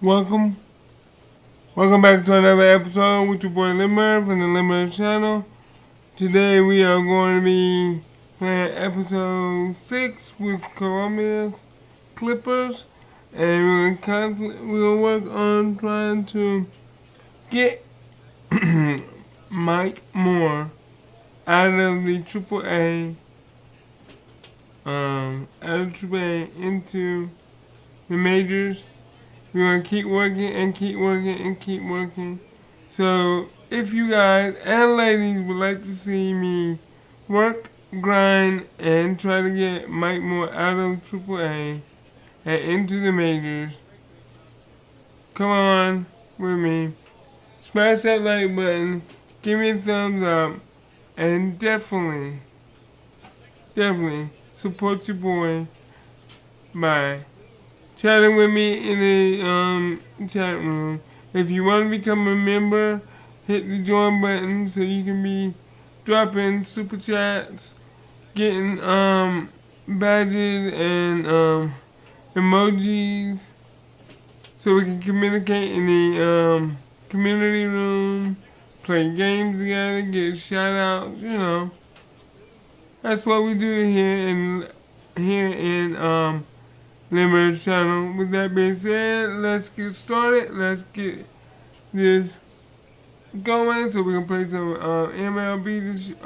Welcome. Welcome back to another episode with your boy Limmer from the Limmer channel. Today we are going to be playing episode 6 with Columbia Clippers. And we'll work on trying to get Mike Moore out of the AAA, into the majors. We're going to keep working and keep working and keep working. So if you guys and ladies would like to see me work, grind, and try to get Mike Moore out of AAA and into the majors, come on with me. Smash that like button, give me a thumbs up, and definitely support your boy by chatting with me in the chat room. If you want to become a member, hit the join button so you can be dropping super chats, getting badges and emojis, so we can communicate in the community room, play games together, get shout outs, you know. That's what we do here in Limmer channel. With that being said, let's get started. Let's get this going so we can play some MLB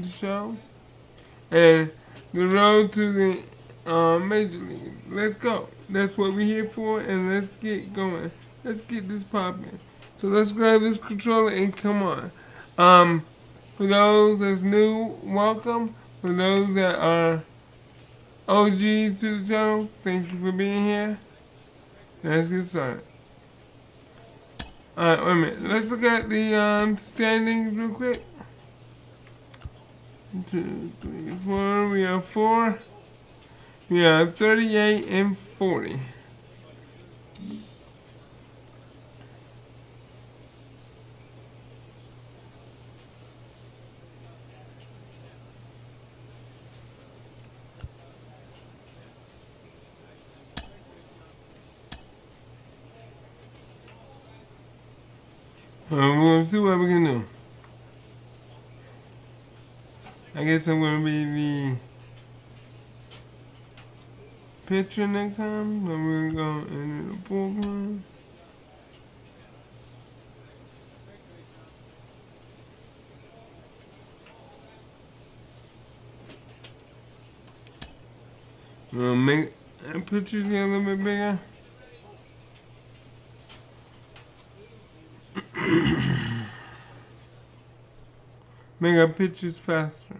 the show and the road to the major league. Let's go. That's what we're here for, and let's get going. Let's get this popping. So let's grab this controller and come on. For those that's new, welcome. For those that are OGs to the channel, thank you for being here. Let's get started. Alright, wait a minute. Let's look at the standings real quick. 1, 2, 3, 4. We have 4. We have 38 and 40. We'll see what we can do. I guess I'm going to be the pitcher next time. Then we're going to go into the bullpen. We'll make the pitchers get a little bit bigger. Make our pitches faster.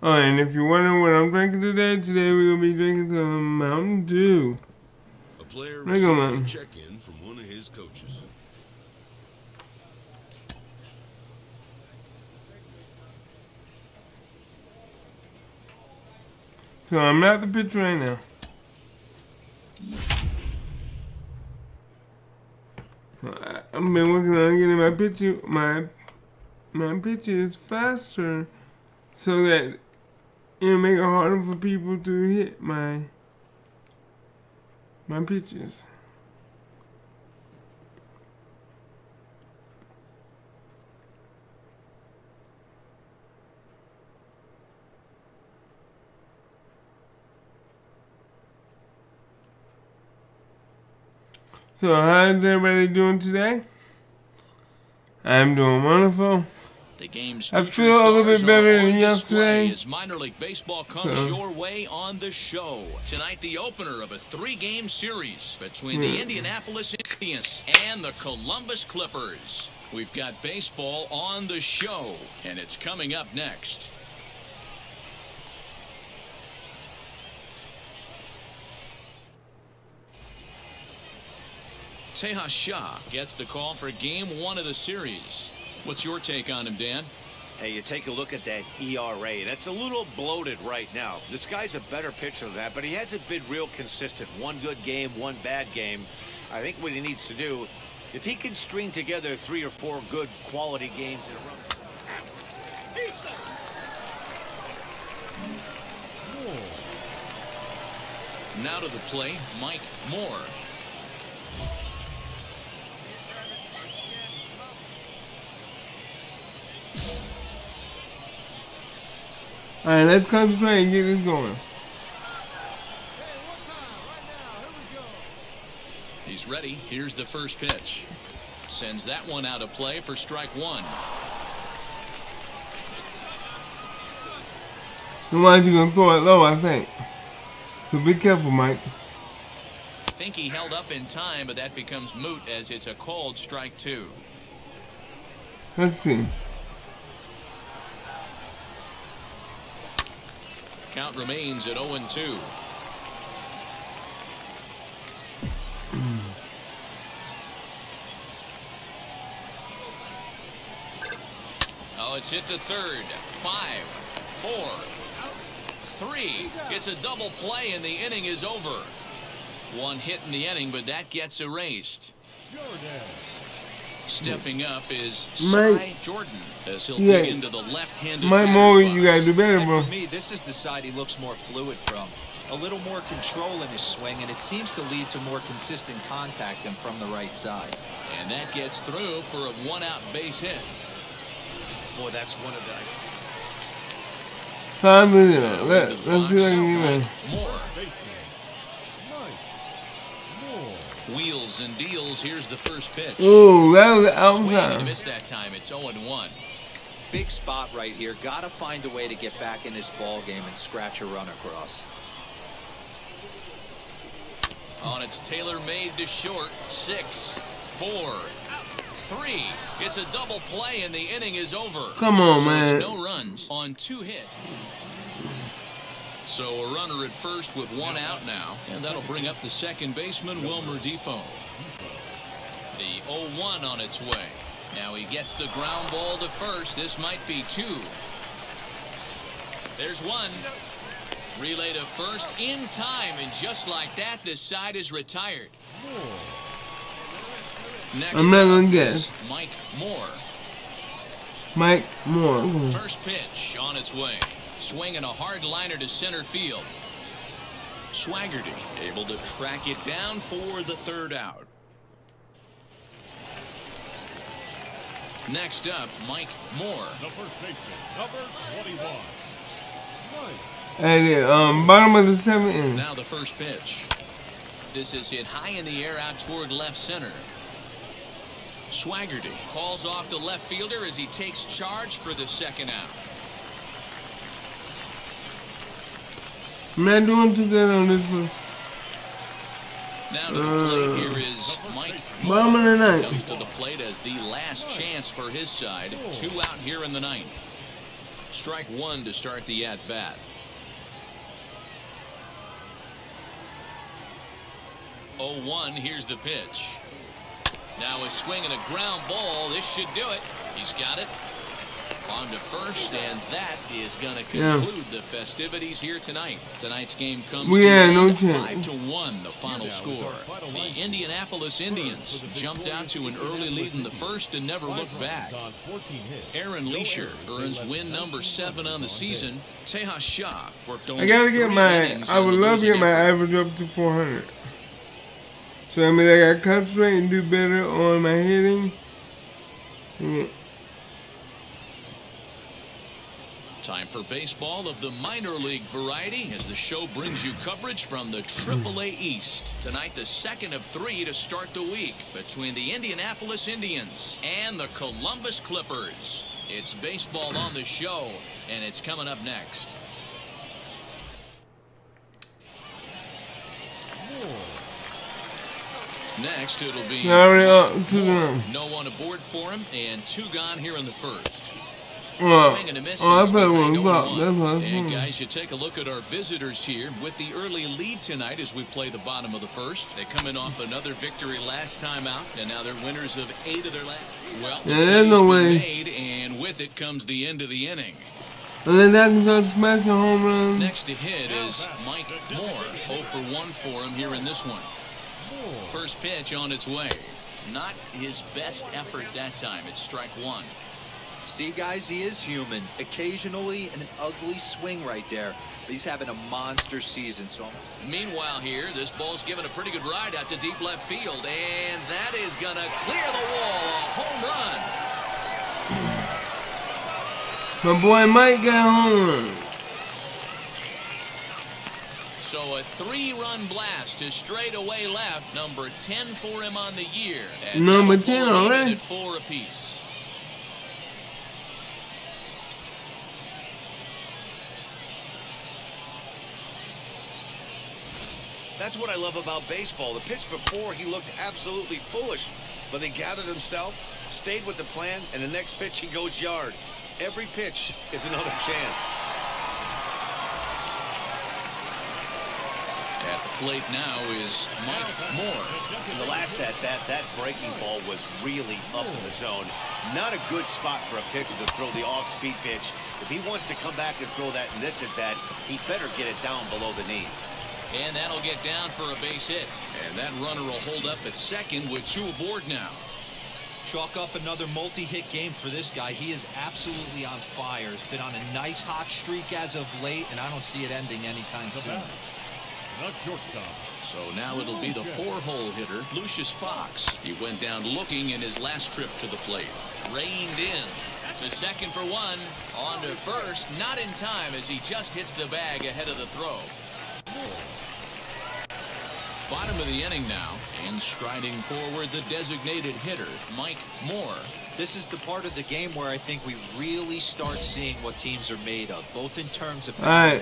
Oh, and if you're wondering what I'm drinking today we will be drinking some Mountain Dew. A player receives a check-in from one of his coaches. So I'm at the pitch right now. I've been working on getting my pitches faster so that it'll make it harder for people to hit my pitches. So how's everybody doing today? I'm doing wonderful. The game's I feel a little bit better than yesterday. As minor league baseball comes your way on the show. Tonight, the opener of a 3-game series between the Indianapolis Indians and the Columbus Clippers. We've got baseball on the show, and it's coming up next. Tejas Shah gets the call for Game 1 of the series. What's your take on him, Dan? Hey, you take a look at that ERA. That's a little bloated right now. This guy's a better pitcher than that, but he hasn't been real consistent. One good game, one bad game. I think what he needs to do If he can string together 3 or 4 good quality games in a row. Now to the plate, Mike Moore. All right, let's concentrate and get this going. He's ready. Here's the first pitch. Sends that one out of play for strike one. Otherwise, you're going to throw it low, I think. So be careful, Mike. I think he held up in time, but that becomes moot as it's a called strike two. Let's see. Count remains at 0-2. Oh, it's hit to third. 5, 4, 3. It's a double play and the inning is over. One hit in the inning, but that gets erased. Stepping up is Cy Jordan as he'll dig into the left-handed. Mike Moore, you gotta do better, bro. For me, this is the side he looks more fluid from. A little more control in his swing, and it seems to lead to more consistent contact than from the right side. And that gets through for a one-out base hit. Boy, that's one of the... Let's see if I can get it. Moore. Wheels and deals. Here's the first pitch. Ooh, that was Swing and a outside. miss that time. It's 0-1. Big spot right here. Got to find a way to get back in this ball game and scratch a run across. On its tailor-made to short. 6, 4, 3. It's a double play and the inning is over. Come on, so man. It's no runs on 2 hits. So a runner at first with 1 out now, and that'll bring up the second baseman, Wilmer Defoe. The 0-1 on its way. Now he gets the ground ball to first. This might be 2. There's 1. Relay to first in time, and just like that, this side is retired. Next I'm not gonna up guess. is Mike Moore. Mike Moore. First pitch on its way. Swinging a hard liner to center field. Swaggerty able to track it down for the 3rd out. Next up, Mike Moore. The first baseman, number 21. At the bottom of the 7th inning. Now the first pitch. This is hit high in the air out toward left center. Swaggerty calls off the left fielder as he takes charge for the 2nd out. I'm not doing too good on this one. Now to the plate here is Mike Bottom of the Moore. 9th. Comes to the plate as the last chance for his side. 2 out here in the 9th. Strike 1 to start the at-bat. Oh, 1, here's the pitch. Now a swing and a ground ball. This should do it. He's got it. On to first, and that is going to conclude the festivities here tonight. Tonight's game comes to an end, 5-1, the final score. The Indianapolis Indians jumped out to an early lead in the first and never looked back. Aaron Leisure earns win number 7 on the season. Tejas Shah worked only I gotta get 3 my. innings I would in the love to get losing my effort. average up to 400. So I mean, I gotta concentrate and do better on my hitting. Yeah. Time for baseball of the minor league variety as the show brings you coverage from the AAA East. Tonight, the 2nd of 3 to start the week between the Indianapolis Indians and the Columbus Clippers. It's baseball on the show, and it's coming up next. Next, it'll be Already up Mike 2 Moore. down. No one aboard for him, and 2 gone here in the first. Well, Swing and a miss, oh, I and it's better behind one block. 0-1. That's what I was And thinking. guys, you take a look at our visitors here with the early lead tonight as we play the bottom of the first. They come in off another victory last time out, and now they're winners of 8 of their last. Well, the Yeah, there's no play's way. been made, and with it comes the end of the inning. And then that can start smashing home runs. Next to hit is Mike Moore. 0 for 1 for him here in this one. First pitch on its way. Not his best effort that time. It's strike one. See, guys, he is human. Occasionally an ugly swing right there, but he's having a monster season. So, meanwhile here, this ball's given a pretty good ride out to deep left field, and that is going to clear the wall. A home run. My boy Mike got home. So a 3-run blast to straightaway left. Number 10 for him on the year. As Number that'll 10 pull it even already. at 4 apiece. That's what I love about baseball. The pitch before, he looked absolutely foolish, but he gathered himself, stayed with the plan, and the next pitch he goes yard. Every pitch is another chance. At the plate now is Mike Moore. In the last at-bat, that breaking ball was really up in the zone. Not a good spot for a pitcher to throw the off-speed pitch. If he wants to come back and throw that in this at-bat, he better get it down below the knees. And that'll get down for a base hit. And that runner will hold up at second with 2 aboard now. chalk up another multi-hit game for this guy. He is absolutely on fire. He's been on a nice hot streak as of late, and I don't see it ending anytime soon. The shortstop. So now it'll be the 4-hole hitter, Lucius Fox. He went down looking in his last trip to the plate. Reined in. To second for 1. On to first. Not in time as he just hits the bag ahead of the throw. Bottom of the inning now. And striding forward, the designated hitter, Mike Moore. This is the part of the game where I think we really start seeing what teams are made of, both in terms of back,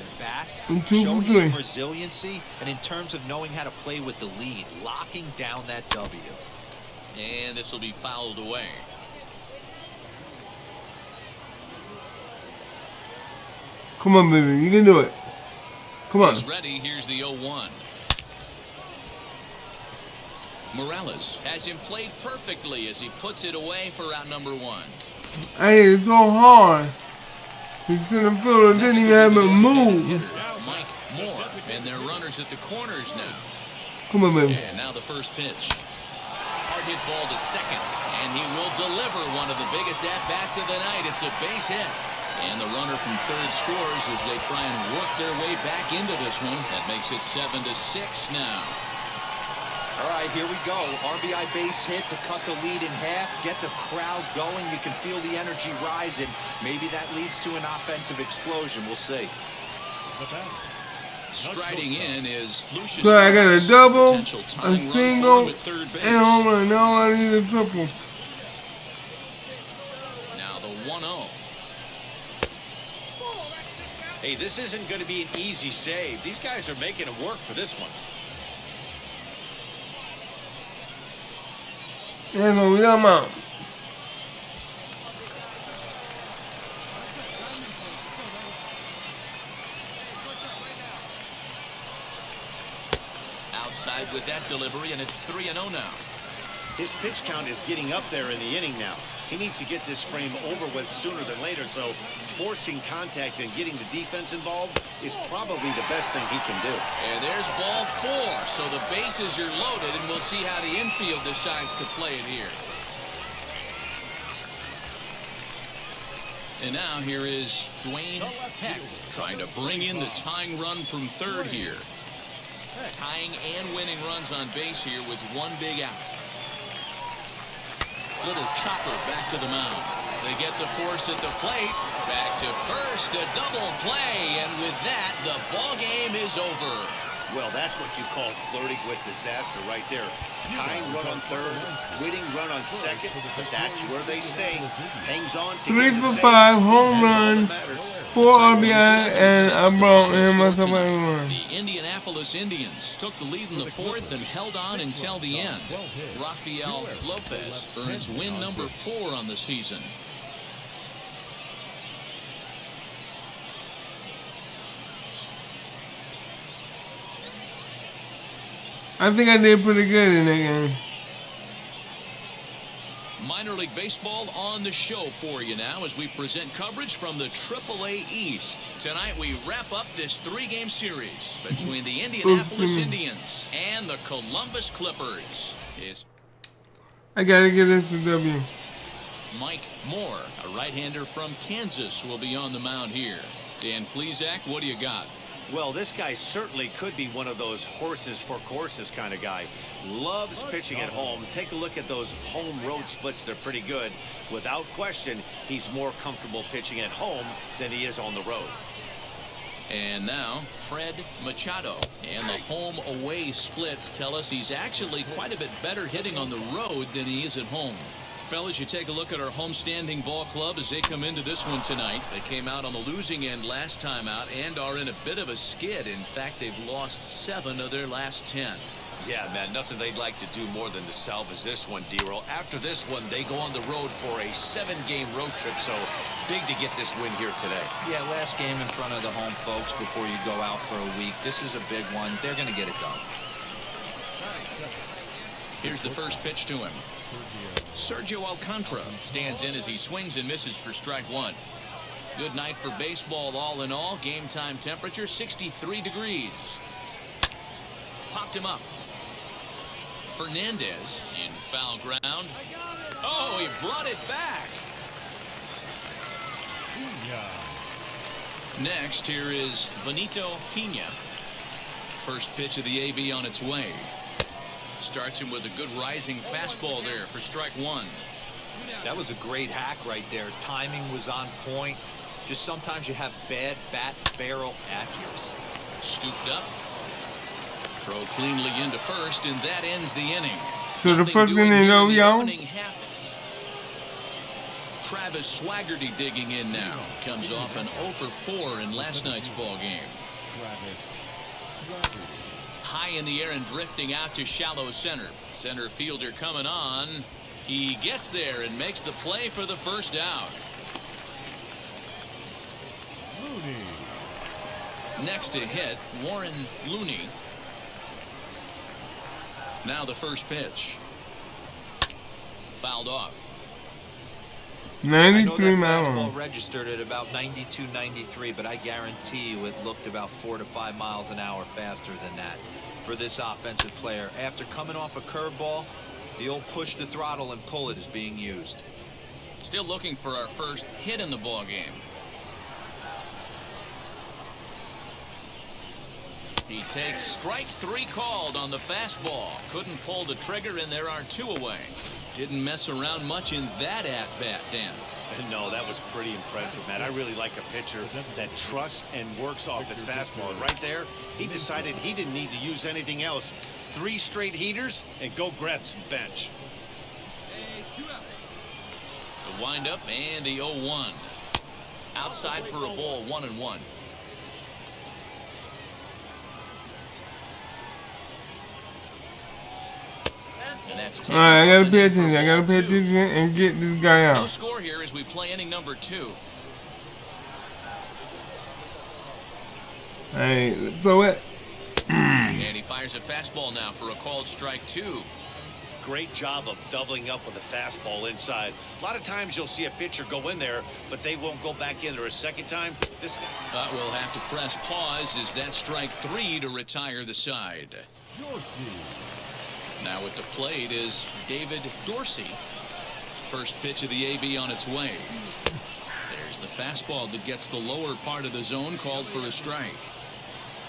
showing some resiliency, and in terms of knowing how to play with the lead, locking down that W. And this will be fouled away. Come on, baby. You can do it. Come on. He's ready. Here's the 0-1. Morales has him played perfectly as he puts it away for out number 1. Hey, it's so hard. He's in the field and didn't even have to move. Mike Moore, and their runners at the corners now. Come on, baby. And now the first pitch. Hard hit ball to second, and he will deliver one of the biggest at-bats of the night. It's a base hit. And the runner from third scores as they try and work their way back into this one. That makes it 7-6 now. All right, here we go. RBI base hit to cut the lead in half, get the crowd going. You can feel the energy rising. Maybe that leads to an offensive explosion. We'll see. Striding in is Lucius. So I got a double, Potential a tying run single, for him at third base. and home run. Now I need a triple. Now the 1-0. Hey, this isn't going to be an easy save. These guys are making it work for this one. Yeah, no, we got him out. Outside with that delivery, and it's 3-0 now. His pitch count is getting up there in the inning now. He needs to get this frame over with sooner than later, so forcing contact and getting the defense involved is probably the best thing he can do. And there's ball 4, so the bases are loaded, and we'll see how the infield decides to play it here. And now here is Dwayne Hecht trying to bring in the tying run from third here. Tying and winning runs on base here with one big out. Little chopper back to the mound. They get the force at the plate. Back to first, a double play, and with that, the ball game is over. Well, that's what you call flirting with disaster right there. Tying run on third, winning run on second, but that's where they stay. Hangs on to 3 for 5, home run, 4 RBI, and I brought in myself a run. The Indianapolis Indians took the lead in the 4th and held on until the end. Rafael Lopez earns win number 4 on the season. I think I did pretty good in that game. Minor League Baseball on the show for you now as we present coverage from the AAA East. Tonight we wrap up this 3-game series between the Indianapolis Indians and the Columbus Clippers. I gotta get this a W. Mike Moore, a right-hander from Kansas, will be on the mound here. Dan Plesac, what do you got? Well, this guy certainly could be one of those horses for courses kind of guy. Loves pitching at home. Take a look at those home road splits. They're pretty good. Without question, he's more comfortable pitching at home than he is on the road. And now, Fred Machado. And the home-away splits tell us he's actually quite a bit better hitting on the road than he is at home. Fellas, you take a look at our homestanding ball club as they come into this one tonight. They came out on the losing end last time out and are in a bit of a skid. In fact, they've lost 7 of their last 10. Yeah, man, nothing they'd like to do more than to salvage this one, D-Roll. After this one, they go on the road for a 7-game road trip, so big to get this win here today. Yeah, last game in front of the home folks before you go out for a week. This is a big one. They're going to get it done. Here's the first pitch to him. Sergio Alcantara stands in as he swings and misses for strike 1. Good night for baseball all in all. Game time temperature 63 degrees. Popped him up. Fernandez in foul ground. Oh, he brought it back. Next, here is Benito Pena. First pitch of the AB on its way. Starts him with a good rising fastball there for strike 1. That was a great hack right there. Timing was on point. Just sometimes you have bad bat barrel accuracy. Scooped up. Throw cleanly into first, and that ends the inning. So the first inning, y'all. Travis Swaggerty digging in now. Comes off an 0 for 4 in last night's ball game. High in the air and drifting out to shallow center. Center fielder coming on. He gets there and makes the play for the first out. Next to hit, Warren Looney. Now the first pitch. Fouled off. 93 miles. Fastball registered at about 92, 93, but I guarantee you it looked about 4 to 5 miles an hour faster than that for this offensive player. After coming off a curveball, the old push the throttle and pull it is being used. Still looking for our first hit in the ball game. He takes strike 3 called on the fastball. Couldn't pull the trigger, and there are 2 away. Didn't mess around much in that at-bat, Dan. No, that was pretty impressive, man. I really like a pitcher that trusts and works off his fastball. And right there, he decided he didn't need to use anything else. 3 straight heaters and go grab some bench. The windup and the 0-1. Outside for a ball, 1-1. All right, I gotta pay attention. I gotta pay attention and get this guy out. No score here as we play inning number 2. All right, let's throw it. And he fires a fastball now for a called strike 2. Great job of doubling up with a fastball inside. A lot of times you'll see a pitcher go in there, but they won't go back in there a second time. This But we'll have to press pause as that strike 3 to retire the side. Now at the plate is David Dorsey. First pitch of the AB on its way. There's the fastball that gets the lower part of the zone, called for a strike.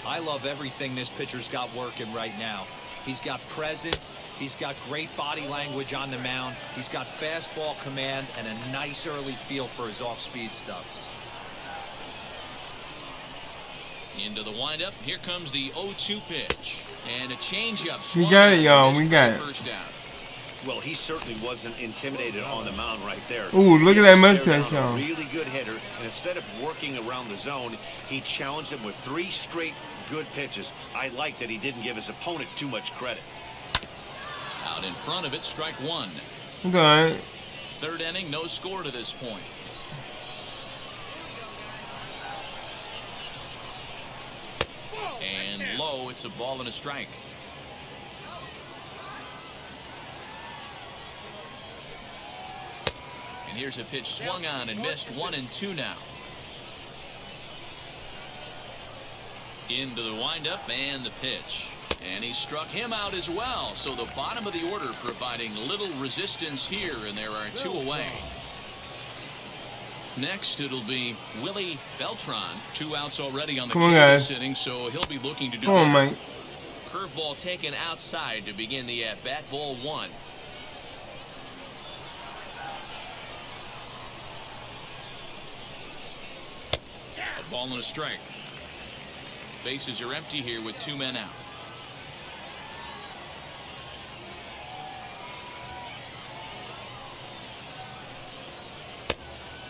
I love everything this pitcher's got working right now. He's got presence. He's got great body language on the mound. He's got fastball command and a nice early feel for his off-speed stuff. Into the windup. Here comes the 0-2 pitch. And a changeup. We got it, y'all. We got it. First down. Well, he certainly wasn't intimidated on the mound right there. Ooh, look at that mustache, y'all. y'all. Really good hitter, and instead of working around the zone, he challenged him with 3 straight good pitches. I like that he didn't give his opponent too much credit. Out in front of it, strike 1. Okay. Third inning, no score to this point. And low, it's a ball and a strike. And here's a pitch swung on and missed. 1-2 now. Into the windup and the pitch. And he struck him out as well. So the bottom of the order providing little resistance here, and there are 2 away. Next, it'll be Willie Beltran. 2 outs already on the this inning, so he'll be looking to do Come on, Mike. Curveball taken outside to begin the at-bat. Ball 1. A ball and a strike. Bases are empty here with 2 men out.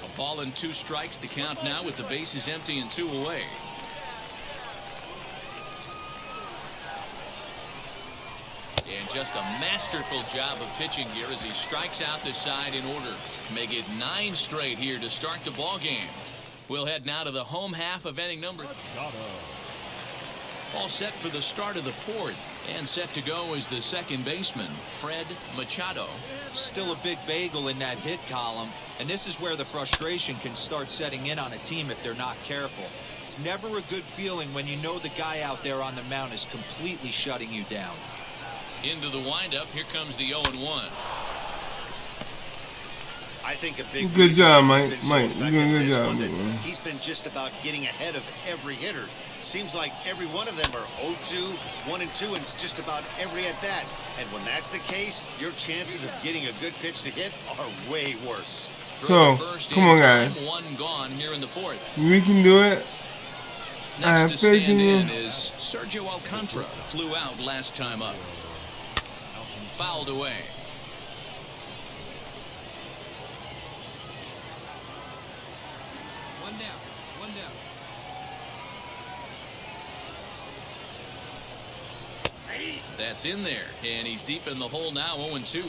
A ball and 2 strikes. The count now with the bases empty and 2 away. And just a masterful job of pitching here as he strikes out the side in order. Make it 9 straight here to start the ball game. We'll head now to the home half of inning number. All set for the start of the 4th, and set to go is the second baseman, Fred Machado. Still a big bagel in that hit column, and this is where the frustration can start setting in on a team if they're not careful. It's never a good feeling when you know the guy out there on the mound is completely shutting you down. Into the windup, here comes the 0-1. I think a big good job, Mike. Mike, you're doing a good job. He's been just about getting ahead of every hitter. Seems like every one of them are 0-2, 1-2, and it's just about every at bat. And when that's the case, your chances of getting a good pitch to hit are way worse. So, come on, guys. 1 gone here in the 4th. We can do it. Next to stand in is Sergio Alcantara. Flew out last time up. Fouled away. One down. That's in there, and he's deep in the hole now, 0-2.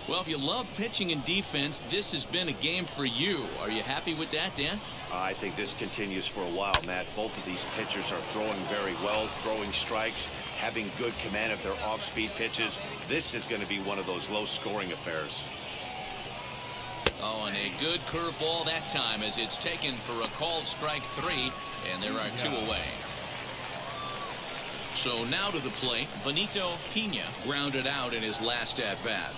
Well, if you love pitching and defense, this has been a game for you. Are you happy with that, Dan? I think this continues for a while, Matt. Both of these pitchers are throwing very well, throwing strikes, having good command of their off-speed pitches. This is going to be one of those low-scoring affairs. Oh, and a good curveball that time as it's taken for a called strike 3, and there are 2 away. So now to the plate, Benito Pena grounded out in his last at-bat.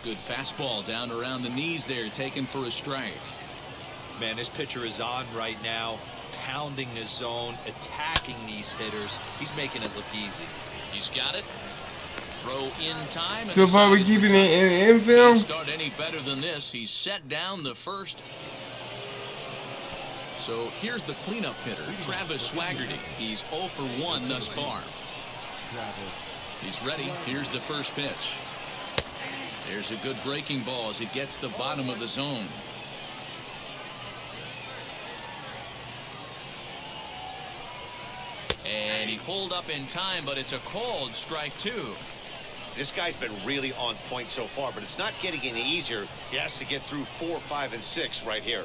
Good fastball down around the knees there, taken for a strike. Man, this pitcher is on right now, pounding the zone, attacking these hitters. He's making it look easy. He's got it. Throw in time. So far, we're keeping it in infield. Can't start any better than this. He's set down the first. So here's the cleanup hitter, Travis Swaggerty. He's 0 for 1 thus far. He's ready. Here's the first pitch. There's a good breaking ball as it gets the bottom of the zone. And he pulled up in time, but it's a called strike 2. This guy's been really on point so far, but it's not getting any easier. He has to get through 4, 5, and 6 right here.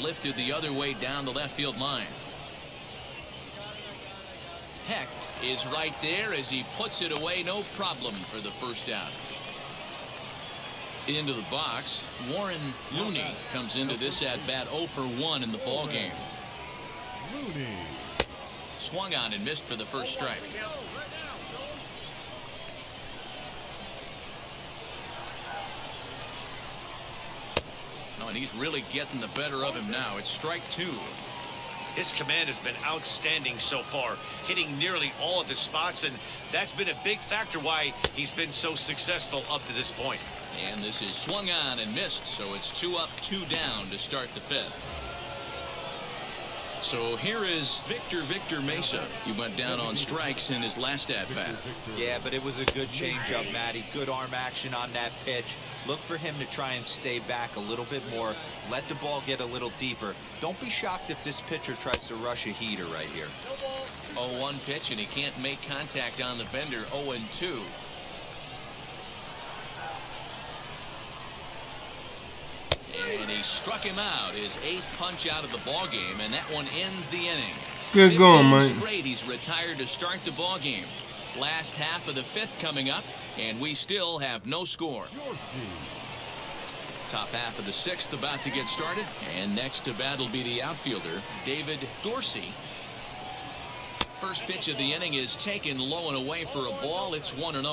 Lifted the other way down the left field line. Hecht is right there as he puts it away, no problem for the first out. Into the box, Warren Looney comes into this at bat 0 for 1 in the ball game. Swung on and missed for the first strike. Oh, and he's really getting the better of him now. It's strike 2. His command has been outstanding so far, hitting nearly all of his spots, and that's been a big factor why he's been so successful up to this point. And this is swung on and missed, so it's 2 up, 2 down to start the 5th. So here is Victor Mesa. He went down on strikes in his last at-bat. Yeah, but it was a good changeup, Matty. Good arm action on that pitch. Look for him to try and stay back a little bit more. Let the ball get a little deeper. Don't be shocked if this pitcher tries to rush a heater right here. 0-1 pitch, and he can't make contact on the bender. 0-2. And he struck him out, his 8th punch out of the ball game, and that one ends the inning. Good going, Mike. Straight, he's retired to start the ball game. Last half of the 5th coming up, and we still have no score. Top half of the 6th about to get started, and next to bat will be the outfielder, David Dorsey. first pitch of the inning is taken low and away for a ball. It's 1-0.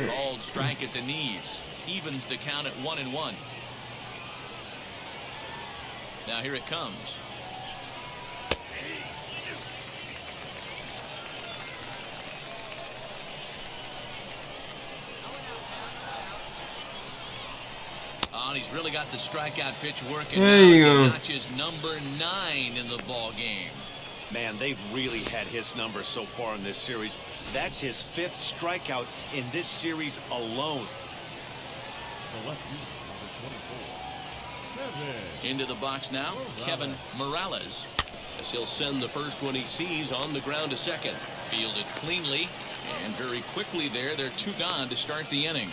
Called strike at the knees. Evens the count at 1-1. Now here it comes. And he's really got the strikeout pitch working. There you go. He notches number 9 in the ball game. Man, they've really had his number so far in this series. That's his 5th strikeout in this series alone. The left fielder, number 24. Into the box now, Kevin Morales. As he'll send the first one he sees on the ground to second. Fielded cleanly and very quickly there. They're 2 gone to start the inning.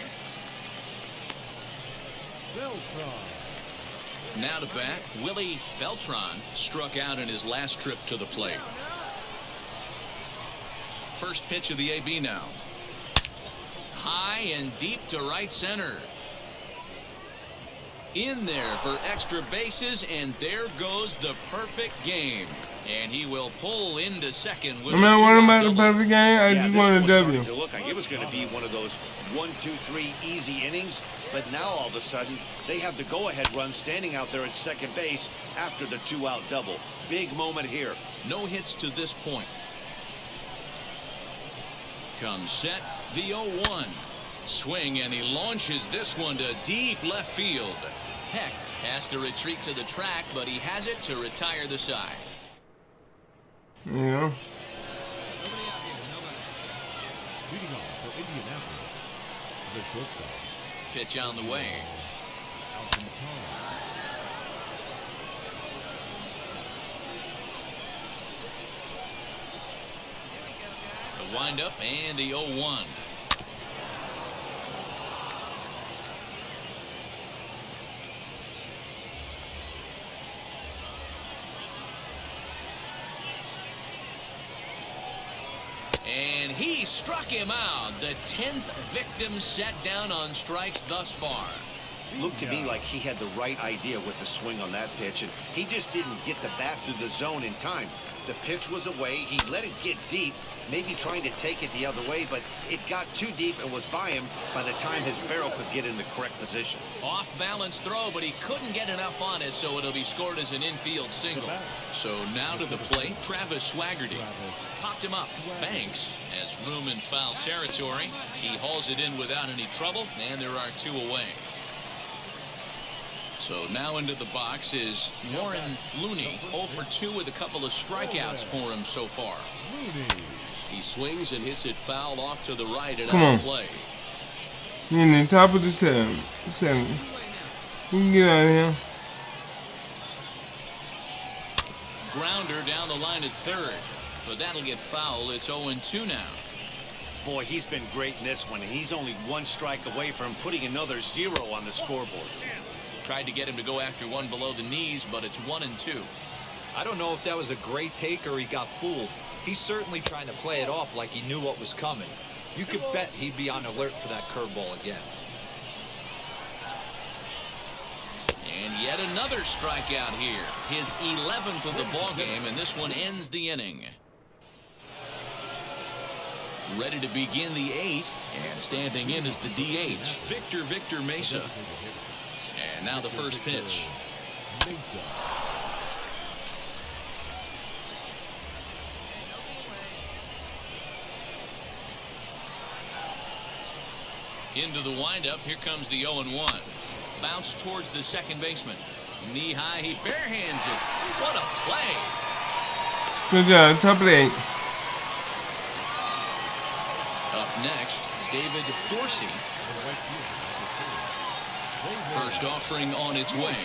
Beltran. Now to bat, Willie Beltran struck out in his last trip to the plate. First pitch of the AB now. High and deep to right center. In there for extra bases, and there goes the perfect game. And he will pull into second with I'm not worried about the double. perfect game. I just want a was W. starting to look like it was going to be one of those 1-2-3 easy innings, but now all of a sudden they have the go-ahead run standing out there at second base after the 2-out double. Big moment here. No hits to this point. Comes set, the 0-1. Swing, and he launches this one to deep left field. Hecht has to retreat to the track, but he has it to retire the side. Yeah. Leading off for Indianapolis, the shortstop, Pitch on the way. Alcantara. The windup and the 0-1. And he struck him out. The 10th victim set down on strikes thus far. Looked to me like he had the right idea with the swing on that pitch, and he just didn't get the bat through the zone in time. The pitch was away. He let it get deep, maybe trying to take it the other way, but it got too deep and was by him by the time his barrel could get in the correct position. Off balance throw, but he couldn't get enough on it, so it'll be scored as an infield single. So now to the plate, Travis Swaggerty. Popped him up. Banks has room in foul territory. He hauls it in without any trouble, and there are 2 away. So now into the box is Warren Looney, 0 for 2 with a couple of strikeouts for him so far. He swings and hits it foul off to the right and out of play. In the top of the 7th. We can get out of here. Grounder down the line at third, but that'll get foul. It's 0-2 now. Boy, he's been great in this one, and he's only 1 strike away from putting another 0 on the scoreboard. Tried to get him to go after one below the knees, but it's 1-2. I don't know if that was a great take or he got fooled. He's certainly trying to play it off like he knew what was coming. You could bet he'd be on alert for that curveball again. And yet another strikeout here. His 11th of the ball game, and this one ends the inning. Ready to begin the 8th, and standing in is the DH, Victor Mesa. And now the first pitch. Into the windup. Here comes the 0-1. Bounce towards the second baseman. Knee high. He barehands it. What a play. Good job. Top of the 8. Up next, David Dorsey. First offering on its way.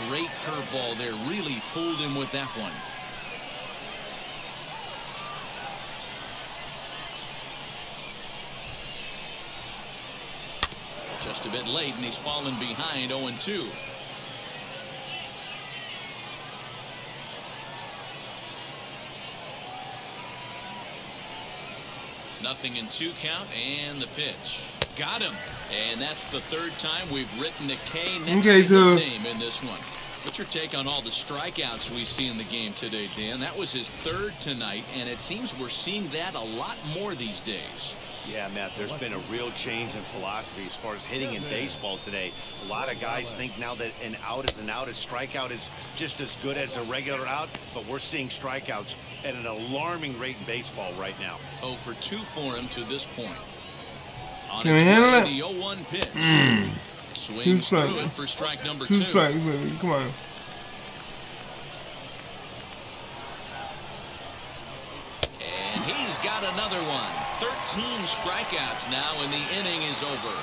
Great curveball there. Really fooled him with that one. Just a bit late, and he's fallen behind 0-2. Nothing in 2 count, and the pitch. Got him. And that's the third time we've written a K next to his name in this one. What's your take on all the strikeouts we see in the game today, Dan? That was his third tonight, and it seems we're seeing that a lot more these days. Yeah, Matt, there's been a real change in philosophy as far as hitting in baseball today. A lot of guys think now that an out is an out, a strikeout is just as good as a regular out, but we're seeing strikeouts at an alarming rate in baseball right now. 0 for 2 for him to this point. On its way, the 0-1 pitch. Swings through it for strike number 2. 2 strikes, baby. Come on. And he's got another one. 13 strikeouts now, and the inning is over.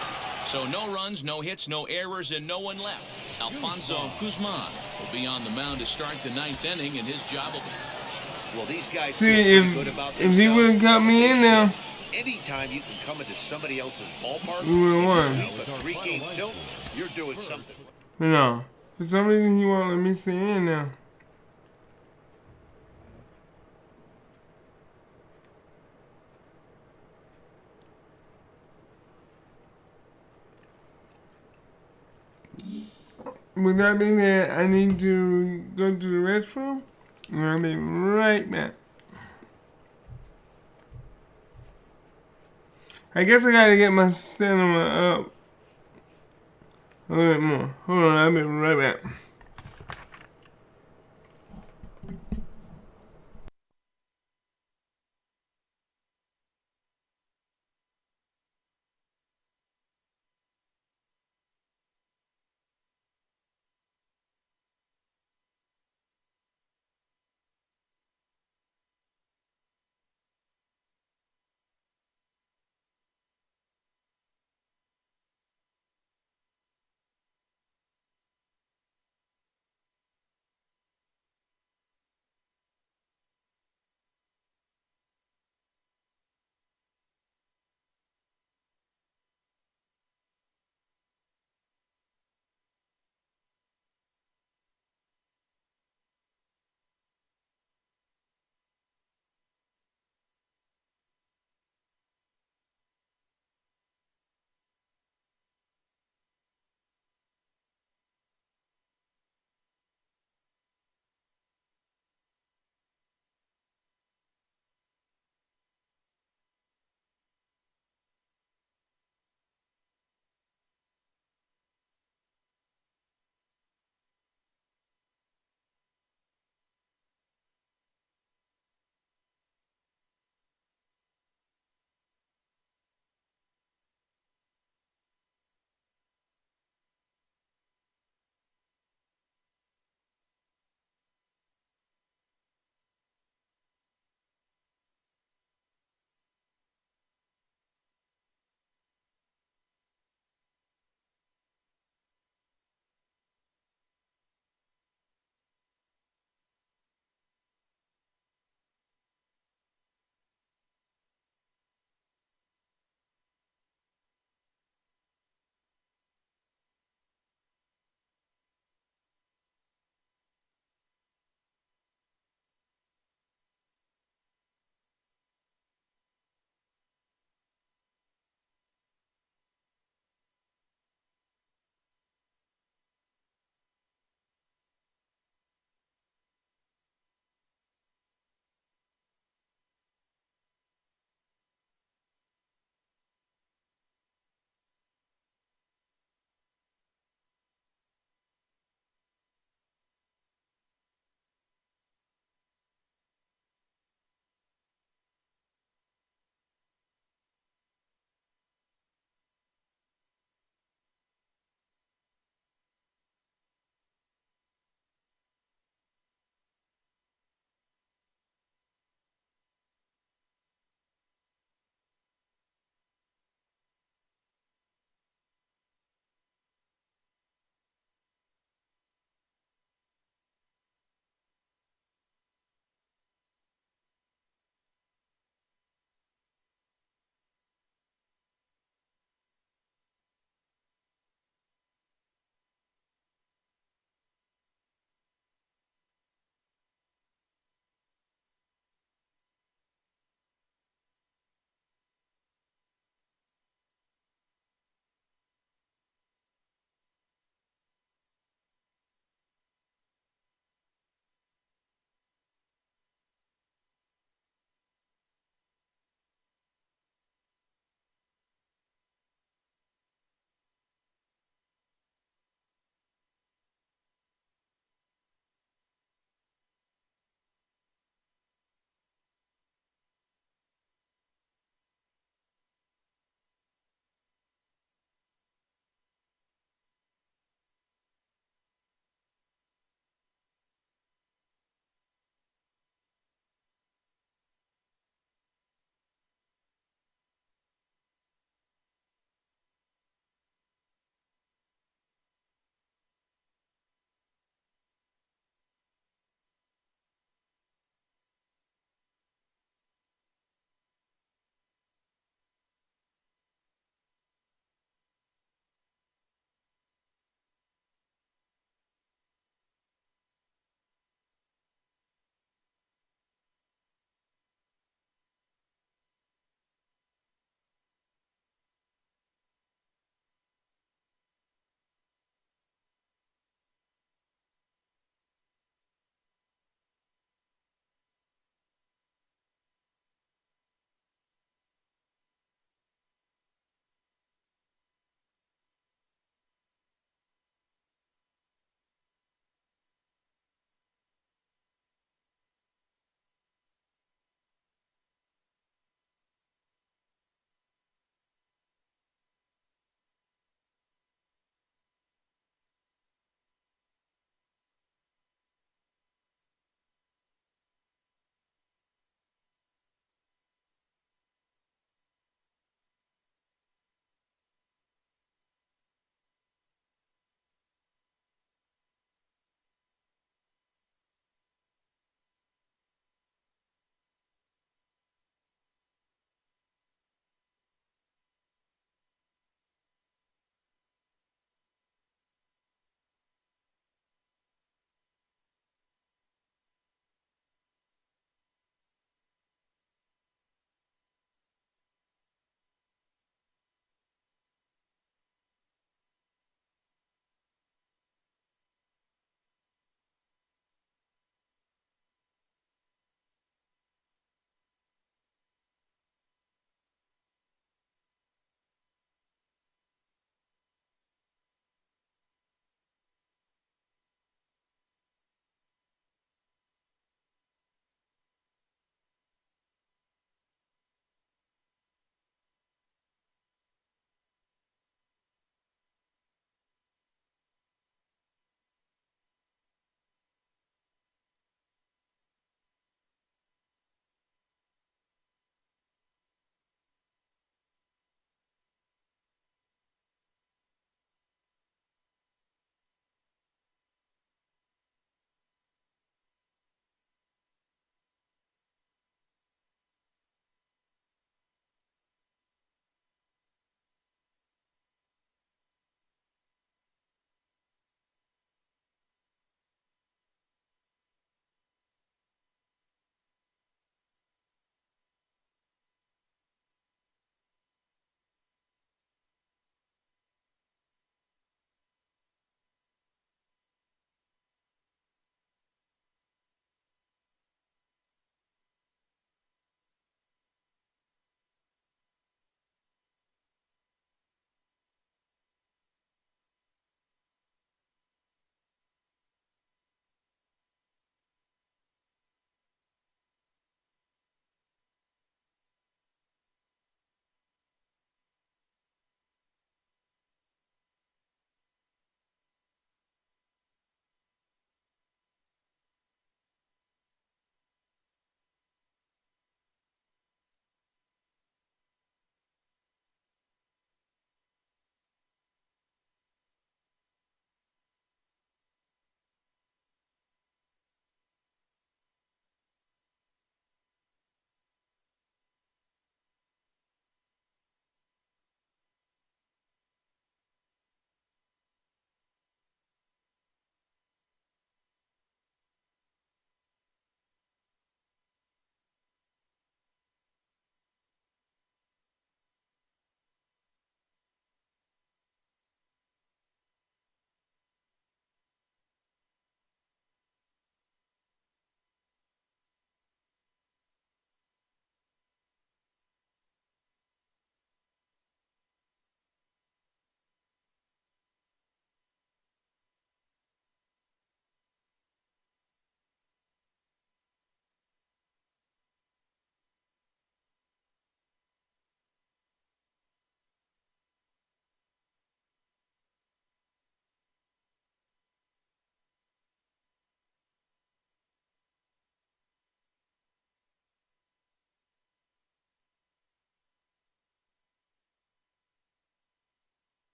So no runs, no hits, no errors, and no one left. Alfonso Guzman will be on the mound to start the 9th inning, and his job will be... Well, these guys see, if he wouldn't cut me in now, anytime you can come into somebody else's ballpark, we would have won. Sweep a 3-game tilt, you're doing something. No, for some reason he won't let me stay in now. With that being said, I need to go to the restroom, and I'll be right back. I guess I gotta get my stamina up a little bit more. Hold on, I'll be right back.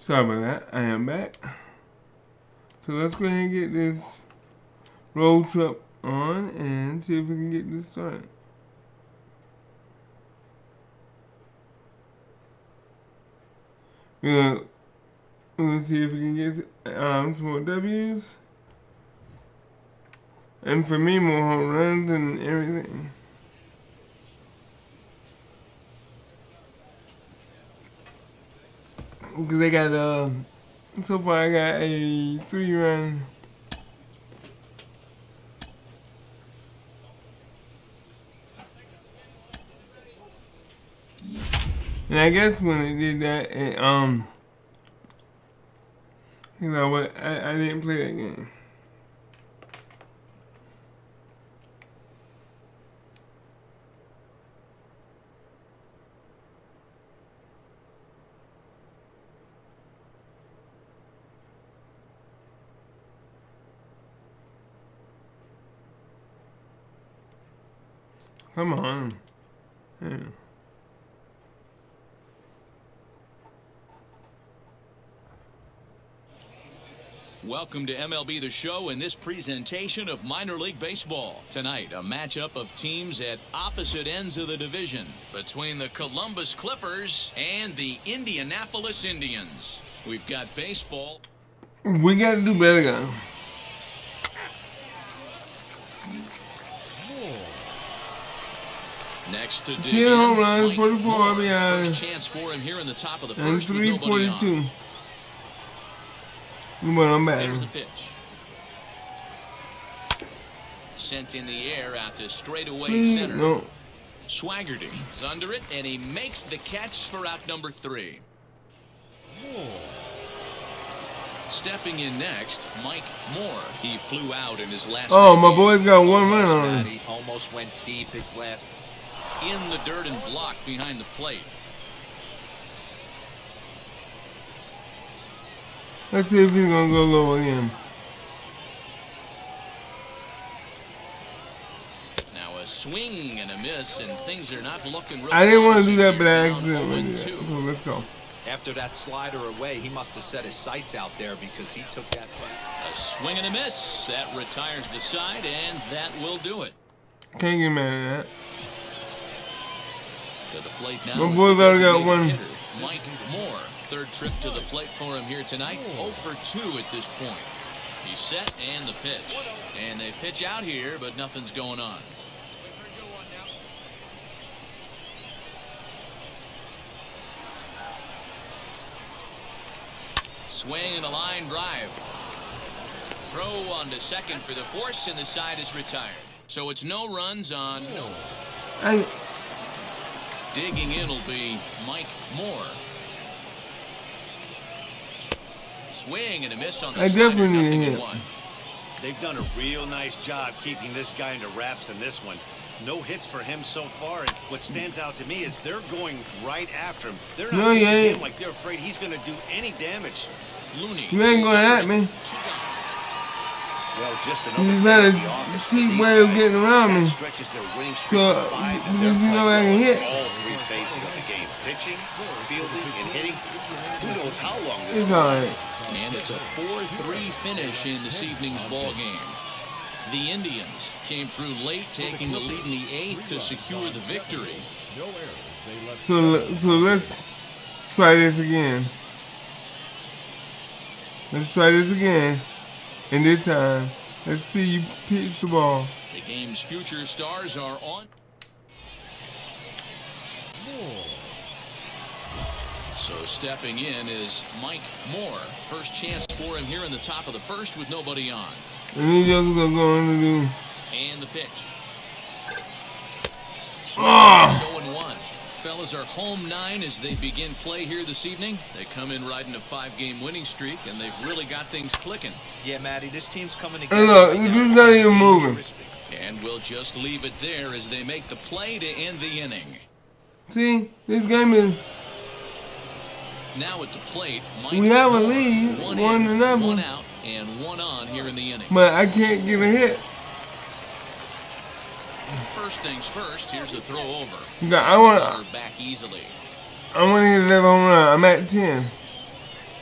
Sorry about that. I am back. So let's go ahead and get this road trip on and see if we can get this started. We'll see if we can get some more W's. And for me, more home runs and everything. Because I got, so far I got a 3-run. And I guess when it did that, it, you know what, I didn't play that game. Come on. Yeah. Welcome to MLB The Show in this presentation of minor league baseball. Tonight, a matchup of teams at opposite ends of the division between the Columbus Clippers and the Indianapolis Indians. We've got baseball. We got to do better, guys. Next to 10 home runs, 44 Moore. RBIs, First chance for him here in the top of the and first with nobody on. 342. But I'm back. There's the pitch. Sent in the air out to straightaway center. No. Swaggerty is under it, and he makes the catch for out number 3. Stepping in next, Mike Moore. He flew out in his last. Oh, my boy's got 1 run on him. Almost went deep his last. In the dirt and blocked behind the plate. Let's see if he's going to go low again. Now a swing and a miss, and things are not looking real. I didn't want to do promising that, but I here. accidentally Down did. 0-2. So let's go. After that slider away, he must have set his sights out there because he took that play. A swing and a miss. That retires the side, and that will do it. Can't get mad at that. To the plate now. My is boy's the already got designated 1. hitter, Mike Moore. Third trip to the plate for him here tonight. 0 for 2 at this point. He's set and the pitch. And they pitch out here, but nothing's going on. Swing and a line drive. Throw on to second for the force, and the side is retired. So it's no runs on no. Digging in will be Mike Moore. Swing and a miss on the slider, definitely need nothing a in hit. 1. They've done a real nice job keeping this guy into wraps in this one. No hits for him so far, and what stands out to me is they're going right after him. They're not pitching him like they're afraid he's going to do any damage. Looney. You ain't going at me. Well, just He's got a cheap way of getting around me. So, because you know I can hit. All 3 phases of the game. Pitching, fielding, and hitting. Who knows how long this It's all right. And it's a 4-3 finish in this evening's ball game. The Indians came through late, taking the lead in the 8th to secure the victory. So let's try this again. Let's try this again. And this time, let's see you pitch the ball. The game's future stars are on. So stepping in is Mike Moore. First chance for him here in the top of the first with nobody on. And he's just going to go in and do. And the pitch. Ah! 0-1. Fellas are home 9 as they begin play here this evening. They come in riding a 5-game winning streak, and they've really got things clicking. Yeah, Matty, this team's coming together. And look, right the now. dude's not even moving. And we'll just leave it there as they make the play to end the inning. See, this game is. Now at the plate, Mike We have a Moore. lead, 1 1 in, to nothing. 1 out, and 1 on here in the inning. But I can't get a hit. First things first, here's a throw over. I want Back easily. to hit another home run. I'm at 10.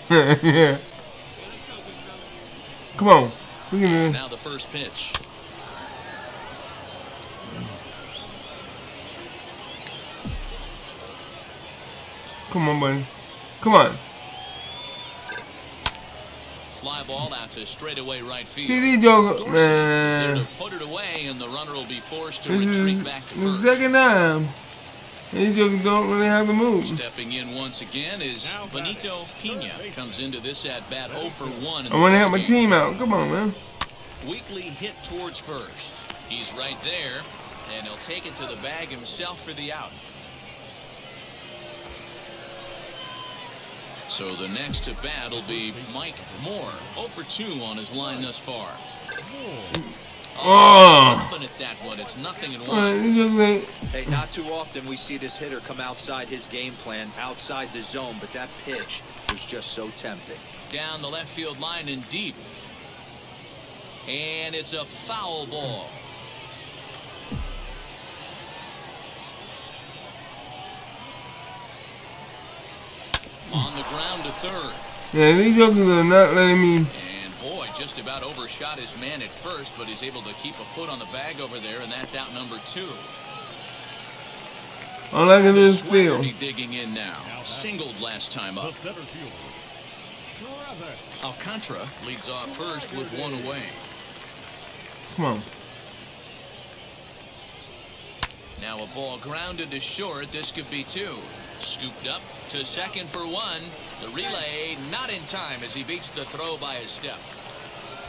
Yeah. Come on. We can do it. Now the first pitch. Come on, buddy. Come on. Fly ball out to straightaway right field. TD Joker, Dorsey is there man. to put it away, and the runner will be forced to This retreat is back to the first. second time. These jokers don't really have to move. Stepping in once again is Benito Pena. Comes into this at bat 0 for 1. I want to help my team out. Come on, man. Weekly hit towards first. He's right there, and he'll take it to the bag himself for the out. So the next to bat will be Mike Moore. 0 for 2 on his line thus far. Jumping at that one. It's 0-1. Hey, not too often we see this hitter come outside his game plan, outside the zone, but that pitch was just so tempting. Down the left field line and deep. And it's a foul ball. On the ground to third. Yeah, these jokers are not letting me. And boy, just about overshot his man at first, but he's able to keep a foot on the bag over there, and that's out number 2. All I can do is feel. Swaggerty digging in now. Singled last time The up. center fielder, Trevor. Alcantara leads off first with 1 away. Come on. Now a ball grounded to short. This could be 2. Scooped up to second for 1. The relay not in time as he beats the throw by a step.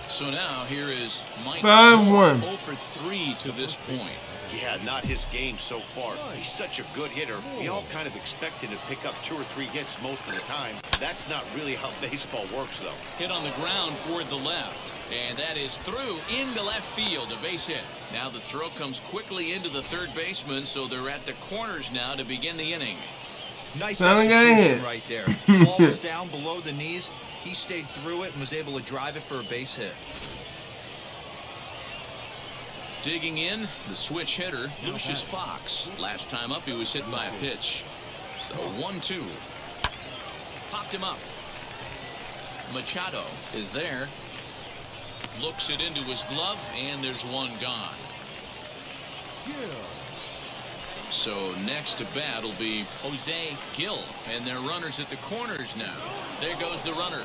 So now here is Mike 5-1. 0 for 3 to this point. Yeah, not his game so far. He's such a good hitter. We all kind of expect him to pick up 2 or 3 hits most of the time. That's not really how baseball works, though. Hit on the ground toward the left. And that is through into left field, a base hit. Now the throw comes quickly into the third baseman, so they're at the corners now to begin the inning. Nice Not a guy execution hit. right there. Ball was down below the knees. He stayed through it and was able to drive it for a base hit. Digging in, the switch hitter, Lucius Fox. Last time up, he was hit by a pitch. The 1-2. Popped him up. Machado is there. Looks it into his glove, and there's 1 gone. So next to bat will be Jose Gil, and they're runners at the corners now. There goes the runner.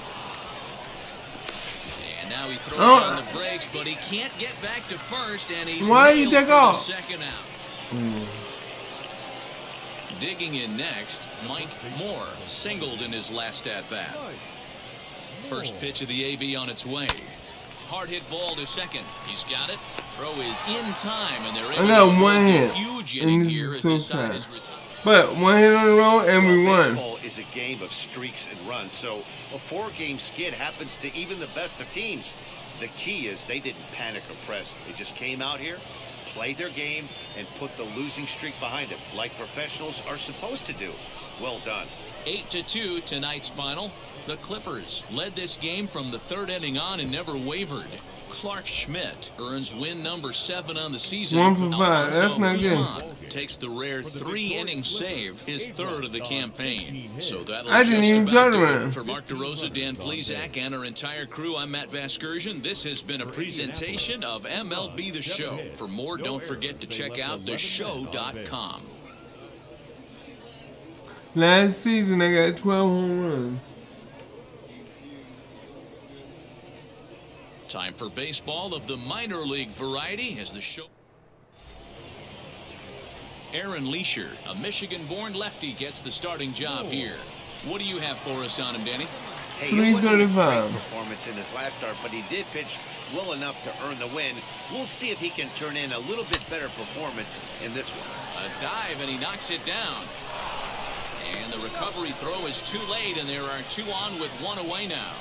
And now he throws on the brakes, but he can't get back to first, and he's nailed for the second out. Digging in next, Mike Moore singled in his last at-bat. First pitch of the AB on its way. Hard hit ball to second. He's got it. Throw is in time, and they're able got to one hit, huge and inning this here is as so this side sad. is retired. But 1 hit on the road and we won. Baseball is a game of streaks and runs, so a 4-game skid happens to even the best of teams. The key is they didn't panic or press. They just came out here, played their game, and put the losing streak behind them, like professionals are supposed to do. Well done. 8-2 tonight's final. The Clippers led this game from the 3rd inning on and never wavered. Clark Schmidt earns win number 7 on the season. 1 for 5. Alfonso That's not good. Guzman takes the rare 3-inning save, his 3rd of the campaign. So that'll I didn't just even about turn do it. around. For Mark DeRosa, Dan Plezak, and our entire crew, I'm Matt Vasgersian. This has been a presentation of MLB The Show. For more, don't forget to check out theshow.com. Last season, I got 12 home runs. Time for baseball of the minor league variety as the show. Aaron Leisure, a Michigan-born lefty, gets the starting job here. What do you have for us on him, Danny? Hey, it wasn't a great 335. performance in his last start, but he did pitch well enough to earn the win. We'll see if he can turn in a little bit better performance in this one. A dive, and he knocks it down. And the recovery throw is too late, and there are 2 on with 1 away now.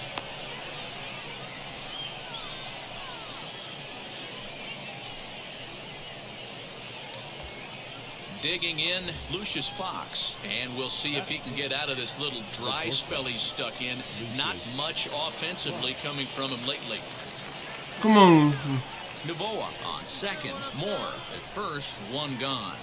Digging in, Lucius Fox, and we'll see if he can get out of this little dry spell he's stuck in. Not much offensively coming from him lately. Come on, Lucy. Novoa on second, Moore at first, 1 gone.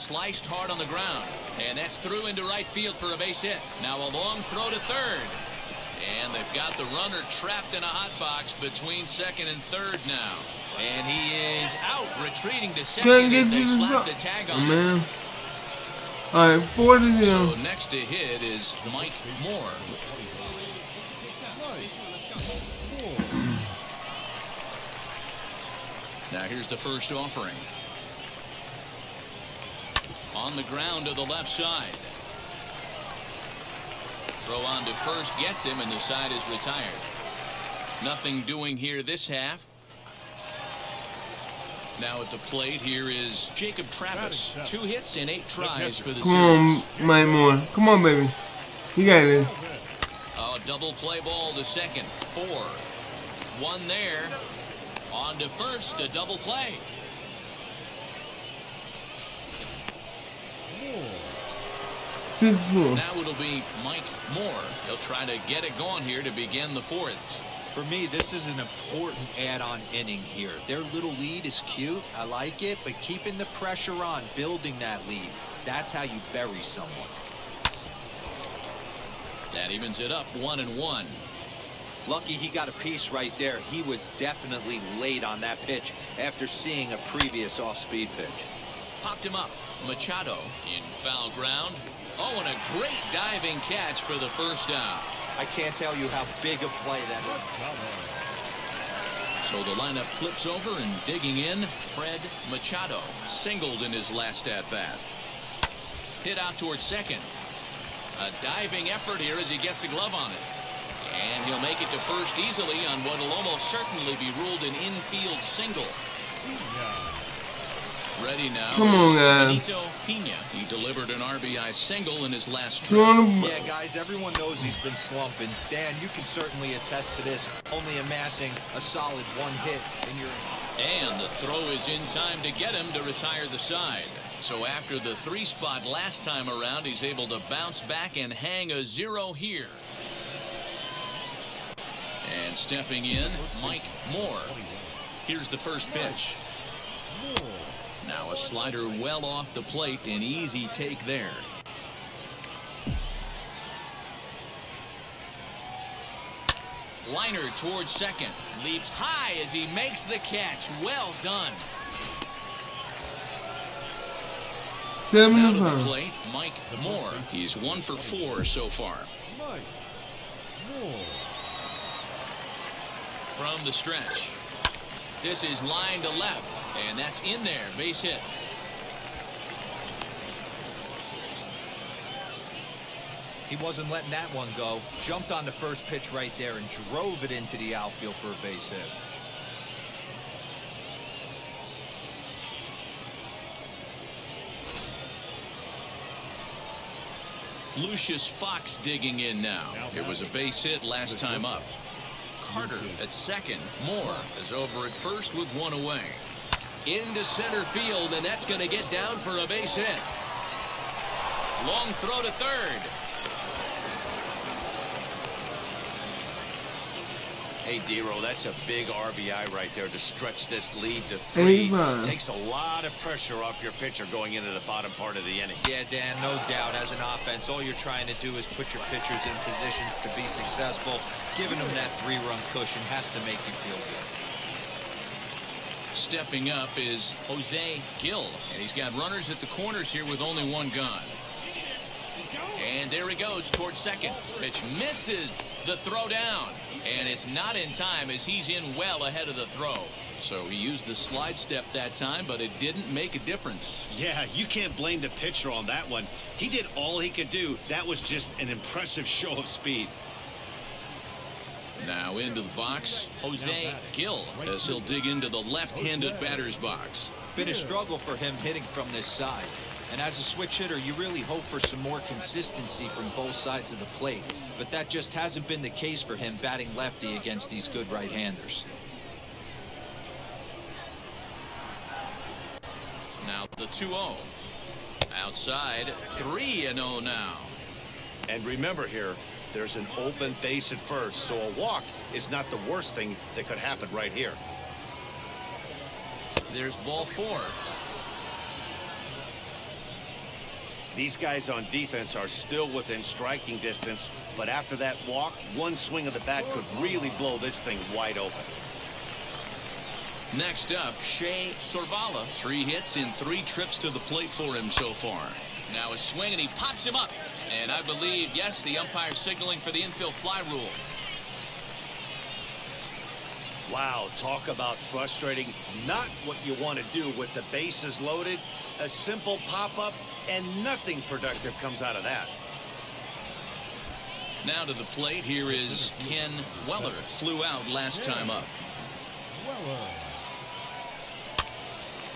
sliced hard on the ground. And that's through into right field for a base hit. Now a long throw to third. And they've got the runner trapped in a hot box between second and third now. And he is out, retreating to second, and they slap the tag on him. All right, 4-0. So next to hit is Mike Moore. Now here's the first offering. On the ground to the left side. Throw on to first gets him, and the side is retired. Nothing doing here this half. Now at the plate, here is Jacob Travis. 2 hits and 8 tries for the series. Come on, Mike Moore. Come on, baby. You got this. Oh, double play ball to second. 4. 1 there. On to first, a double play. Now it'll be Mike Moore. He'll try to get it going here to begin the 4th. For me, this is an important add-on inning here. Their little lead is cute. I like it, but keeping the pressure on, building that lead, that's how you bury someone. That evens it up 1-1. Lucky he got a piece right there. He was definitely late on that pitch after seeing a previous off-speed pitch. Popped him up. Machado in foul ground. Oh, and a great diving catch for the first down. I can't tell you how big a play that is. So the lineup flips over, and digging in, Fred Machado. Singled in his last at-bat. Hit out towards second. A diving effort here as he gets a glove on it. And he'll make it to first easily on what will almost certainly be ruled an infield single. Ready now. Come on, guys. Benito Pena. He delivered an RBI single in his last trip. Yeah, guys, everyone knows he's been slumping. Dan, you can certainly attest to this. Only amassing a solid 1 hit in your... And the throw is in time to get him to retire the side. So after the 3 spot last time around, he's able to bounce back and hang a 0 here. And stepping in, Mike Moore. Here's the first pitch. Now a slider well off the plate, an easy take there. Liner towards second. Leaps high as he makes the catch. Well done. Out of the plate, Mike Moore. He's 1 for 4 so far. From the stretch. This is line to left, and that's in there. Base hit. He wasn't letting that one go. Jumped on the first pitch right there and drove it into the outfield for a base hit. Lucius Fox digging in now. It was a base hit last time up. Carter at second. Moore is over at first with 1 away. Into center field, and that's going to get down for a base hit. Long throw to third. Hey, Dero, that's a big RBI right there to stretch this lead to 3. Takes a lot of pressure off your pitcher going into the bottom part of the inning. Yeah, Dan, no doubt. As an offense, all you're trying to do is put your pitchers in positions to be successful. Giving them that 3-run cushion has to make you feel good. Stepping up is Jose Gil, and he's got runners at the corners here with only 1 gone. And there he goes towards second. Pitch misses the throw down. And it's not in time as he's in well ahead of the throw. So he used the slide step that time, but it didn't make a difference. Yeah, you can't blame the pitcher on that one. He did all he could do. That was just an impressive show of speed. Now into the box, Jose Gil, as he'll dig into the left-handed batter's box. Been a struggle for him hitting from this side. And as a switch hitter, you really hope for some more consistency from both sides of the plate. But that just hasn't been the case for him batting lefty against these good right-handers. Now the 2-0. Outside, 3-0 now. And remember here, there's an open base at first, so a walk is not the worst thing that could happen right here. There's ball 4. These guys on defense are still within striking distance, but after that walk, one swing of the bat could really blow this thing wide open. Next up, Shea Sorvala. 3 hits in 3 trips to the plate for him so far. Now a swing, and he pops him up. And I believe, yes, the umpire signaling for the infield fly rule. Wow, talk about frustrating. Not what you want to do with the bases loaded. A simple pop-up, and nothing productive comes out of that. Now to the plate, here is Ken Weller. Flew out last time up.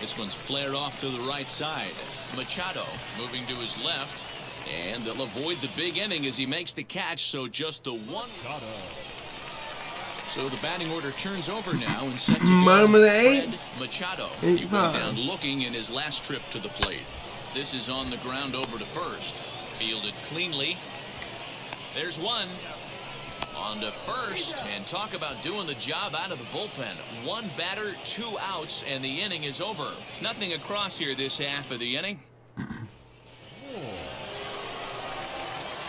This one's flared off to the right side. Machado moving to his left. And they'll avoid the big inning as he makes the catch, so just the one. So the batting order turns over now and set to go. Fred Machado. He went down looking in his last trip to the plate. This is on the ground over to first. Fielded cleanly. There's one. On to first, and talk about doing the job out of the bullpen. 1 batter, 2 outs, and the inning is over. Nothing across here this half of the inning.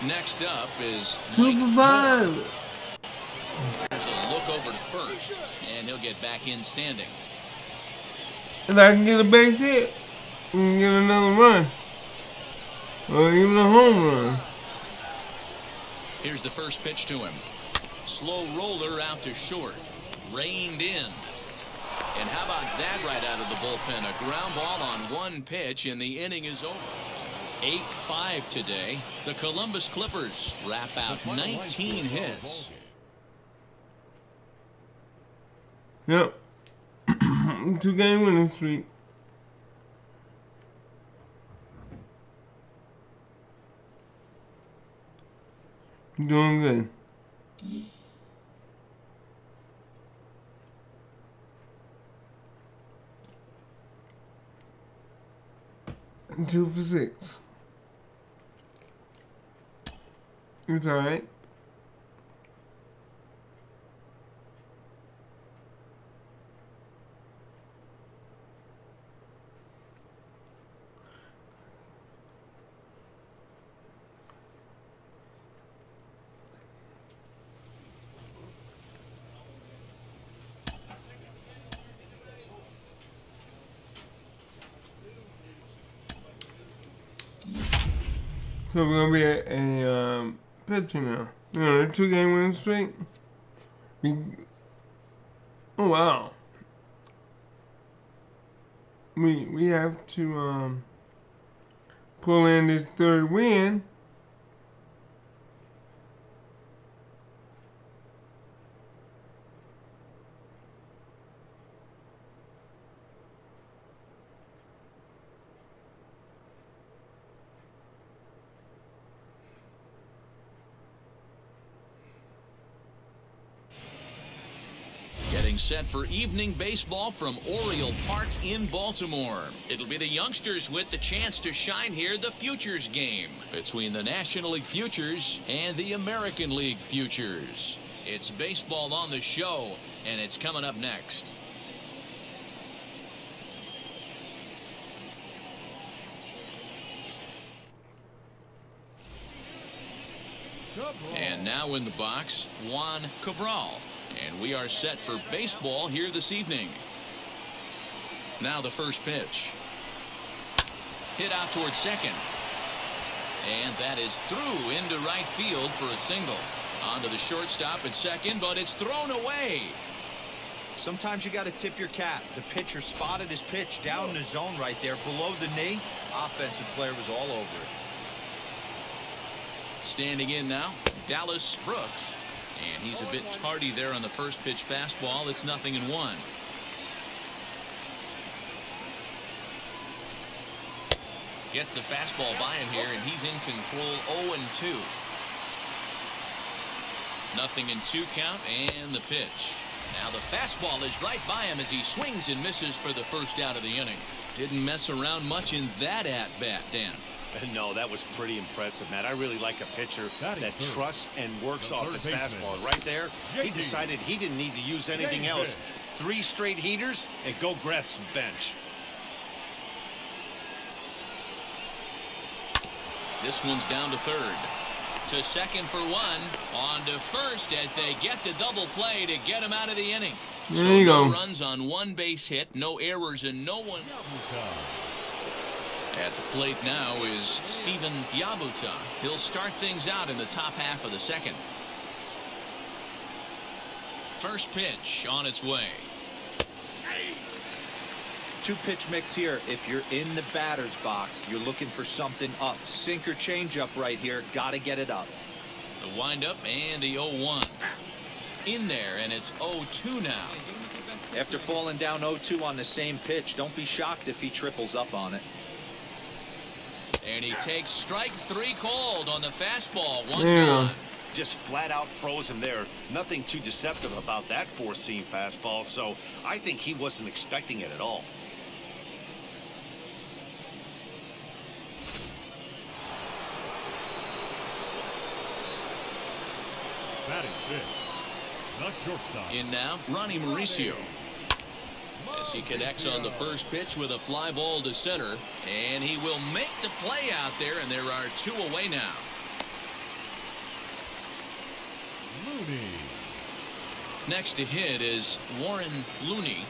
Next up is Mike. There's a look over to first, and he'll get back in standing. If I can get a base hit, we can get another run. Or even a home run. Here's the first pitch to him. Slow roller out to short. Reined in. And how about that right out of the bullpen? A ground ball on 1 pitch, and the inning is over. 8-5 today. The Columbus Clippers wrap out 19 hits. Yep. 2-game winning streak. Doing good. And 2 for 6. It's alright. So we're gonna be a pitcher now. You know, a 2-game winning streak. Oh wow. We have to pull in this 3rd win. Set for evening baseball from Oriole Park in Baltimore. It'll be the youngsters with the chance to shine here. The Futures game between the National League Futures and the American League Futures. It's baseball on the show, and it's coming up next. And now in the box, Juan Cabral. And we are set for baseball here this evening. Now the first pitch. Hit out towards second. And that is through into right field for a single. On to the shortstop at second, but it's thrown away. Sometimes you got to tip your cap. The pitcher spotted his pitch down in the zone right there below the knee. Offensive player was all over it. Standing in now, Dallas Brooks. And he's a bit tardy there on the first pitch fastball. It's 0-1. Gets the fastball by him here, and he's in control. 0-2. 0-2 count, and the pitch. Now the fastball is right by him as he swings and misses for the first out of the inning. Didn't mess around much in that at-bat, Dan. No, that was pretty impressive, Matt. I really like a pitcher that trusts and works off his fastball. Right there, he decided he didn't need to use anything else. 3 straight heaters and go grab some bench. This one's down to third. To second for one. On to first as they get the double play to get him out of the inning. There you no go. runs on one base hit, no errors, and no one. At the plate now is Steven Yabuta. He'll start things out in the top half of the second. First pitch on its way. Two-pitch mix here. If you're in the batter's box, you're looking for something up. Sinker changeup right here. Got to get it up. The windup and the 0-1. In there, and it's 0-2 now. After falling down 0-2 on the same pitch, don't be shocked if he triples up on it. And he takes strike three called on the fastball. One Yeah. gone. Just flat out froze him there. Nothing too deceptive about that four-seam fastball, so I think he wasn't expecting it at all. Batting fifth, the shortstop. In now, Ronnie Mauricio. As he connects on the first pitch with a fly ball to center. And he will make the play out there, and there are two away now. Looney. Next to hit is Warren Looney.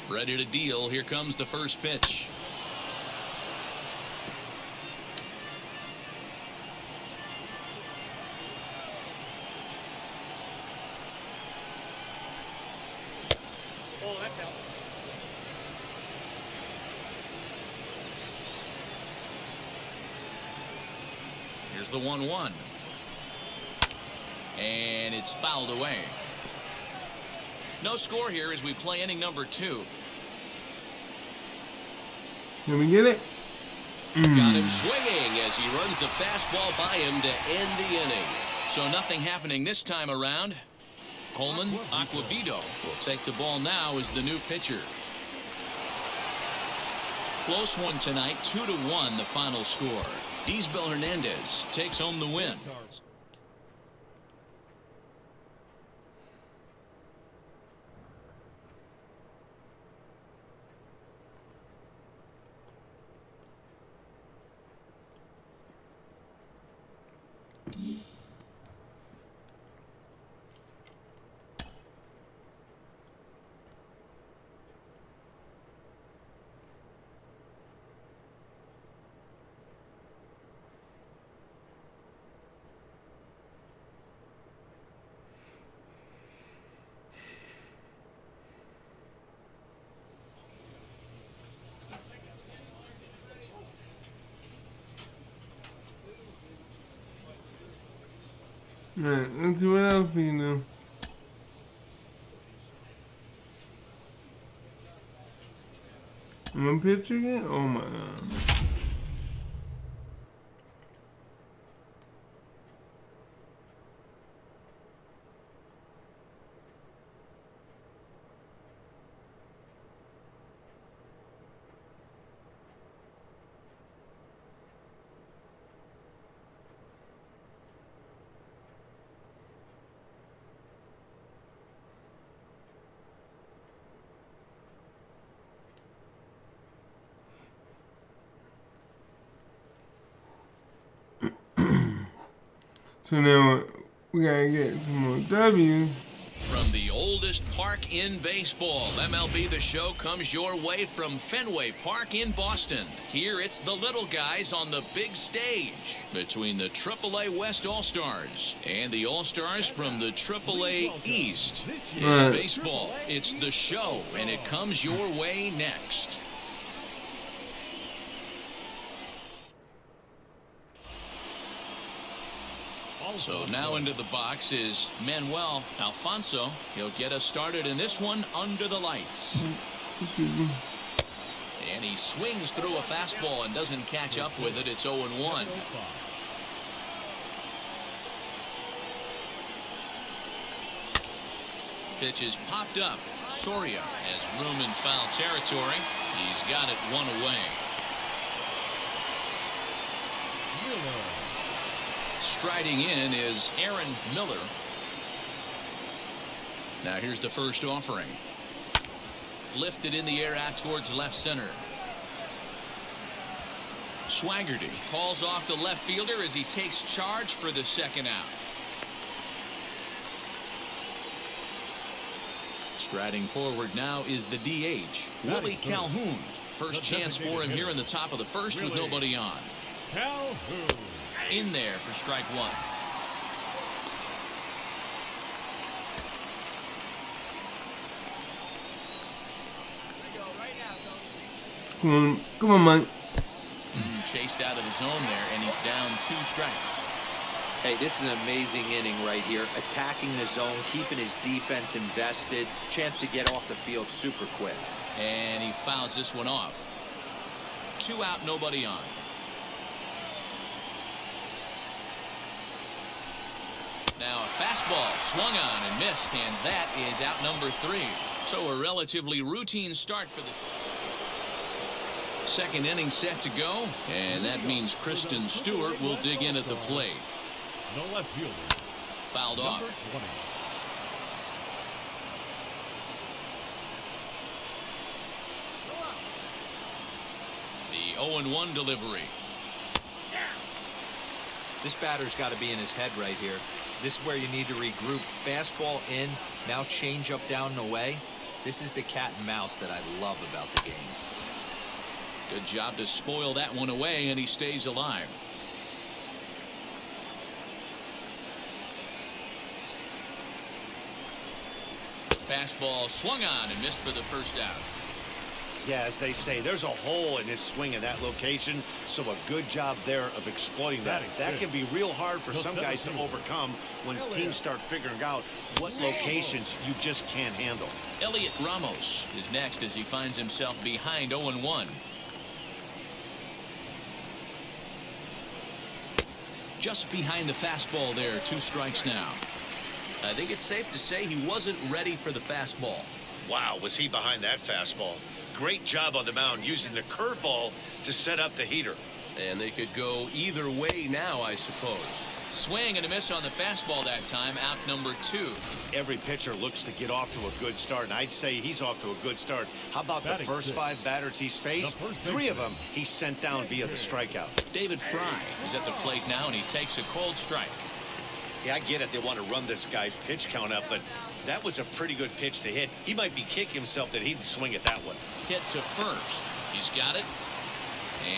Ready to deal. Here comes the first pitch. Here's the 1-1. And it's fouled away. No score here as we play inning number 2. Can we get it? Got him swinging as he runs the fastball by him to end the inning. So nothing happening this time around. Coleman Aquavito will take the ball now as the new pitcher. Close one tonight, 2-1 the final score. Diesbel Hernandez takes home the win. Alright, let's see what else we can do. Am I pitching it? Oh my god. So now we gotta get some more W's. From the oldest park in baseball, MLB The Show comes your way from Fenway Park in Boston. Here it's the little guys on the big stage between the AAA West All-Stars and the All-Stars from the AAA East. It's Right. baseball, it's The Show, and it comes your way next. So now into the box is Manuel Alfonso. He'll get us started in this one under the lights. Excuse me. And he swings through a fastball and doesn't catch up with it. It's 0-1. Pitch is popped up. Soria has room in foul territory. He's got it one away. Striding in is Aaron Miller. Now here's the first offering. Lifted in the air out towards left center. Swaggerty calls off the left fielder as he takes charge for the second out. Striding forward now is the DH, Willie Calhoun. First chance for him here in the top of the first with nobody on. Calhoun. In there for strike one. Come on, Mike. Chased out of the zone there, and he's down 2 strikes. Hey, this is an amazing inning right here. Attacking the zone, keeping his defense invested. Chance to get off the field super quick. And he fouls this one off. 2 out, nobody on. Now a fastball swung on and missed, and that is out number 3. So a relatively routine start for the second inning set to go, and that means Kristen Stewart will dig in at the plate. No left fielder. Fouled off. 0-1 delivery. This batter's got to be in his head right here. This is where you need to regroup. Fastball in, now change up down and away. This is the cat and mouse that I love about the game. Good job to spoil that one away, and he stays alive. Fastball swung on and missed for the first out. Yeah, as they say, there's a hole in his swing in that location, so a good job there of exploiting that. That can be real hard for some guys to overcome when teams start figuring out what locations you just can't handle. Elliot Ramos is next as he finds himself behind 0-1. Just behind the fastball there, 2 strikes now. I think it's safe to say he wasn't ready for the fastball. Wow, was he behind that fastball? Great job on the mound using the curveball to set up the heater. And they could go either way now, I suppose. Swing and a miss on the fastball that time, out number 2. Every pitcher looks to get off to a good start, and I'd say he's off to a good start. How about the first 5 batters he's faced? 3 of them he sent down via the strikeout. David Fry is at the plate now, and he takes a cold strike. Yeah, I get it. They want to run this guy's pitch count up, but that was a pretty good pitch to hit. He might be kicking himself that he didn't swing at that one. Hit to first. He's got it.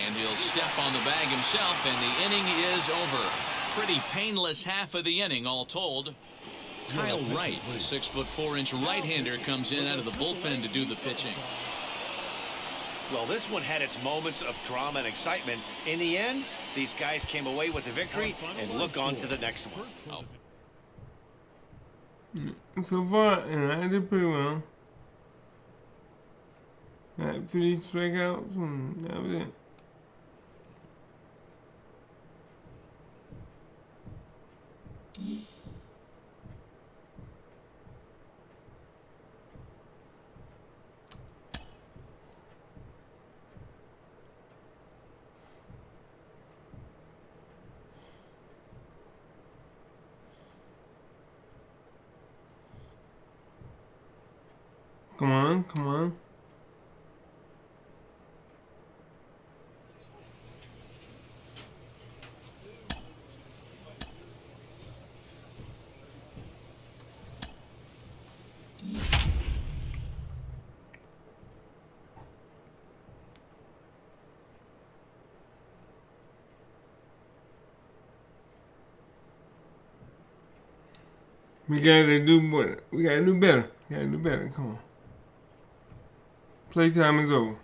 And he'll step on the bag himself, and the inning is over. Pretty painless half of the inning, all told. Kyle Wright, the 6'4" right-hander, comes in out of the bullpen to do the pitching. Well, this one had its moments of drama and excitement. In the end, these guys came away with the victory and look on to the next one. So far, and I did pretty well. I had 3 strikeouts, and that was it. Come on, come on. We gotta do more. We gotta do better. We gotta do better. Come on. Playtime is over.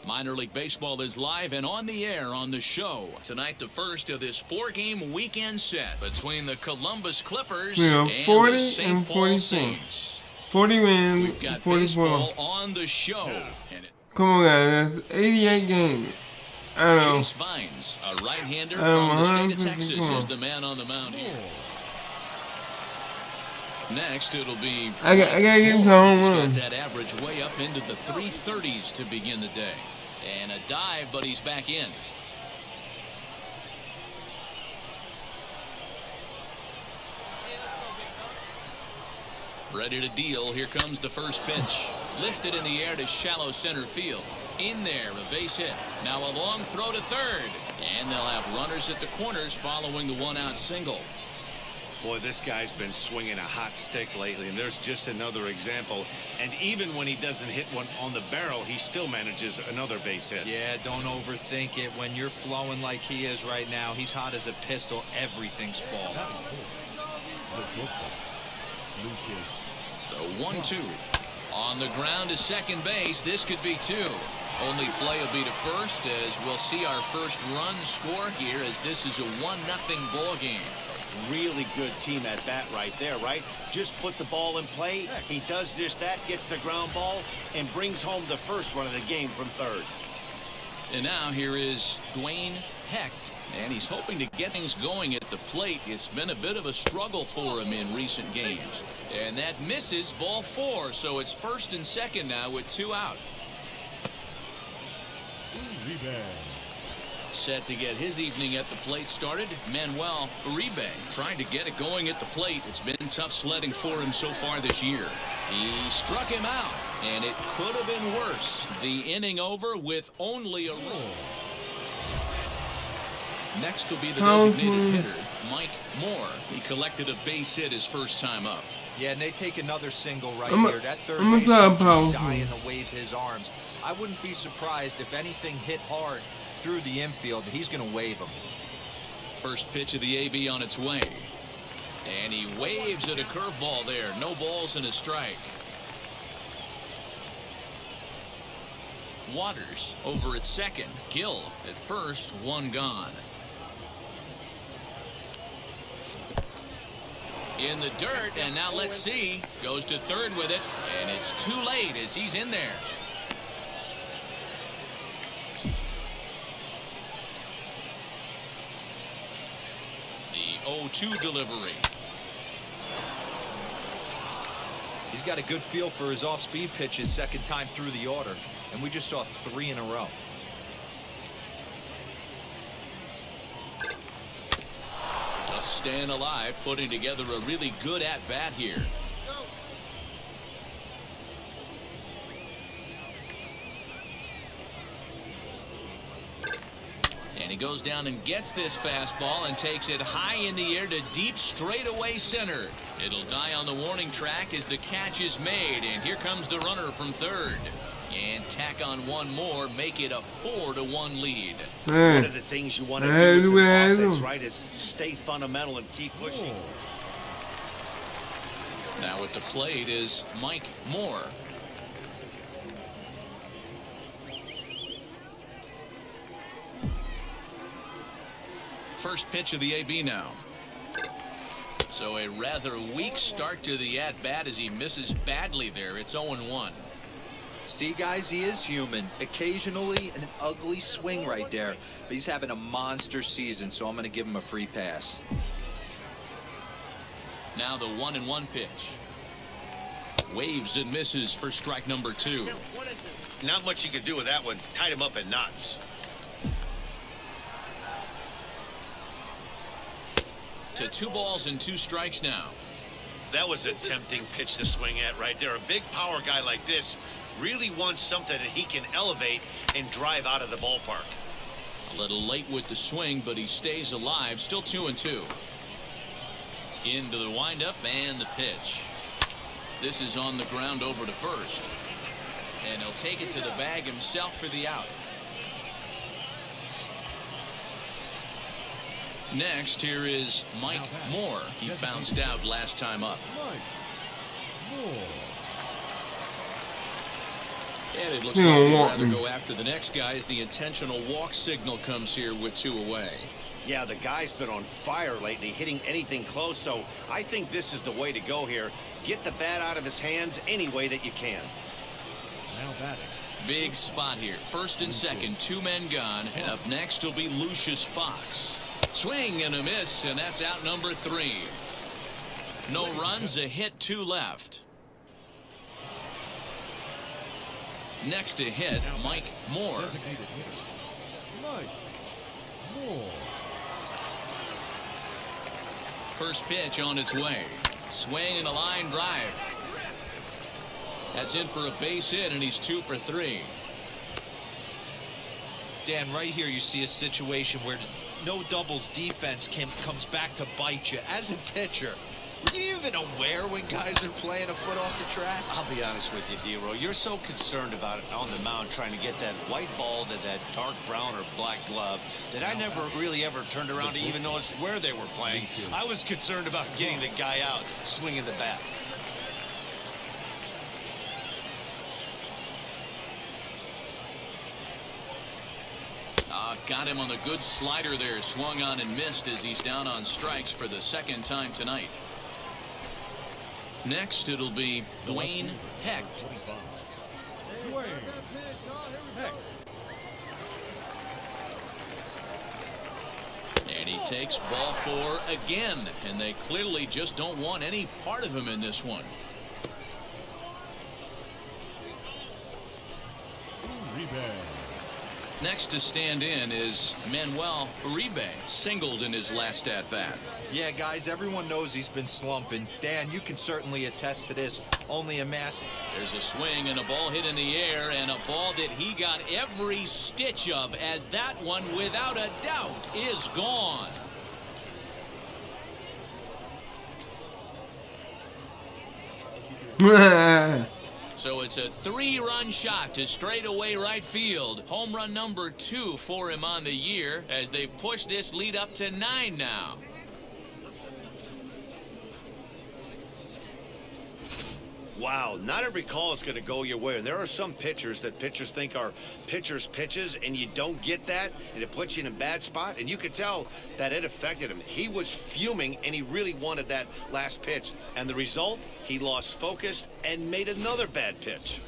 Minor League Baseball is live and on the air on the show. Tonight, the first of this 4-game weekend set between the Columbus Clippers and the St. Paul Saints. 40 wins, We've got 44. baseball on the show. Come on, guys. That's 88 games. I don't know. Chase Vines, a right-hander from the state of Texas, is the man on the mound here. Next, it'll be. I gotta get to home run. He's got that average way up into the 330s to begin the day. And a dive, but he's back in. Ready to deal. Here comes the first pitch. Lifted in the air to shallow center field. In there, a base hit. Now a long throw to third. And they'll have runners at the corners following the one-out single. Boy, this guy's been swinging a hot stick lately, and there's just another example. And even when he doesn't hit one on the barrel, he still manages another base hit. Yeah, don't overthink it. When you're flowing like he is right now, he's hot as a pistol. Everything's falling. The 1-2. On the ground to second base. This could be two. Only play will be to first, as we'll see our first run score here, as this is a 1-0 ball game. Really good team at bat right there, right? Just put the ball in play. He does just that, gets the ground ball, and brings home the first run of the game from third. And now here is Dwayne Hecht, and he's hoping to get things going at the plate. It's been a bit of a struggle for him in recent games. And that misses, ball 4, so it's first and second now with 2 out. Set to get his evening at the plate started, Manuel Uribe trying to get it going at the plate. It's been tough sledding for him so far this year. He struck him out, and it could have been worse. The inning over with only a run. Next will be the designated hitter, Mike Moore. He collected a base hit his first time up. Yeah, and they take another single right here. That third base coach is dying to wave his arms. I wouldn't be surprised if anything hit hard through the infield. He's going to wave him. First pitch of the AB on its way. And he waves at a curveball there. No balls and a strike. Waters over at second. Gill at first. 1 gone. In the dirt, and now let's see. Goes to third with it, and it's too late as he's in there. The 0-2 delivery. He's got a good feel for his off-speed pitches second time through the order, and we just saw 3 in a row. Just staying alive, putting together a really good at-bat here. And he goes down and gets this fastball and takes it high in the air to deep straightaway center. It'll die on the warning track as the catch is made, and here comes the runner from third. And tack on one more, make it a 4-1 lead. One of the things you want to do is in offense, right, is stay fundamental and keep pushing. Now at the plate is Mike Moore. First pitch of the AB now. So a rather weak start to the at-bat as he misses badly there. It's 0-1. See, guys, he is human. Occasionally an ugly swing right there, but he's having a monster season, so I'm going to give him a free pass. Now the 1-1 pitch. Waves and misses for strike number 2. Not much you can do with that one. Tied him up in knots. To 2 balls and 2 strikes now. That was a tempting pitch to swing at right there. A big power guy like this really wants something that he can elevate and drive out of the ballpark. A little late with the swing, but he stays alive. Still 2-2. Into the windup and the pitch. This is on the ground over to first. And he'll take it to the bag himself for the out. Next, here is Mike Moore. He bounced out last time up. And it looks like he'd rather go after the next guy as the intentional walk signal comes here with 2 away. Yeah, the guy's been on fire lately, hitting anything close, so I think this is the way to go here. Get the bat out of his hands any way that you can. Now batting. Big spot here. First and second, 2 men gone. And up next will be Lucius Fox. Swing and a miss, and that's out number 3. No runs, a hit, 2 left. Next to hit, Mike Moore. Mike Moore. First pitch on its way. Swing and a line drive. That's in for a base hit, and he's 2 for 3. Dan, right here you see a situation where no doubles defense comes back to bite you. As a pitcher, are you even aware when guys are playing a foot off the track? I'll be honest with you, D-Row. You're so concerned about it on the mound trying to get that white ball to that dark brown or black glove that I never really ever turned around to even notice where they were playing. I was concerned about getting the guy out, swinging the bat. Got him on the good slider there. Swung on and missed as he's down on strikes for the 2nd time tonight. Next, it'll be Dwayne Hecht. Dwayne Hecht. And he takes ball 4 again. And they clearly just don't want any part of him in this one. Uribe. Next to stand in is Manuel Uribe, singled in his last at-bat. Yeah, guys, everyone knows he's been slumping. Dan, you can certainly attest to this. Only a massive. There's a swing and a ball hit in the air, and a ball that he got every stitch of, as that one, without a doubt, is gone. So it's a 3-run shot to straightaway right field. Home run number 2 for him on the year, as they've pushed this lead up to 9 now. Wow, not every call is going to go your way. And there are some pitchers that pitchers think are pitchers' pitches, and you don't get that, and it puts you in a bad spot. And you could tell that it affected him. He was fuming, and he really wanted that last pitch. And the result, he lost focus and made another bad pitch.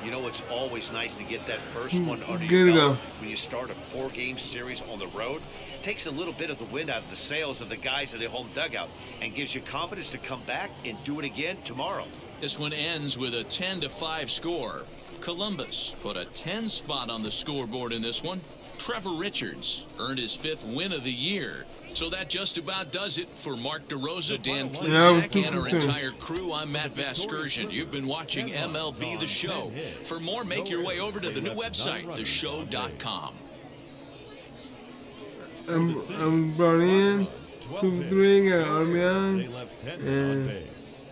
You know, it's always nice to get that first one under your belt when you start a 4-game series on the road. It takes a little bit of the wind out of the sails of the guys in the home dugout and gives you confidence to come back and do it again tomorrow. This one ends with a 10-5 score. Columbus put a 10 spot on the scoreboard in this one. Trevor Richards earned his 5th win of the year. So that just about does it for Mark DeRosa, Dan Plesac, and our entire crew. I'm Matt Vasgersian. You've been watching MLB The Show. For more, make your way over to the new website, theshow.com. I'm brought in 2-3, got RBI. They left 10 on base.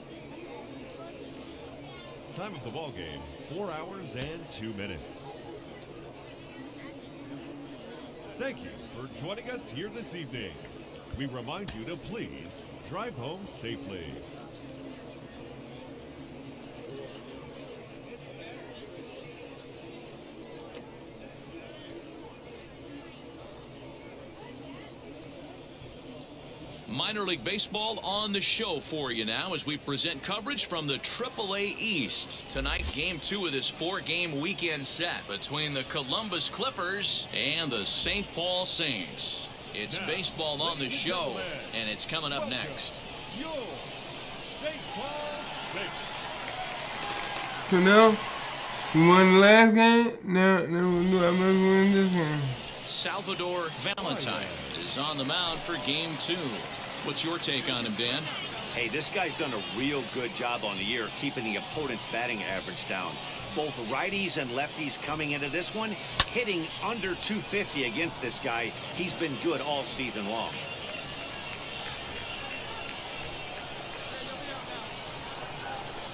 Time of the ball game, 4 hours and 2 minutes. Thank you for joining us here this evening. We remind you to please drive home safely. Minor League Baseball on the show for you now as we present coverage from the AAA East. Tonight, Game 2 of this 4-game weekend set between the Columbus Clippers and the St. Paul Saints. It's baseball on the show, and it's coming up next. So now, we won the last game. Now I'm going to win this game. Salvador Valentine is on the mound for Game 2. What's your take on him, Dan? Hey, this guy's done a real good job on the year keeping the opponent's batting average down. Both righties and lefties coming into this one, hitting under 250 against this guy. He's been good all season long.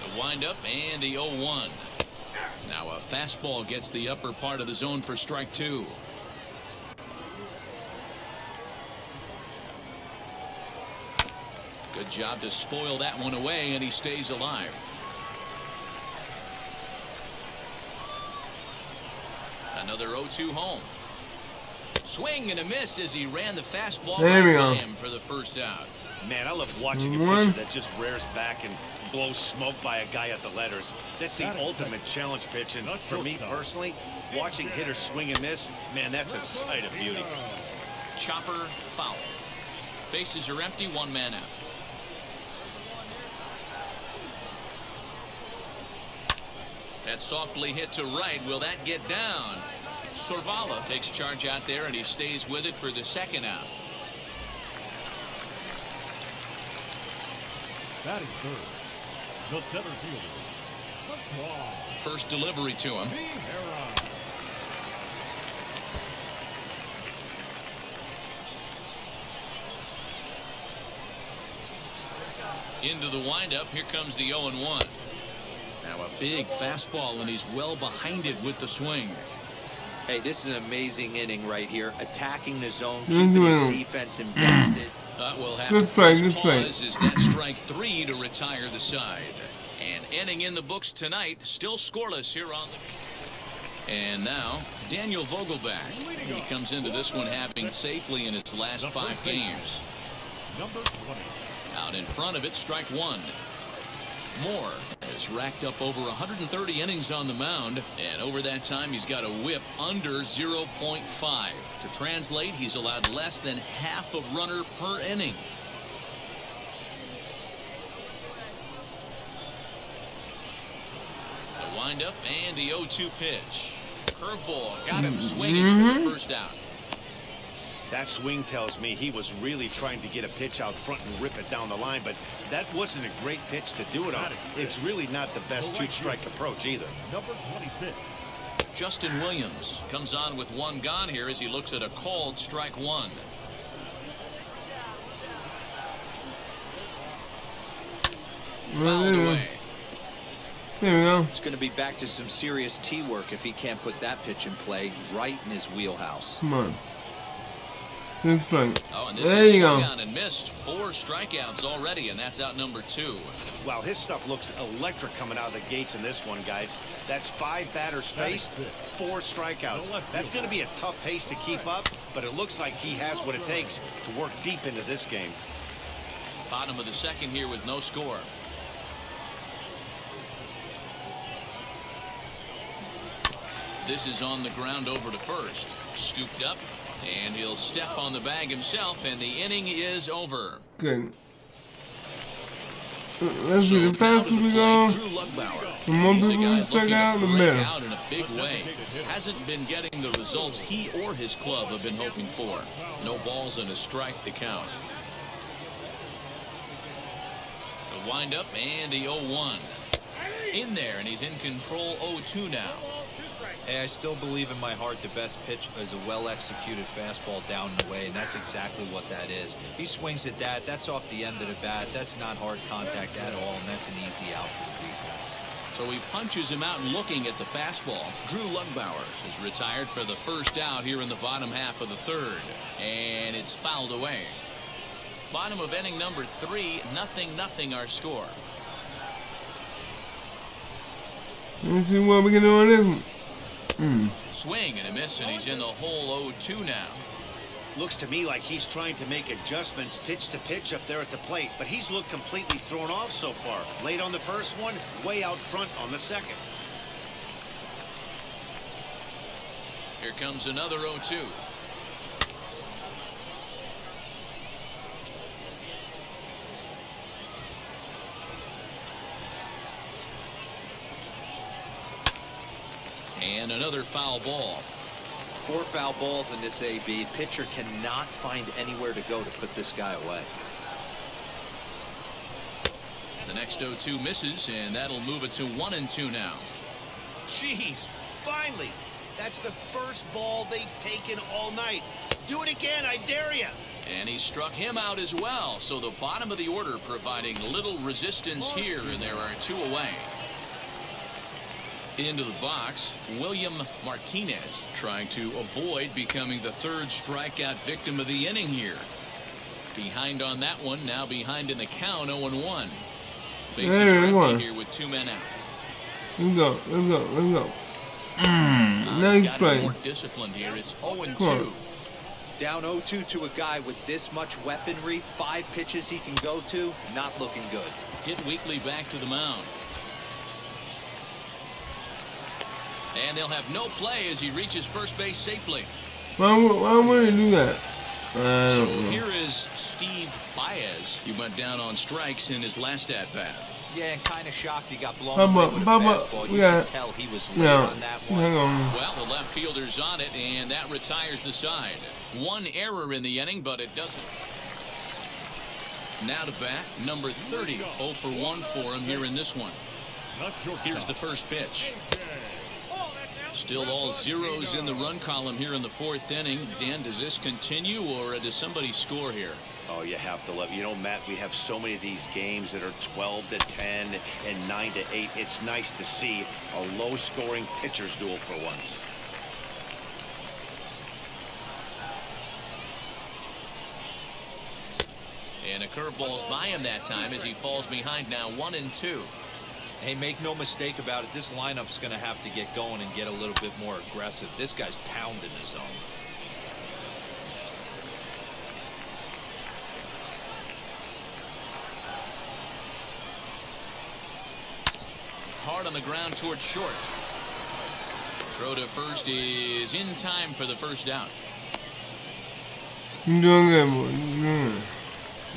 The windup and the 0-1. Now a fastball gets the upper part of the zone for strike 2. Good job to spoil that one away, and he stays alive. Another 0-2 home. Swing and a miss as he ran the fastball right by him for the first out. Man, I love watching a pitcher that just rears back and blows smoke by a guy at the letters. That's the ultimate challenge pitch, and for me personally, watching hitters swing and miss, man, that's a sight of beauty. Chopper foul. Bases are empty, 1 man out. That's softly hit to right. Will that get down? Sorvala takes charge out there, and he stays with it for the second out. Batting third, the center fielder, the Swab. First delivery to him. Into the windup. Here comes the 0-1. Now a big fastball, and he's well behind it with the swing. Hey, this is an amazing inning right here. Attacking the zone, keeping his defense invested. We'll have to press pause as that strike 3 to retire the side. And inning in the books tonight, still scoreless here on the... And now, Daniel Vogelbach. He comes into this one having safely in his last 5 games. Number 20. Out in front of it, strike 1. Moore has racked up over 130 innings on the mound, and over that time he's got a whip under 0.5. To translate, he's allowed less than half a runner per inning. The windup and the 0-2 pitch. Curveball got him swinging for the first out. That swing tells me he was really trying to get a pitch out front and rip it down the line, but that wasn't a great pitch to do it on. It's really not the best two-strike approach either. Number 26. Justin Williams comes on with 1 gone here as he looks at a called strike 1. Fouled away. There we go. It's going to be back to some serious tee work if he can't put that pitch in play right in his wheelhouse. Come on. Good strike. Oh, and this there is you go. Swung on and missed. 4 strikeouts already, and that's out number 2. Wow, his stuff looks electric coming out of the gates in this one, guys. That's 5 batters faced, 4 strikeouts. That's going to be a tough pace to keep up, but it looks like he has what it takes to work deep into this game. Bottom of the second here with no score. This is on the ground over to first. Scooped up, and he'll step on the bag himself, and the inning is over. Good. Let's see, the faster we go, the more people we check out, the better. Out in a big way. Hasn't been getting the results he or his club have been hoping for. No balls and a strike to count. The windup and the 0-1. In there, and he's in control 0-2 now. Hey, I still believe in my heart the best pitch is a well-executed fastball down and away, and that's exactly what that is. He swings at that. That's off the end of the bat. That's not hard contact at all, and that's an easy out for the defense. So he punches him out looking at the fastball. Drew Lugbauer is retired for the first out here in the bottom half of the third, and it's fouled away. Bottom of inning number 3, 0-0 our score. Let's see what we can do on this one. Swing and a miss, and he's in the hole 0-2 now. Looks to me like he's trying to make adjustments pitch to pitch up there at the plate, but he's looked completely thrown off so far. Late on the first one, way out front on the second. Here comes another 0-2. And another foul ball. 4 foul balls in this AB. Pitcher cannot find anywhere to go to put this guy away. The next 0-2 misses, and that'll move it to 1-2 now. Jeez, finally. That's the first ball they've taken all night. Do it again, I dare you. And he struck him out as well. So the bottom of the order providing little resistance here, and there are 2 away. Into the box, William Martinez trying to avoid becoming the 3rd strikeout victim of the inning here. Behind on that one, now behind in the count, 0-1. Bases are empty here with 2 men out. Let's go, let's go, let's go. Nice play. More disciplined here. It's 0-2. Down 0-2 to a guy with this much weaponry, 5 pitches he can go to, not looking good. Hit Weekly back to the mound. And they'll have no play as he reaches first base safely. Why would he do that? So here is Steve Baez. He went down on strikes in his last at-bat. Yeah, and kind of shocked he got blown away with a fastball. You can tell he was late on that one. Hang on. Well, the left fielder's on it, and that retires the side. One error in the inning, but it doesn't. Now to bat, number 30. 0 for 1 for him here in this one. Here's the first pitch. Still all zeros in the run column here in the fourth inning. Dan, does this continue, or does somebody score here? Oh, you have to love. You know, Matt, we have so many of these games that are 12-10 and 9-8. It's nice to see a low-scoring pitcher's duel for once. And a curveball's by him that time as he falls behind now 1-2. Hey, make no mistake about it. This lineup's going to have to get going and get a little bit more aggressive. This guy's pounding the zone. Hard on the ground towards short. Throw to first is in time for the first out. You're doing good, boy. You're doing good.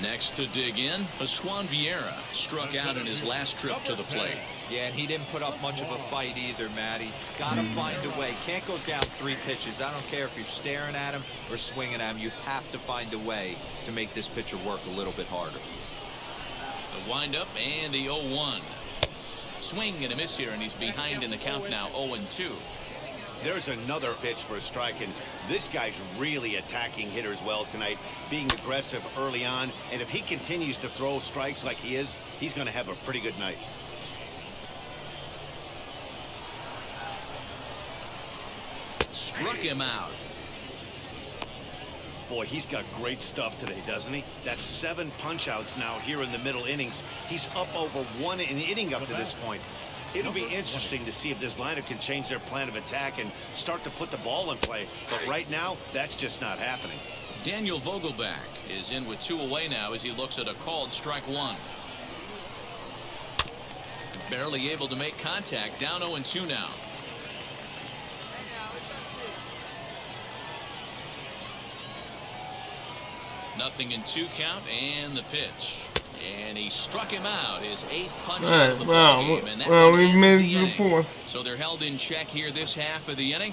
Next to dig in, Pascual Vieira struck out in his last trip to the plate. Yeah, and he didn't put up much of a fight either, Matty. Got to find a way. Can't go down 3 pitches. I don't care if you're staring at him or swinging at him. You have to find a way to make this pitcher work a little bit harder. The windup and the 0-1. Swing and a miss here, and he's behind in the count now, 0-2. There's another pitch for a strike, and this guy's really attacking hitters well tonight, being aggressive early on, and if he continues to throw strikes like he is, he's going to have a pretty good night. Struck him out. Boy, he's got great stuff today, doesn't he? That's 7 punch-outs now here in the middle innings. He's up over 1 inning up to this point. It'll be interesting to see if this lineup can change their plan of attack and start to put the ball in play. But right now, that's just not happening. Daniel Vogelback is in with 2 away now as he looks at a called strike 1. Barely able to make contact, down 0-2 now. Nothing in 2 count, and the pitch. And he struck him out, his 8th punch out of the ball game, and that we've made it to the 4th. So they're held in check here this half of the inning.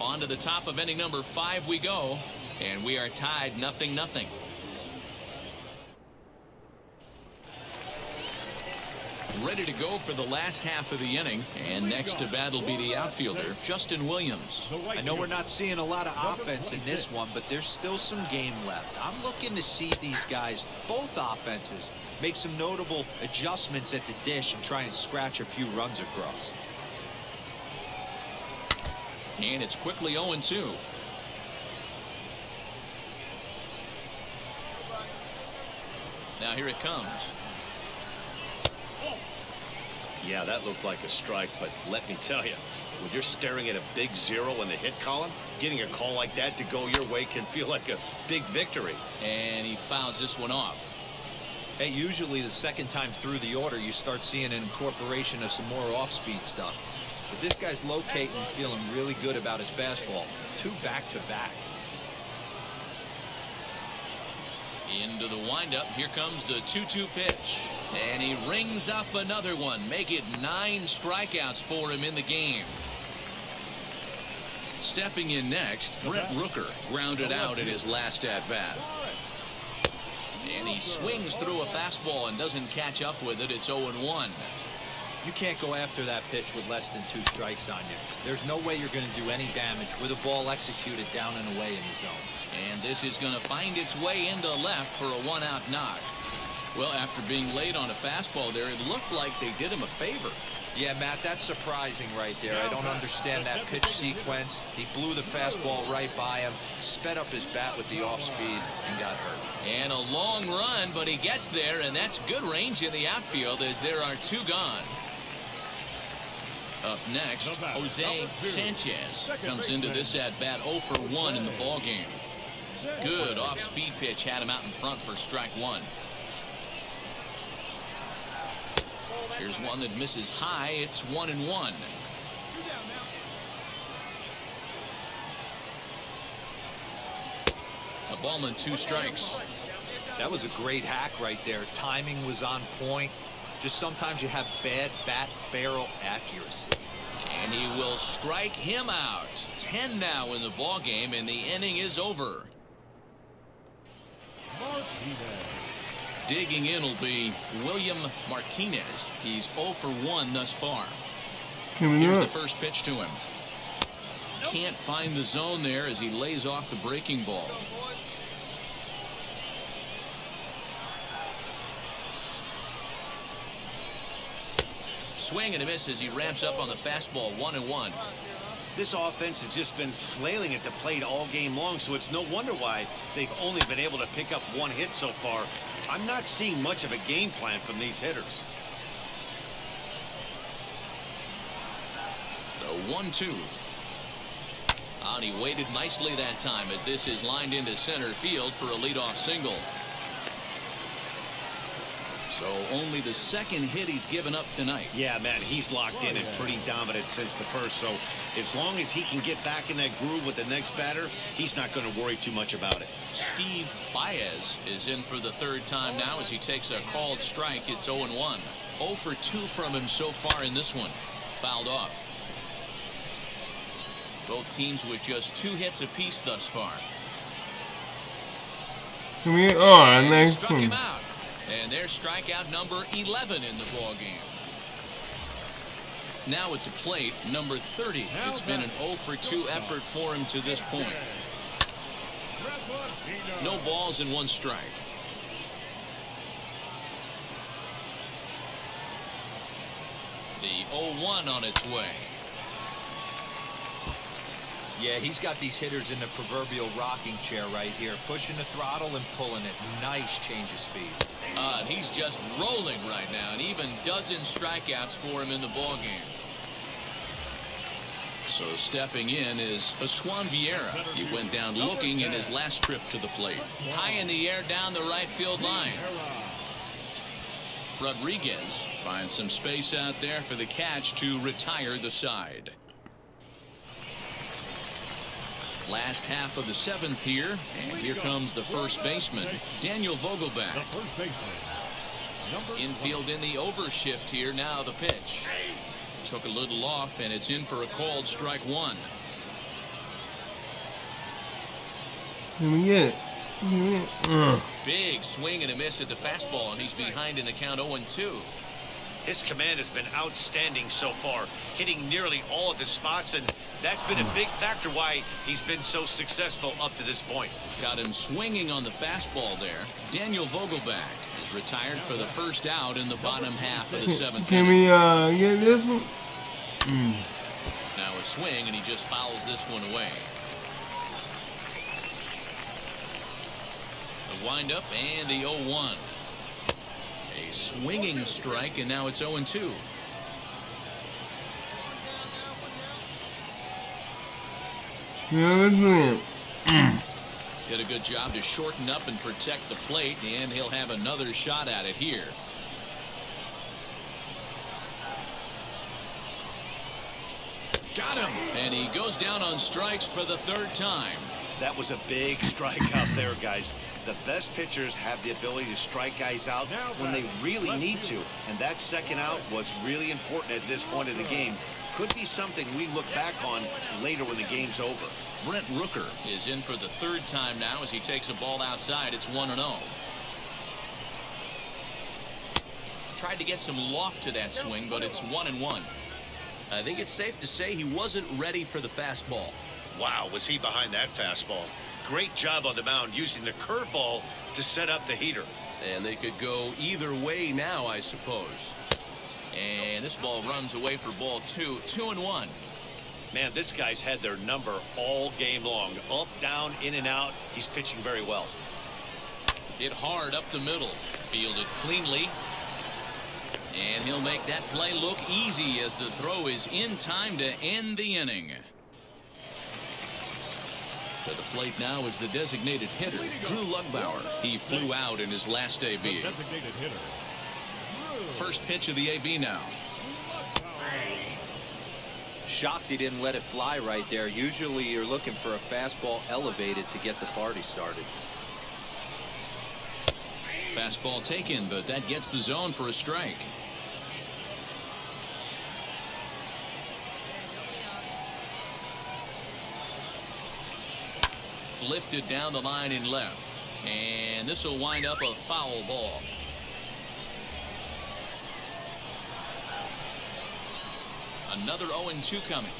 On to the top of inning number 5 we go, and we are tied 0-0. Ready to go for the last half of the inning, and next to bat will be the outfielder, Justin Williams. I know we're not seeing a lot of offense in this one, but there's still some game left. I'm looking to see these guys, both offenses, make some notable adjustments at the dish and try and scratch a few runs across. And it's quickly 0-2. Now here it comes. Yeah, that looked like a strike, but let me tell you, when you're staring at a big 0 in the hit column, getting a call like that to go your way can feel like a big victory. And he fouls this one off. Hey, usually the second time through the order, you start seeing an incorporation of some more off-speed stuff. But this guy's locating and feeling really good about his fastball. 2 back-to-back. Into the windup. Here comes the 2-2 pitch. And he rings up another one. Make it 9 strikeouts for him in the game. Stepping in next, Brent Rooker grounded out in his last at-bat. And he swings through a fastball and doesn't catch up with it. It's 0-1. You can't go after that pitch with less than 2 strikes on you. There's no way you're going to do any damage with a ball executed down and away in the zone. And this is going to find its way into left for a 1-out knock. Well, after being late on a fastball there, it looked like they did him a favor. Yeah, Matt, that's surprising right there. I don't understand that pitch sequence. He blew the fastball right by him, sped up his bat with the off-speed, and got hurt. And a long run, but he gets there, and that's good range in the outfield as there are 2 gone. Up next, Jose Sanchez comes into this at-bat 0 for 1 in the ballgame. Good off-speed pitch had him out in front for strike 1. Here's one that misses high. It's 1-1. A ballman, 2 strikes. That was a great hack right there. Timing was on point. Just sometimes you have bad bat barrel accuracy. And he will strike him out. 10 now in the ball game, and the inning is over. Martinez. Digging in will be William Martinez. He's 0 for 1 thus far. Here's the first pitch to him. Can't find the zone there as he lays off the breaking ball. Swing and a miss as he ramps up on the fastball. 1-1. This offense has just been flailing at the plate all game long, so it's no wonder why they've only been able to pick up 1 hit so far. I'm not seeing much of a game plan from these hitters. The 1-2. And he waited nicely that time as this is lined into center field for a leadoff single. So only the second hit he's given up tonight. Yeah, man, he's locked in and pretty dominant since the first. So as long as he can get back in that groove with the next batter, he's not going to worry too much about it. Steve Baez is in for the third time now as he takes a called strike. It's 0-1. 0 for 2 from him so far in this one. Fouled off. Both teams with just 2 hits apiece thus far. Next struck him out. And there's strikeout number 11 in the ball game. Now at the plate, number 30. It's been an 0 for 2 effort for him to this point. No balls and 1 strike. The 0-1 on its way. Yeah, he's got these hitters in the proverbial rocking chair right here, pushing the throttle and pulling it. Nice change of speed. And he's just rolling right now, and even dozen strikeouts for him in the ball game. So stepping in is Juan Vieira. He went down looking in his last trip to the plate. High in the air down the right field line. Rodriguez finds some space out there for the catch to retire the side. Last half of the 7th here, and here comes the first baseman, Daniel Vogelbach. Infield in the overshift here. Now the pitch. Took a little off, and it's in for a called strike 1. Big swing and a miss at the fastball, and he's behind in the count 0-2. His command has been outstanding so far, hitting nearly all of his spots, and that's been a big factor why he's been so successful up to this point. Got him swinging on the fastball there. Daniel Vogelbach is retired for the first out in the bottom half of the 7th. Can we get this one? Now a swing, and he just fouls this one away. The windup and the 0-1. A swinging strike, and now it's 0-2. Did a good job to shorten up and protect the plate, and he'll have another shot at it here. Got him, and he goes down on strikes for the 3rd time. That was a big strike out there, guys. The best pitchers have the ability to strike guys out when they really need to, and that second out was really important at this point of the game. Could be something we look back on later when the game's over. Brent Rooker is in for the 3rd time now as he takes a ball outside. It's 1-0. Tried to get some loft to that swing, but it's 1-1. I think it's safe to say he wasn't ready for the fastball. Wow, was he behind that fastball. Great job on the mound using the curveball to set up the heater. And they could go either way now, I suppose. And this ball runs away for ball 2. 2-1. Man, this guy's had their number all game long. Up, down, in and out. He's pitching very well. Hit hard up the middle. Fielded cleanly. And he'll make that play look easy as the throw is in time to end the inning. To the plate now is the designated hitter, Drew Lugbauer. He flew out in his last AB. First pitch of the AB now. Shocked he didn't let it fly right there. Usually you're looking for a fastball elevated to get the party started. Fastball taken, but that gets the zone for a strike. lifted down the line in left. And this will wind up a foul ball. Another 0-2 coming.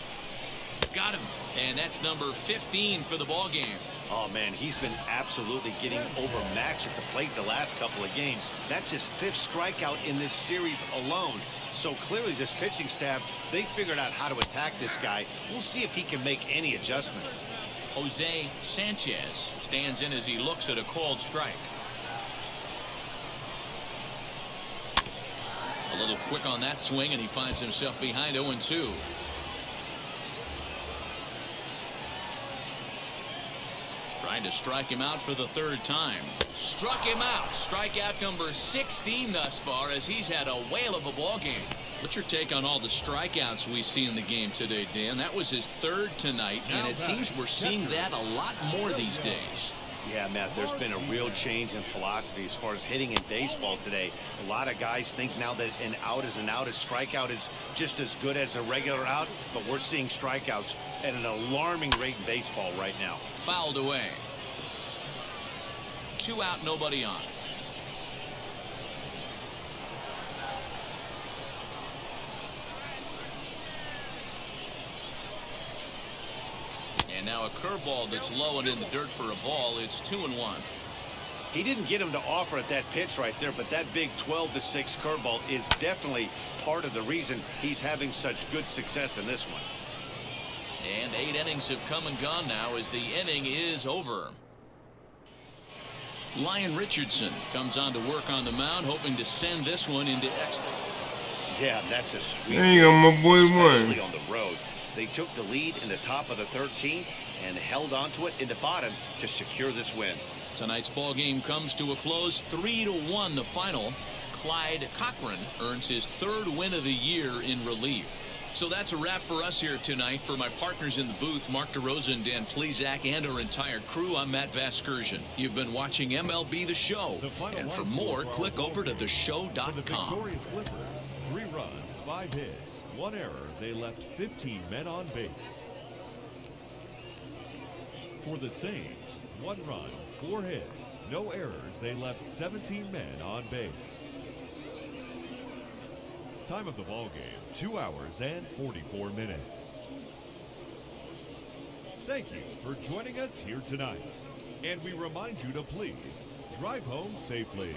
Got him. And that's number 15 for the ball game. Oh, man, he's been absolutely getting overmatched at the plate the last couple of games. That's his 5th strikeout in this series alone. So clearly this pitching staff, they figured out how to attack this guy. We'll see if he can make any adjustments. Jose Sanchez stands in as he looks at a called strike. A little quick on that swing, and he finds himself behind 0-2. Trying to strike him out for the 3rd time. Struck him out. Strikeout number 16 thus far, as he's had a whale of a ball game. What's your take on all the strikeouts we see in the game today, Dan? That was his 3rd tonight, and it seems we're seeing that a lot more these days. Yeah, Matt, there's been a real change in philosophy as far as hitting in baseball today. A lot of guys think now that an out is an out, a strikeout is just as good as a regular out, but we're seeing strikeouts at an alarming rate in baseball right now. Fouled away. 2 out, nobody on. And now a curveball that's low and in the dirt for a ball. It's 2-1. He didn't get him to offer at that pitch right there, but that big 12-6 curveball is definitely part of the reason he's having such good success in this one. And 8 innings have come and gone now as the inning is over. Lyon Richardson comes on to work on the mound, hoping to send this one into extra. Yeah, that's a sweet. There you go, my boy. Especially on the road. They took the lead in the top of the 13th and held on to it in the bottom to secure this win. Tonight's ball game comes to a close, 3-1 the final. Clyde Cochran earns his 3rd win of the year in relief. So that's a wrap for us here tonight. For my partners in the booth, Mark DeRosa and Dan Plesac, and our entire crew, I'm Matt Vasgersian. You've been watching MLB The Show. And for more, click over to theshow.com. For the victorious Clippers, 3 runs, 5 hits, 1 error. They left 15 men on base. For the Saints, 1 run, 4 hits, no errors. They left 17 men on base. Time of the ball game, 2 hours and 44 minutes. Thank you for joining us here tonight. And we remind you to please drive home safely.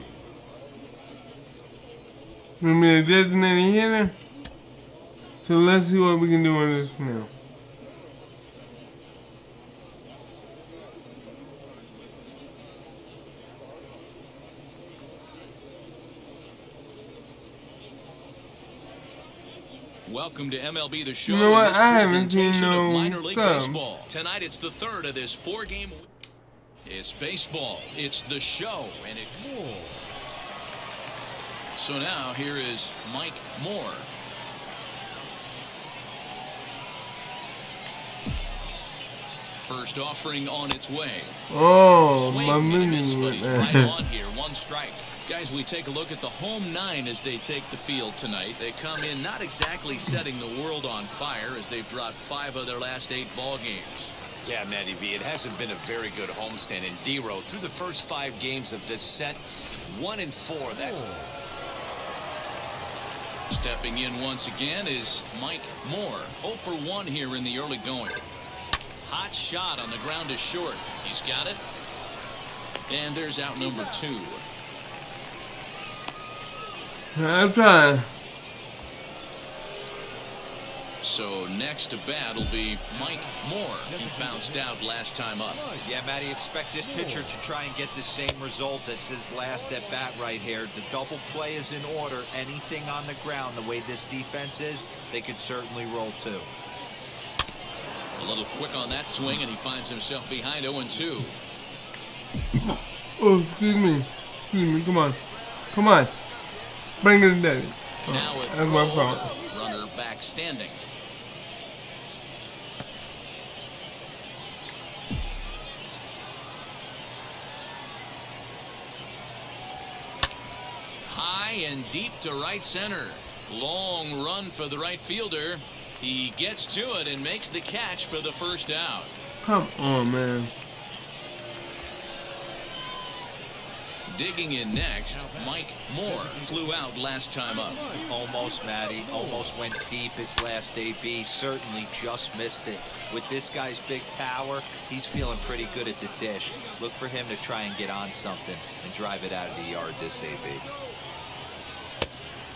Remember the designated hitter? So let's see what we can do on this now. Welcome to MLB The Show. You know what? This I haven't seen presentation of no minor league stuff. baseball. Tonight it's the 3rd of this 4-game. It's baseball. It's The Show, and it. So now here is Mike Moore. First offering on its way. Oh, Swing my and a miss, but mini. he's right on here. 1 strike. Guys, we take a look at the home 9 as they take the field tonight. They come in not exactly setting the world on fire, as they've dropped 5 of their last 8 ball games. Yeah, Matty V, it hasn't been a very good homestand. And D-Row, through the first 5 games of this set, 1-4. That's. Stepping in once again is Mike Moore. 0 for 1 here in the early going. Hot shot on the ground is short. He's got it. And there's out number 2. I'm trying. So next to bat will be Mike Moore. He bounced out last time up. Yeah, Matty, expect this pitcher to try and get the same result as his last at bat right here. The double play is in order. Anything on the ground, the way this defense is, they could certainly roll too. A little quick on that swing, and he finds himself behind 0-2. Oh, excuse me. Excuse me. Come on. Come on. Bring it to daddy. Oh, Now a that's my throw. fault. Runner back standing. High and deep to right center. Long run for the right fielder. He gets to it and makes the catch for the first out. Come on, man. Digging in next, Mike Moore flew out last time up. Almost, Matty. Almost went deep his last AB. Certainly just missed it. With this guy's big power, he's feeling pretty good at the dish. Look for him to try and get on something and drive it out of the yard this AB.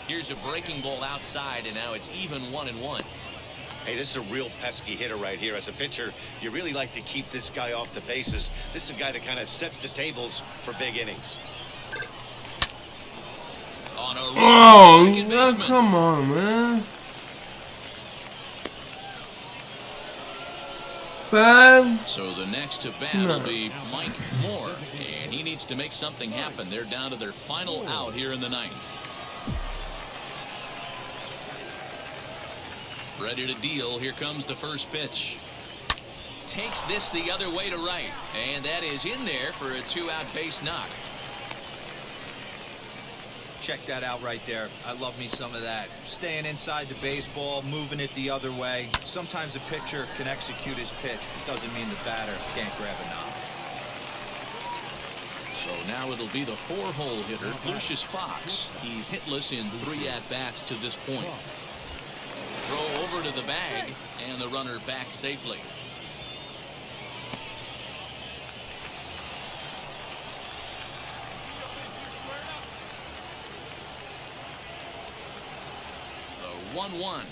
Here's a breaking ball outside, and now it's even 1-1. Hey, this is a real pesky hitter right here. As a pitcher, you really like to keep this guy off the bases. This is a guy that kind of sets the tables for big innings. On a Oh, come on, man. 5. So the next to bat will be Mike Moore, and he needs to make something happen. They're down to their final out here in the 9th. Ready to deal. Here comes the first pitch. Takes this the other way to right, and that is in there for a 2-out base knock. Check that out right there. I love me some of that. Staying inside the baseball, moving it the other way. Sometimes a pitcher can execute his pitch. It doesn't mean the batter can't grab a knob. So now it'll be the 4-hole hitter, Lucius Fox. He's hitless in 3 at-bats to this point. Throw over to the bag, and the runner back safely. The 1-1.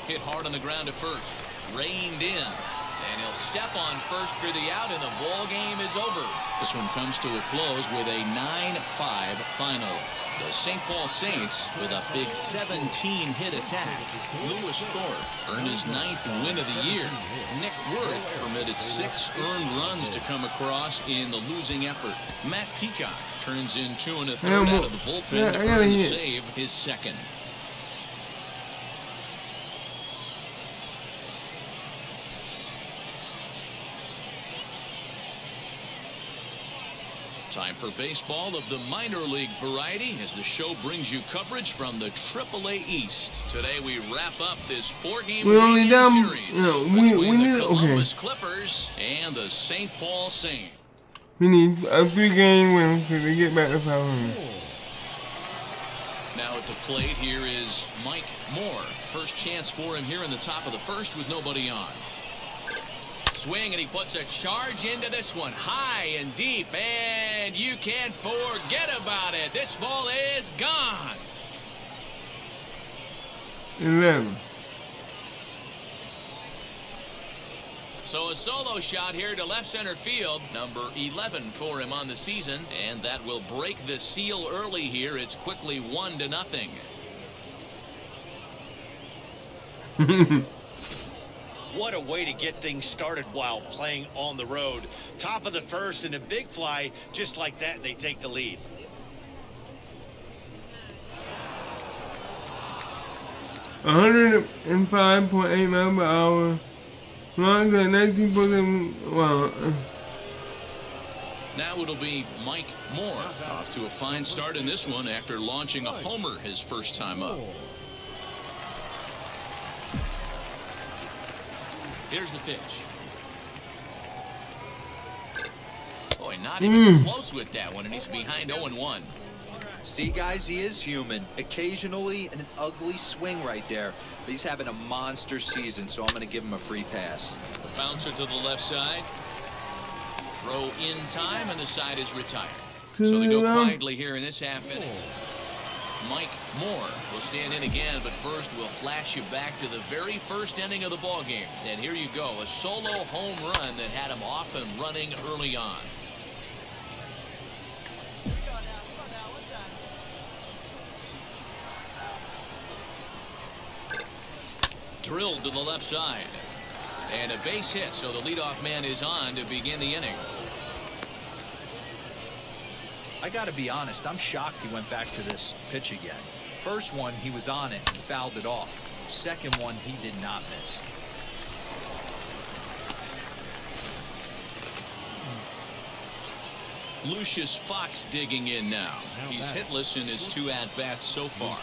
Hit hard on the ground to first. Reined in. And he'll step on first for the out, and the ball game is over. This one comes to a close with a 9-5 final. The St. Paul Saints with a big 17-hit attack. Lewis Thorpe earned his 9th win of the year. Nick Worth permitted 6 earned runs to come across in the losing effort. Matt Peacock turns in 2 1/3 out of the bullpen to earn the save, his 2nd. Time for baseball of the minor league variety as the show brings you coverage from the AAA East. Today we wrap up this 4-game series between the Columbus Clippers and the St. Paul Saints. We need a 3-game win to get back to 500. Now at the plate here is Mike Moore. First chance for him here in the top of the first with nobody on. Swing, and he puts a charge into this one, high and deep, and you can't forget about it. This ball is gone. 11. So a solo shot here to left center field, number 11 for him on the season, and that will break the seal early here. It's quickly 1-0. What a way to get things started while playing on the road. Top of the first and a big fly, just like that, and they take the lead. $105.8 miles per hour. Long at 19.7. Wow. Now it'll be Mike Moore off to a fine start in this one after launching a homer his first time up. Here's the pitch. Boy, not even close with that one, and he's behind 0-1. See, guys, he is human. Occasionally an ugly swing right there, but he's having a monster season, so I'm going to give him a free pass. Bouncer to the left side. Throw in time, and the side is retired. So they go quietly here in this half inning. Mike Moore will stand in again, but first we'll flash you back to the very first inning of the ball game. And here you go, a solo home run that had him off and running early on. Drilled to the left side. And a base hit, so the leadoff man is on to begin the inning. I got to be honest, I'm shocked he went back to this pitch again. First one, he was on it and fouled it off. Second one, he did not miss. Lucius Fox digging in now. He's hitless in his 2 at-bats so far.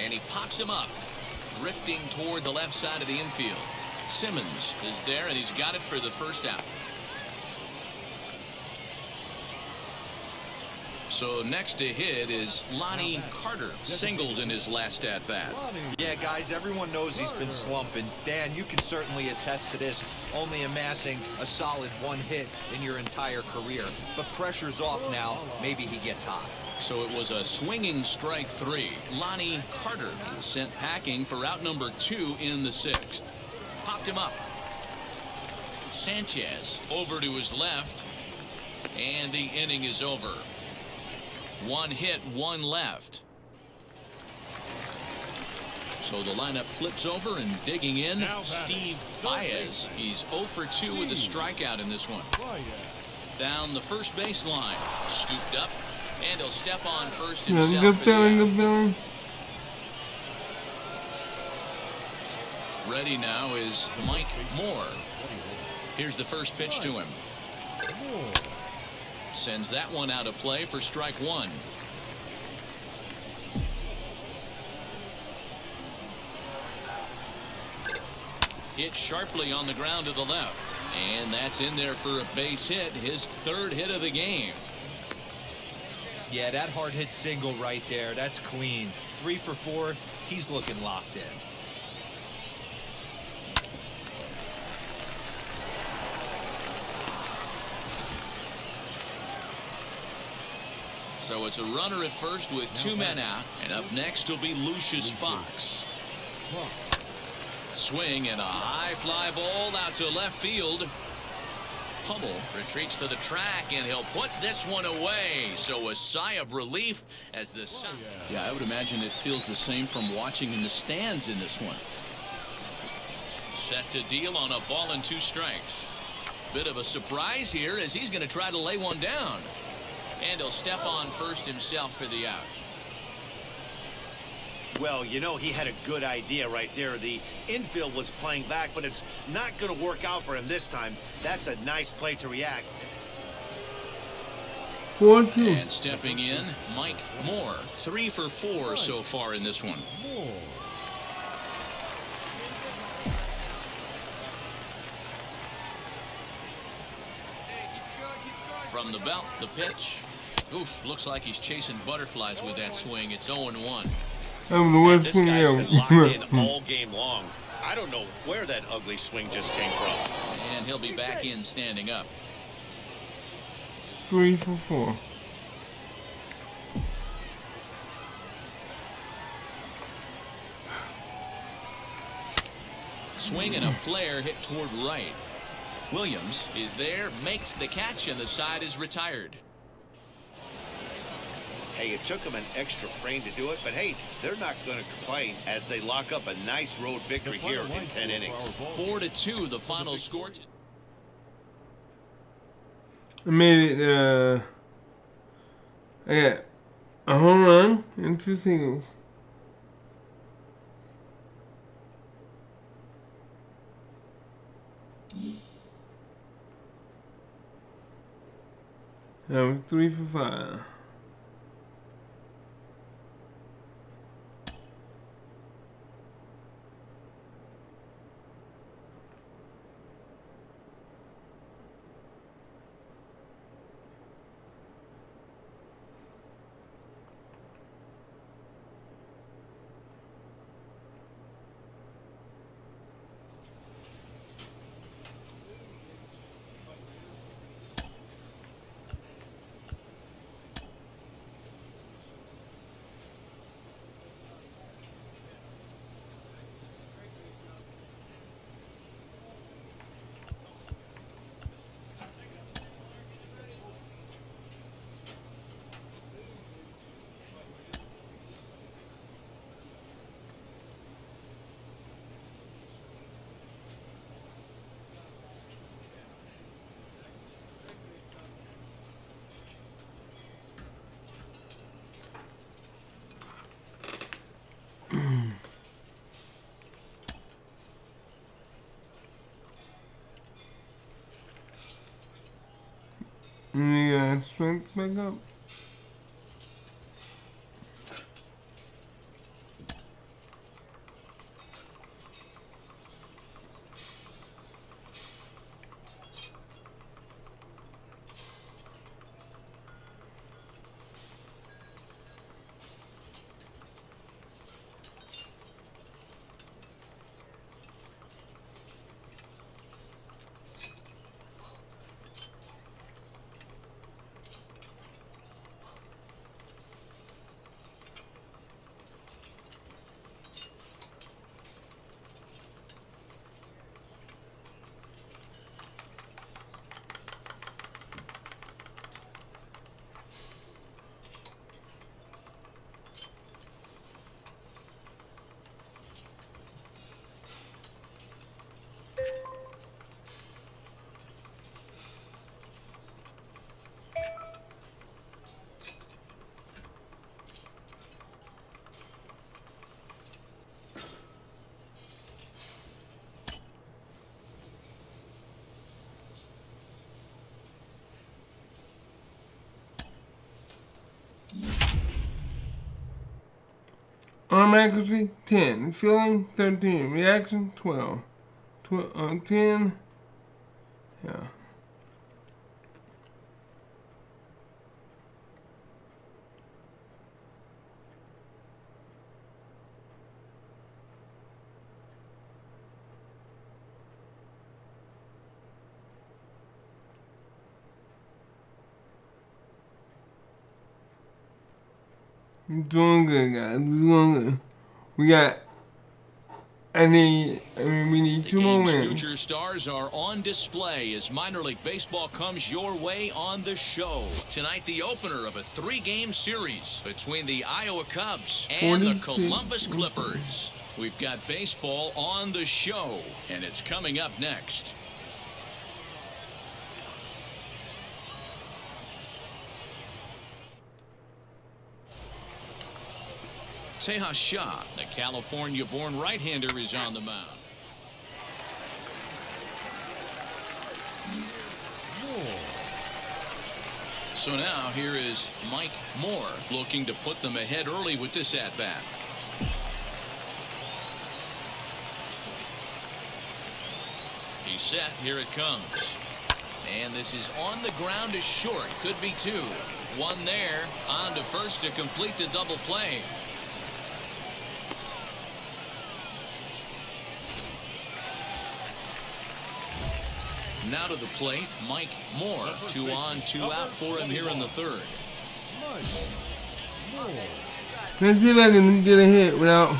And he pops him up, drifting toward the left side of the infield. Simmons is there, and he's got it for the first out. So next to hit is Lonnie Carter, singled in his last at-bat. Yeah, guys, everyone knows he's been slumping. Dan, you can certainly attest to this, only amassing a solid 1 hit in your entire career. But pressure's off now. Maybe he gets hot. So it was a swinging strike 3. Lonnie Carter is sent packing for out number 2 in the 6th. Popped him up. Sanchez over to his left, and the inning is over. 1 hit, 1 left. So the lineup flips over, and digging in, Steve Baez. He's 0 for 2 with a strikeout in this one. Down the first baseline, scooped up, and he'll step on first himself. Good feeling. Ready now is Mike Moore. Here's the first pitch to him. Sends that one out of play for strike 1. Hit sharply on the ground to the left. And that's in there for a base hit, his 3rd hit of the game. Yeah, that hard hit single right there. That's clean. 3 for 4. He's looking locked in. So it's a runner at first with 2 men out. And up next will be Lucius Fox. Swing and a high fly ball out to left field. Hummel retreats to the track, and he'll put this one away. So a sigh of relief as the sun. Yeah, I would imagine it feels the same from watching in the stands in this one. Set to deal on a ball and 2 strikes. Bit of a surprise here as he's going to try to lay one down. And he'll step on first himself for the out. Well, you know, he had a good idea right there. The infield was playing back, but it's not going to work out for him this time. That's a nice play to react. 4-2. And stepping in, Mike Moore. 3 for 4 so far in this one. From the belt, the pitch. Oof, looks like he's chasing butterflies with that swing. It's 0-1. This guy's been locked in all game long. I don't know where that ugly swing just came from. And he'll be back in standing up. 3 for 4. Swing and a flare hit toward right. Williams is there, makes the catch, and the side is retired. Hey, it took them an extra frame to do it, but hey, they're not going to complain as they lock up a nice road victory here in 10 innings. 4-2, the final score. I made it, I got a home run and 2 singles. That was 3 for 5. And the strength back up. Arm accuracy 10. Feeling 13. Reaction 12. 10. Yeah. Doing good, guys. We're doing good. We got. We need 2 more wins. Future stars are on display as minor league baseball comes your way on the show. Tonight, the opener of a 3-game series between the Iowa Cubs and the Columbus Clippers. We've got baseball on the show, and it's coming up next. Tejas Shah, the California-born right-hander, is on the mound. So now here is Mike Moore looking to put them ahead early with this at-bat. He's set. Here it comes. And this is on the ground to short. Could be 2. 1 there. On to first to complete the double play. Now to the plate, Mike Moore. 2 on, 2 out for him here in the 3rd. Let's see if I can get a hit without.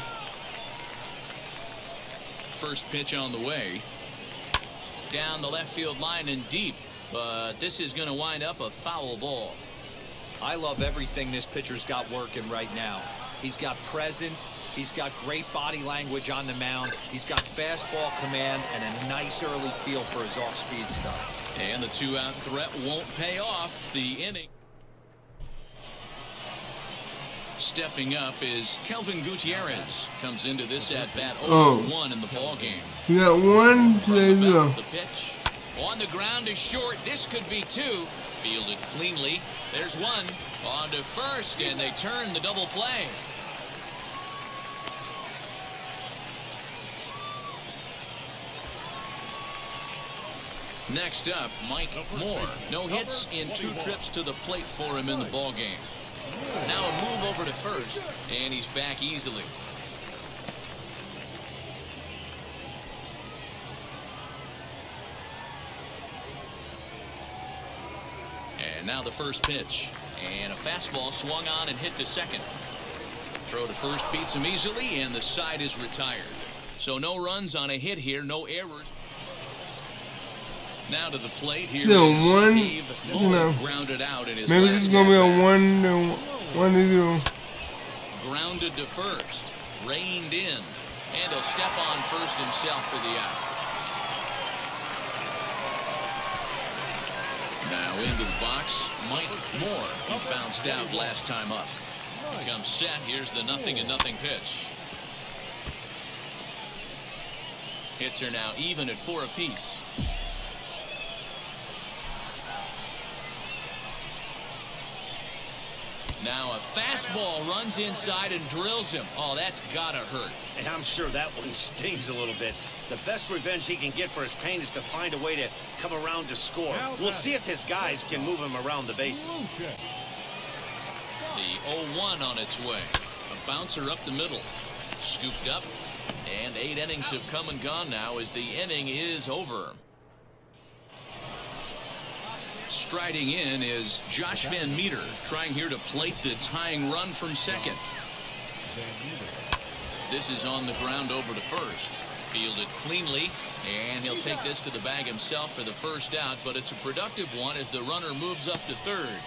First pitch on the way. Down the left field line and deep. But this is going to wind up a foul ball. I love everything this pitcher's got working right now. He's got presence. He's got great body language on the mound. He's got fastball command and a nice early feel for his off-speed stuff. And the 2-out threat won't pay off. The inning. Stepping up is Kelvin Gutierrez. Comes into this at-bat 0-1 in the ball game. You got 1, 2, 0. The pitch. On the ground is short. This could be 2. Fielded cleanly. There's 1. On to first, and they turn the double play. Next up, Mike Moore. No hits in 2 trips to the plate for him in the ball game. Now a move over to first, and he's back easily. And now the first pitch. And a fastball swung on and hit to second. Throw to first beats him easily, and the side is retired. So no runs on a hit here, no errors. Now to the plate here is Steve Moore, grounded out in his maybe last it's going to be a at-bat. 1-0. Grounded to first, reined in, and he'll step on first himself for the out. Now into the box, Mike Moore. He bounced out last time up. Comes set. Here's the 0-0 pitch. Hits are now even at 4 apiece. Now a fastball runs inside and drills him. Oh, that's gotta hurt. And I'm sure that one stings a little bit. The best revenge he can get for his pain is to find a way to come around to score. We'll see if his guys can move him around the bases. The 0-1 on its way. A bouncer up the middle. Scooped up. And 8 innings have come and gone now as the inning is over. Striding in is Josh Van Meter, trying here to plate the tying run from second. This is on the ground over to first. Fielded cleanly, and he'll take this to the bag himself for the first out, but it's a productive one as the runner moves up to third.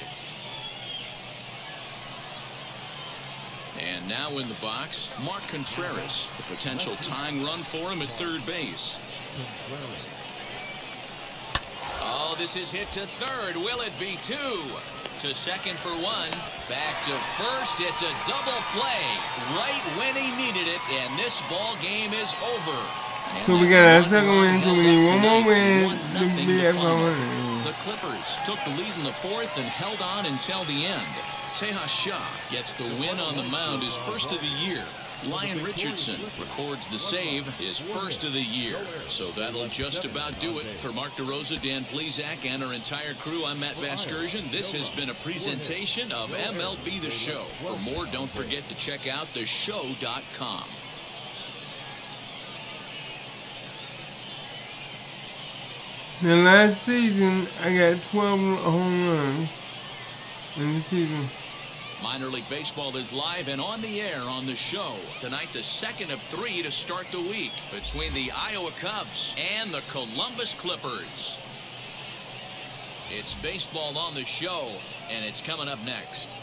And now in the box, Mark Contreras, the potential tying run for him at third base. Oh, this is hit to third. Will it be 2? To second for 1. Back to first. It's a double play right when he needed it, and this ball game is over. So we got a second win, so we need 1 more win to be at 500. The Clippers took the lead in the 4th and held on until the end. Tejas Shah gets the win on the mound, his first of the year. Lyon Richardson records the save, his first of the year. So that'll just about do it. For Mark DeRosa, Dan Plesac, and our entire crew, I'm Matt Vasgersian. This has been a presentation of MLB The Show. For more, don't forget to check out theshow.com. The last season, I got 12 home runs in the season. Minor League Baseball is live and on the air on The Show. Tonight, the second of 3 to start the week between the Iowa Cubs and the Columbus Clippers. It's baseball on The Show, and it's coming up next.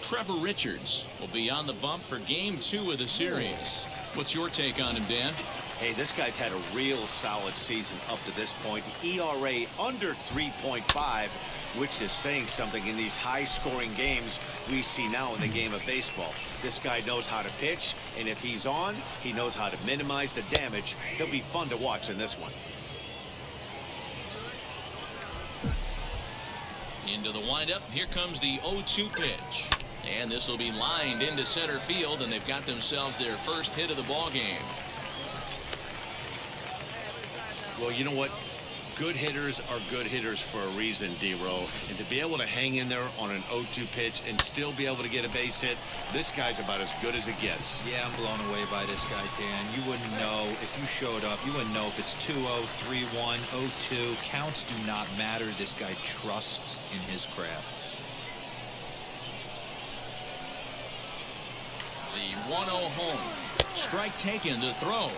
Trevor Richards will be on the bump for Game 2 of the series. What's your take on him, Dan? Hey, this guy's had a real solid season up to this point. ERA under 3.5, which is saying something in these high-scoring games we see now in the game of baseball. This guy knows how to pitch, and if he's on, he knows how to minimize the damage. He'll be fun to watch in this one. Into the windup, here comes the 0-2 pitch. And this will be lined into center field, and they've got themselves their first hit of the ball game. Well, you know what? Good hitters are good hitters for a reason, D-Row. And to be able to hang in there on an 0-2 pitch and still be able to get a base hit, this guy's about as good as it gets. Yeah, I'm blown away by this guy, Dan. You wouldn't know if you showed up. You wouldn't know if it's 2-0, 3-1, 0-2. Counts do not matter. This guy trusts in his craft. The 1-0 home. Strike taken to throw.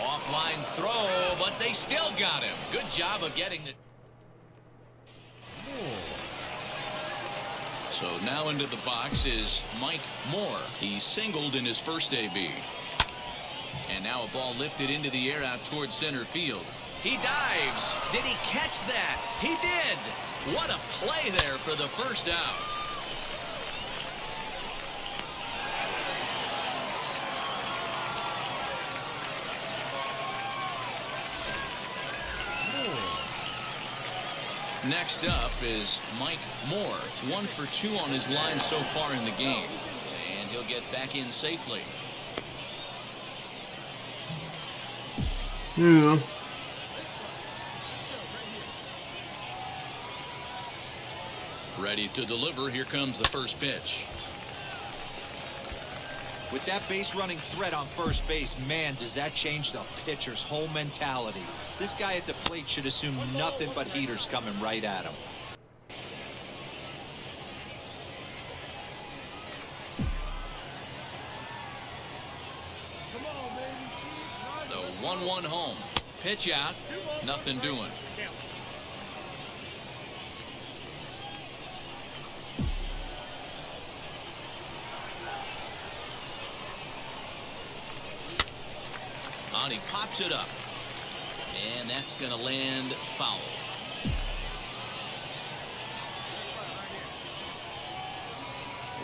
Offline throw, but they still got him. Good job of getting the... So now into the box is Mike Moore. He singled in his first AB. And now a ball lifted into the air out towards center field. He dives. Did he catch that? He did. What a play there for the first out. Next up is Mike Moore, 1 for 2 on his line so far in the game. And he'll get back in safely. Yeah. Ready to deliver. Here comes the first pitch. With that base running threat on first base, man, does that change the pitcher's whole mentality. This guy at the plate should assume nothing but heaters coming right at him. The 1-1 home. Pitch out. Nothing doing. He pops it up, and that's going to land foul.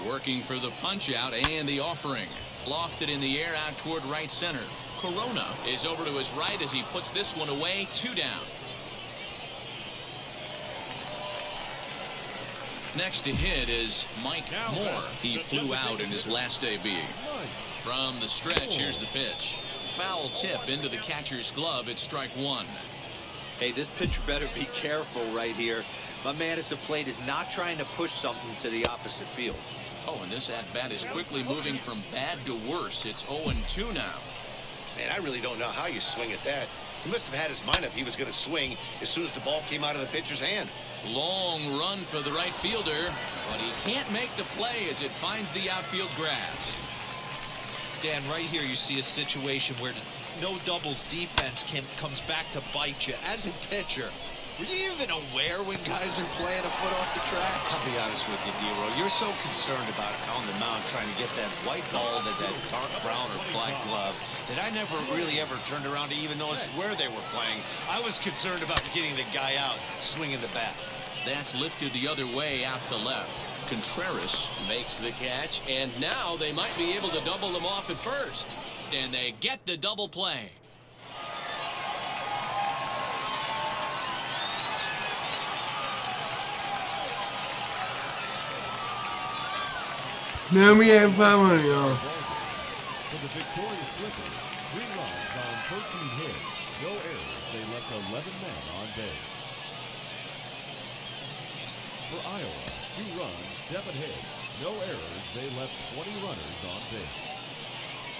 Working for the punch out and the offering. Lofted in the air out toward right center. Corona is over to his right as he puts this one away. 2 down. Next to hit is Mike Moore. He flew out in his last AB. From the stretch, here's the pitch. Foul tip into the catcher's glove. It's strike 1. Hey, this pitcher better be careful right here. My man at the plate is not trying to push something to the opposite field. Oh, and this at-bat is quickly moving from bad to worse. It's 0-2 now. Man, I really don't know how you swing at that. He must have had his mind up he was going to swing as soon as the ball came out of the pitcher's hand. Long run for the right fielder, but he can't make the play as it finds the outfield grass. Dan, right here you see a situation where no doubles defense comes back to bite you. As a pitcher, were you even aware when guys are playing a foot off the track? I'll be honest with you, D-Row. You're so concerned about on the mound trying to get that white ball to that dark brown or black glove that I never really ever turned around to even notice where they were playing. I was concerned about getting the guy out swinging the bat. That's lifted the other way out to left. Contreras makes the catch, and now they might be able to double them off at first. And they get the double play. Now we have 500, y'all. For the victorious Clippers, 3 runs on 13 hits, no errors. They left 11 men on base. For Iowa, 2 runs, 7 hits, no errors. They left 20 runners on base.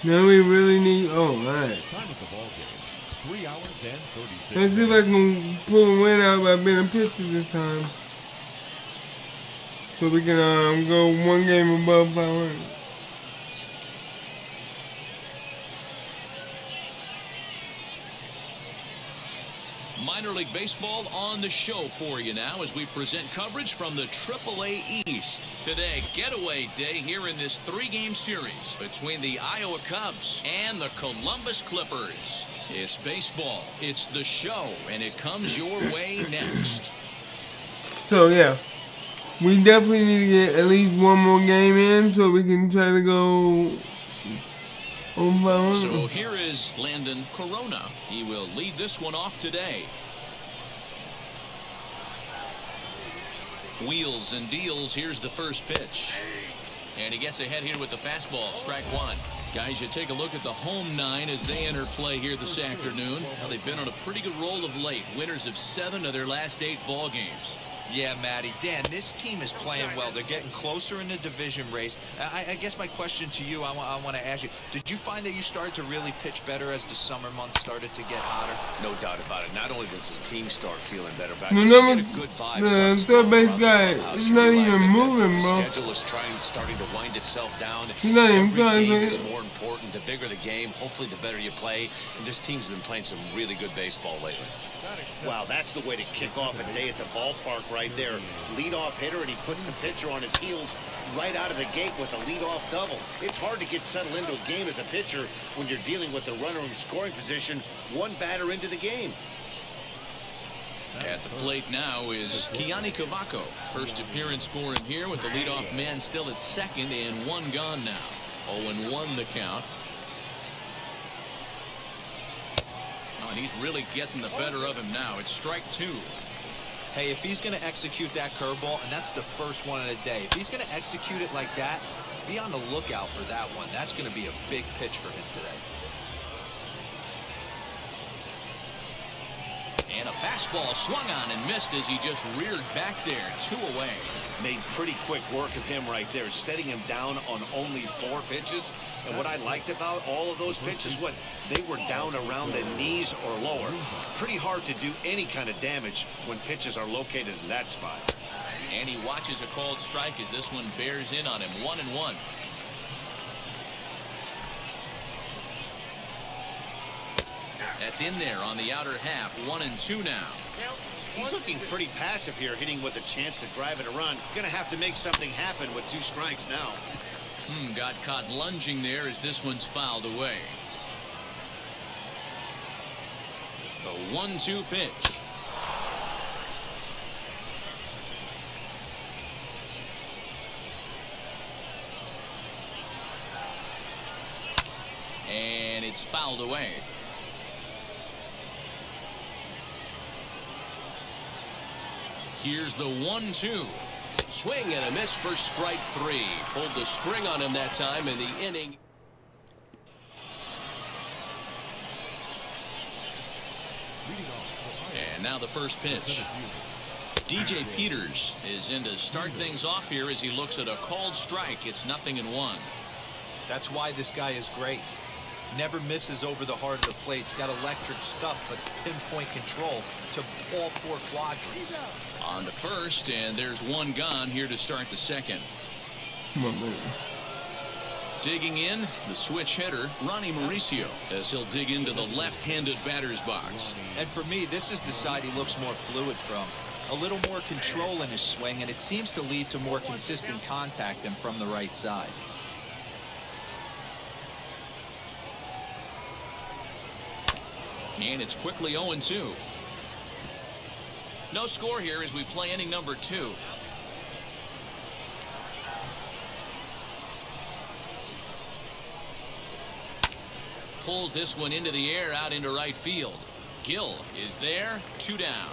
Now we really need. Oh, alright. Time of the ball game, 3 hours and 36 Let's see if I can pull a win out by being a pitcher this time. So we can go 1 game above 500. Minor League Baseball on the show for you now as we present coverage from the AAA East. Today, getaway day here in this 3-game series between the Iowa Cubs and the Columbus Clippers. It's baseball, it's the show, and it comes your way next. So, yeah. We definitely need to get at least 1 more game in so we can try to go over 500. So here is Landon Corona. He will lead this one off today. Wheels and deals. Here's the first pitch. And he gets ahead here with the fastball. Strike 1. Guys, you take a look at the home 9 as they enter play here this afternoon. Now, they've been on a pretty good roll of late. Winners of 7 of their last 8 ball games. Yeah, Matty. Dan, this team is playing well. They're getting closer in the division race. I guess my question to you, I want to ask you, did you find that you started to really pitch better as the summer months started to get hotter? No doubt about it. Not only does his team start feeling better, but The third base guy is not even moving, bro. The schedule is starting to wind itself down. He's not even Every trying game to. is more important. The bigger the game, hopefully the better you play. And this team's been playing some really good baseball lately. Wow, that's the way to kick off a day at the ballpark right there. Leadoff hitter, and he puts the pitcher on his heels right out of the gate with a leadoff double. It's hard to get settled into a game as a pitcher when you're dealing with a runner in scoring position 1 batter into the game. At the plate now is Kiani Cavaco. First appearance for him here with the leadoff man still at second and 1 gone now. 0-1 the count. And he's really getting the better of him now. It's strike 2. Hey, if he's going to execute that curveball, and that's the first one of the day, if he's going to execute it like that, be on the lookout for that one. That's going to be a big pitch for him today. And a fastball swung on and missed as he just reared back there. 2 away. Made pretty quick work of him right there, setting him down on only 4 pitches. And what I liked about all of those pitches, they were down around the knees or lower. Pretty hard to do any kind of damage when pitches are located in that spot. And he watches a called strike as this one bears in on him. 1-1. That's in there on the outer half. 1-2 now. He's looking pretty passive here, hitting with a chance to drive it a run. Gonna have to make something happen with 2 strikes now. Got caught lunging there as this one's fouled away. The 1-2 pitch. And it's fouled away. Here's the 1-2. Swing and a miss for strike 3. Pulled the string on him that time in the inning. And now the first pitch. DJ Peters is in to start things off here as he looks at a called strike. It's 0-1. That's why this guy is great. Never misses over the heart of the plate. He's got electric stuff, but pinpoint control to all 4 quadrants. On to first, and there's 1 gone here to start the second. Come on, man. Digging in, the switch hitter, Ronnie Mauricio, as he'll dig into the left-handed batter's box. And for me, this is the side he looks more fluid from. A little more control in his swing, and it seems to lead to more consistent contact than from the right side. And it's quickly 0-2. No score here as we play inning number 2. Pulls this one into the air out into right field. Gill is there. 2 down.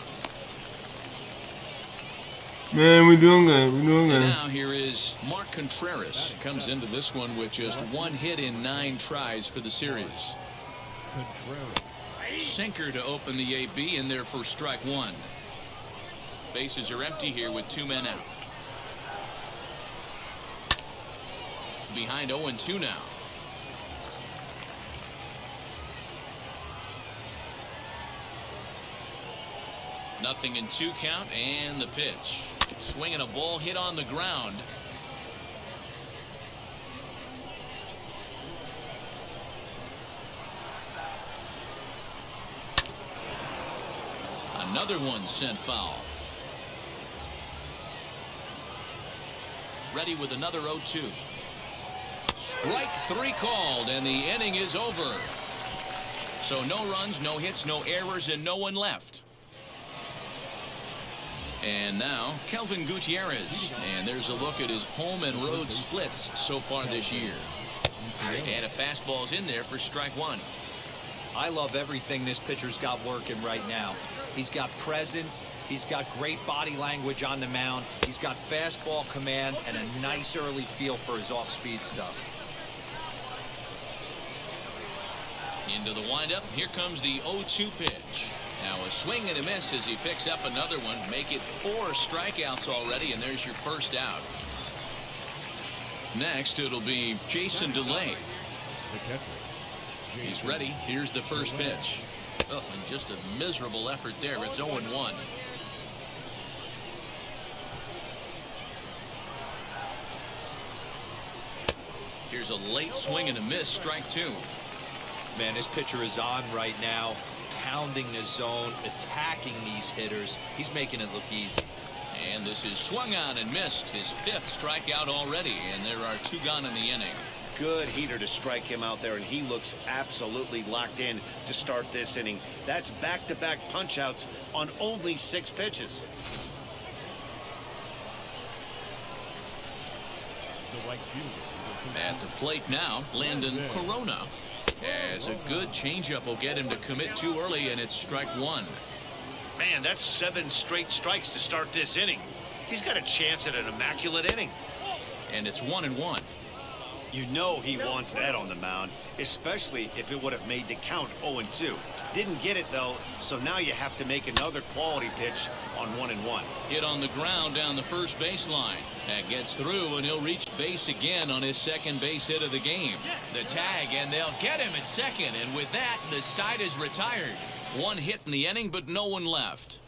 Man, we're doing good. We're doing And good. now here is Mark Contreras. Comes into this one with just 1 hit in 9 tries for the series. Sinker to open the AB in there for strike 1. Bases are empty here with 2 men out. Behind 0-2 now. Nothing in 2 count, and the pitch. Swinging a ball hit on the ground. Another one sent foul. Ready with another 0-2. Strike 3 called, and the inning is over. So no runs, no hits, no errors, and no one left. And now, Kelvin Gutierrez. And there's a look at his home and road splits so far this year. And a fastball's in there for strike 1. I love everything this pitcher's got working right now. He's got presence. He's got great body language on the mound. He's got fastball command and a nice early feel for his off-speed stuff. Into the windup. Here comes the 0-2 pitch. Now a swing and a miss as he picks up another one. Make it 4 strikeouts already, and there's your first out. Next, it'll be Jason DeLay. He's ready. Here's the first pitch. Oh, and just a miserable effort there. It's 0-1. Here's a late swing and a miss. Strike 2. Man, this pitcher is on right now, pounding the zone, attacking these hitters. He's making it look easy. And this is swung on and missed. His 5th strikeout already, and there are 2 gone in the inning. Good heater to strike him out there, and he looks absolutely locked in to start this inning. That's back-to-back punch-outs on only 6 pitches. At the plate now, Landon Corona. As a good changeup will get him to commit too early, and it's strike 1. Man, that's 7 straight strikes to start this inning. He's got a chance at an immaculate inning. And it's 1-1. You know he wants that on the mound, especially if it would have made the count 0-2. Didn't get it, though, so now you have to make another quality pitch on 1-1. Hit on the ground down the first baseline. That gets through, and he'll reach base again on his second base hit of the game. The tag, and they'll get him at second, and with that, the side is retired. 1 hit in the inning, but no one left.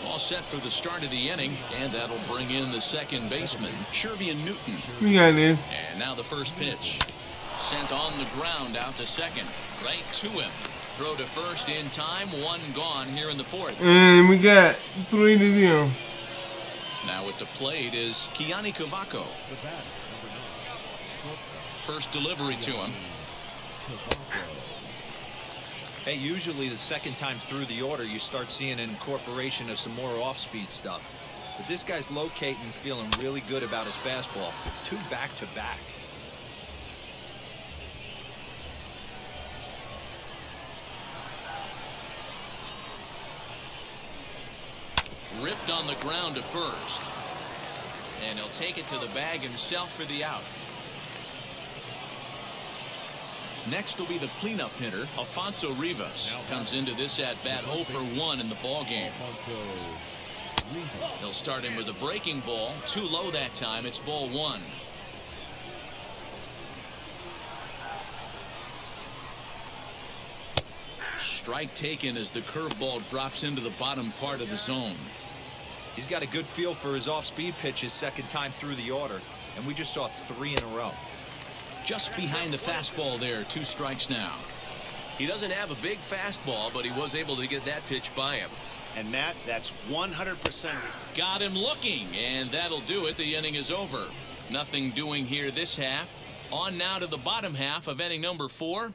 All set for the start of the inning, and that'll bring in the second baseman, Shervian Newton. We got this. And now the first pitch. Sent on the ground out to second. Right to him. Throw to first in time. 1 gone here in the 4th. And we got 3-0. Now at the plate is Kiani Cavaco. First delivery to him. Hey, usually the second time through the order, you start seeing an incorporation of some more off-speed stuff. But this guy's locating and feeling really good about his fastball. 2 back-to-back. Ripped on the ground to first. And he'll take it to the bag himself for the out. Next will be the cleanup hitter, Alfonso Rivas. Comes into this at-bat 0 for 1 in the ballgame. They'll start him with a breaking ball. Too low that time. It's ball 1. Strike taken as the curveball drops into the bottom part of the zone. He's got a good feel for his off-speed pitches second time through the order. And we just saw 3 in a row. Just behind the fastball there. 2 strikes now. He doesn't have a big fastball, but he was able to get that pitch by him. And Matt, that's 100%. Got him looking, and that'll do it. The inning is over. Nothing doing here this half. On now to the bottom half of inning number 4.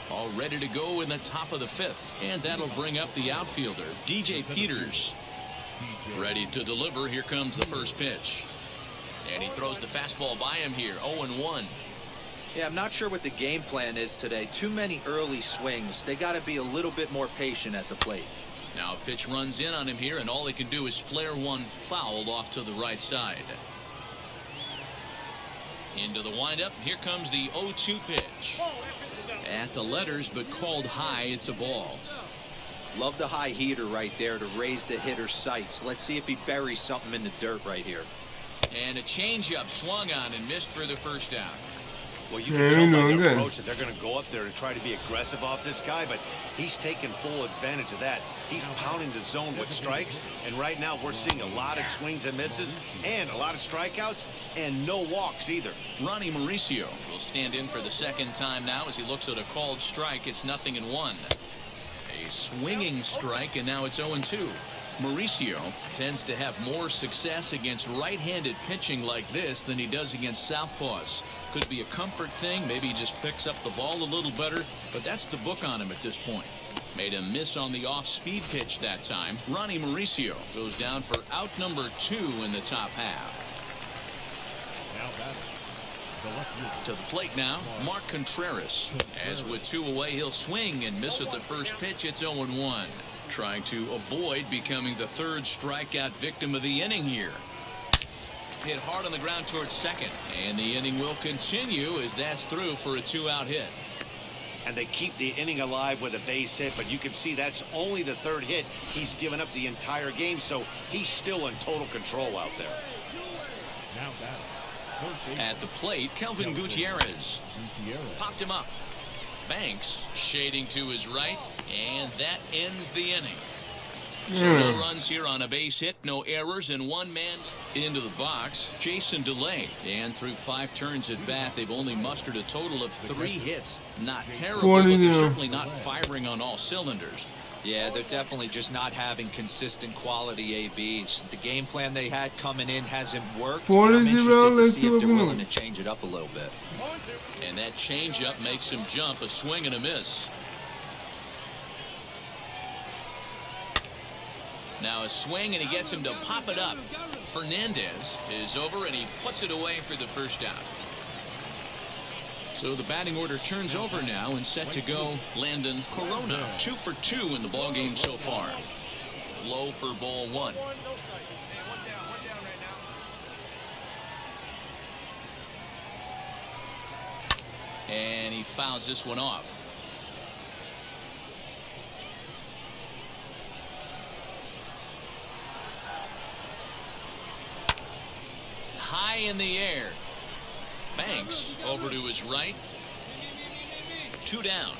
All ready to go in the top of the 5th. And that'll bring up the outfielder, DJ Peters. Ready to deliver. Here comes the first pitch. And he throws the fastball by him here. 0-1. Yeah, I'm not sure what the game plan is today. Too many early swings. They got to be a little bit more patient at the plate. Now a pitch runs in on him here, and all he can do is flare one foul off to the right side. Into the windup. Here comes the 0-2 pitch. At the letters, but called high. It's a ball. Love the high heater right there to raise the hitter's sights. Let's see if he buries something in the dirt right here. And a changeup swung on and missed for the first out. Well, you can tell by their approach that they're going to go up there and try to be aggressive off this guy, but he's taking full advantage of that. He's pounding the zone with strikes, and right now we're seeing a lot of swings and misses and a lot of strikeouts and no walks either. Ronnie Mauricio will stand in for the second time now as he looks at a called strike. It's 0-1. A swinging strike, and now it's 0-2. Mauricio tends to have more success against right-handed pitching like this than he does against southpaws. Could be a comfort thing. Maybe he just picks up the ball a little better, but that's the book on him at this point. Made a miss on the off-speed pitch that time. Ronnie Mauricio goes down for out number 2 in the top half. To the plate now, Mark Contreras. As with 2 away, he'll swing and miss at the first pitch. It's 0-1. Trying to avoid becoming the third strikeout victim of the inning here. Hit hard on the ground towards second, and the inning will continue as that's through for a 2-out hit. And they keep the inning alive with a base hit, but you can see that's only the 3rd hit. He's given up the entire game, so he's still in total control out there. At the plate, Kelvin Gutierrez. Popped him up. Banks shading to his right, and that ends the inning. So no runs here on a base hit, no errors, and 1 man into the box. Jason DeLay. And through 5 turns at bat, they've only mustered a total of 3 hits. Not terrible, but they're certainly not firing on all cylinders. Yeah, they're definitely just not having consistent quality ABs. The game plan they had coming in hasn't worked. I'm interested to see if they're willing to change it up a little bit. And that changeup makes him jump. A swing and a miss. Now a swing, and he gets him to pop it up. Fernandez is over, and he puts it away for the first out. So the batting order turns over now, and set to go Landon Corona. 2 for 2 in the ballgame so far. Low for ball 1. And he fouls this one off. High in the air. Banks over to his right. 2 down.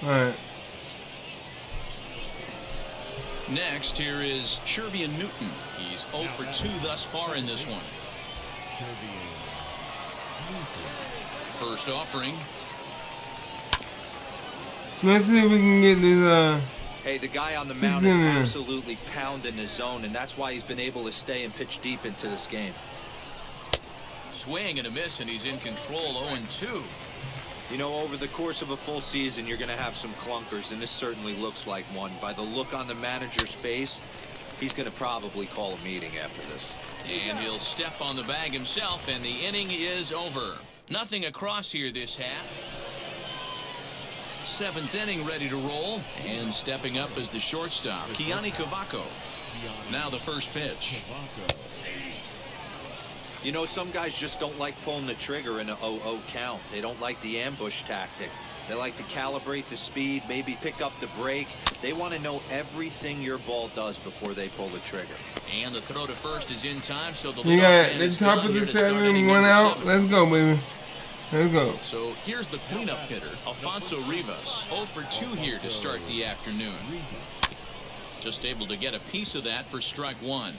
All right. Next, here is Shervian Newton. He's 0 for 2 thus far in this one. First offering. Let's see if we can get this. Hey, the guy on the mound is absolutely pounding his zone, and that's why he's been able to stay and pitch deep into this game. Swing and a miss, and he's in control. 0-2. You know, over the course of a full season, you're going to have some clunkers, and this certainly looks like one. By the look on the manager's face, he's going to probably call a meeting after this. And he'll step on the bag himself, and the inning is over. Nothing across here this half. 7th inning ready to roll, and stepping up as the shortstop, Kiani Cavaco. Now the first pitch. You know, some guys just don't like pulling the trigger in an 0-0 count. They don't like the ambush tactic. They like to calibrate the speed, maybe pick up the brake. They want to know everything your ball does before they pull the trigger. And the throw to first is in time, so the you got the top of the 7th, 1 out. Let's go, baby. Let's go. So here's the cleanup hitter, Alfonso Rivas. 0 for 2 here to start the afternoon. Just able to get a piece of that for strike 1.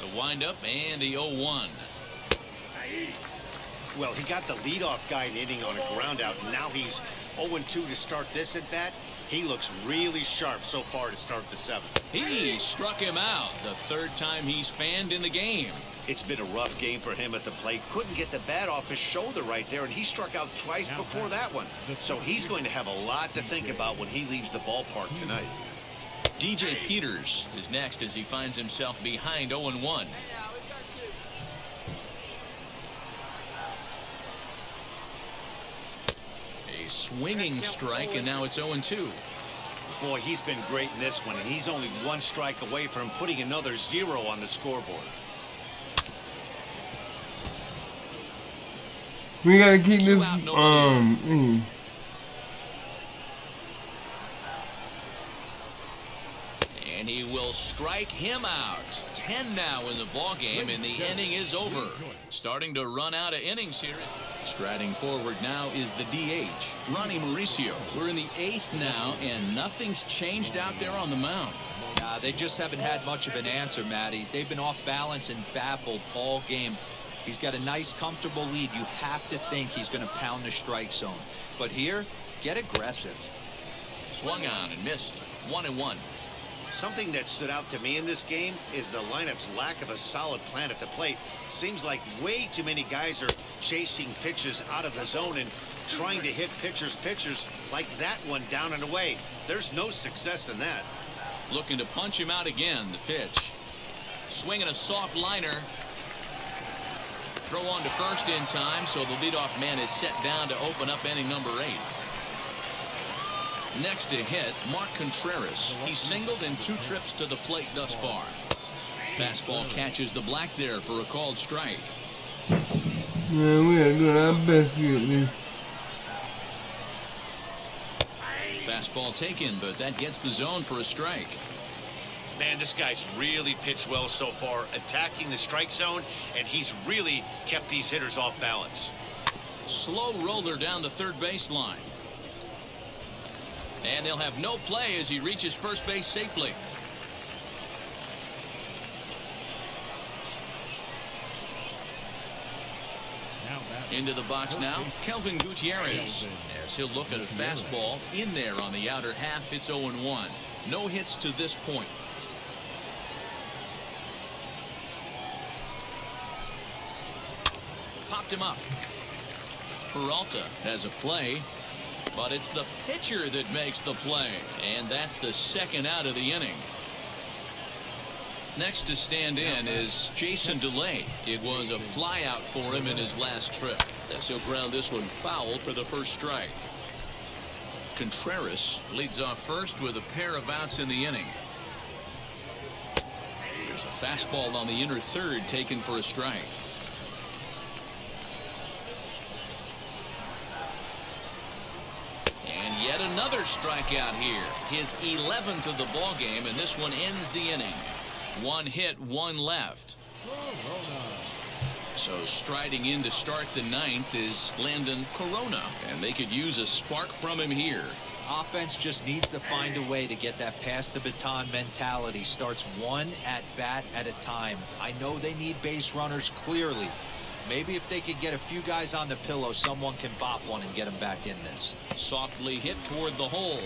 The windup and the 0-1. Well, he got the leadoff guy in inning on a ground out, and now he's 0-2 to start this at bat. He looks really sharp so far to start the 7th. He struck him out the 3rd time he's fanned in the game. It's been a rough game for him at the plate. Couldn't get the bat off his shoulder right there, and he struck out twice before that one. So he's going to have a lot to think about when he leaves the ballpark tonight. DJ Peters is next as he finds himself behind 0-1. A swinging strike, and now it's 0-2. Boy, he's been great in this one, and he's only one strike away from putting another 0 on the scoreboard. We gotta keep this. And he will strike him out. 10 now in the ball game, and the inning is over. Starting to run out of innings here. Striding forward now is the DH, Ronnie Mauricio. We're in the 8th now, and nothing's changed out there on the mound. Nah, they just haven't had much of an answer, Matty. They've been off balance and baffled all game. He's got a nice, comfortable lead. You have to think he's going to pound the strike zone. But here, get aggressive. Swung on and missed. 1-1. Something that stood out to me in this game is the lineup's lack of a solid plan at the plate. Seems like way too many guys are chasing pitches out of the zone and trying to hit pitchers like that one down and away. There's no success in that. Looking to punch him out again. The pitch. Swinging a soft liner. Throw on to first in time, so the leadoff man is set down to open up inning number 8. Next to hit, Mark Contreras. He's singled in 2 trips to the plate thus far. Fastball catches the black there for a called strike. Man, we are doing our best to get this. Fastball taken, but that gets the zone for a strike. Man, this guy's really pitched well so far, attacking the strike zone, and he's really kept these hitters off balance. Slow roller down the third baseline. And they'll have no play as he reaches first base safely. Into the box now, Kelvin Gutierrez. As he'll look at a fastball in there on the outer half, it's 0-1. No hits to this point. Popped him up. Peralta has a play, but it's the pitcher that makes the play, and that's the second out of the inning. Next to stand in is Jason DeLay. It was a fly out for him in his last trip. As he'll ground this one foul for the first strike. Contreras leads off first with a pair of outs in the inning. There's a fastball on the inner third taken for a strike. And yet another strikeout here. His 11th of the ball game, and this one ends the inning. 1 hit, 1 left. So striding in to start the 9th is Landon Corona, and they could use a spark from him here. Offense just needs to find a way to get that pass the baton mentality. Starts one at bat at a time. I know they need base runners clearly. Maybe if they could get a few guys on the pillow, someone can bop one and get them back in this. Softly hit toward the hole.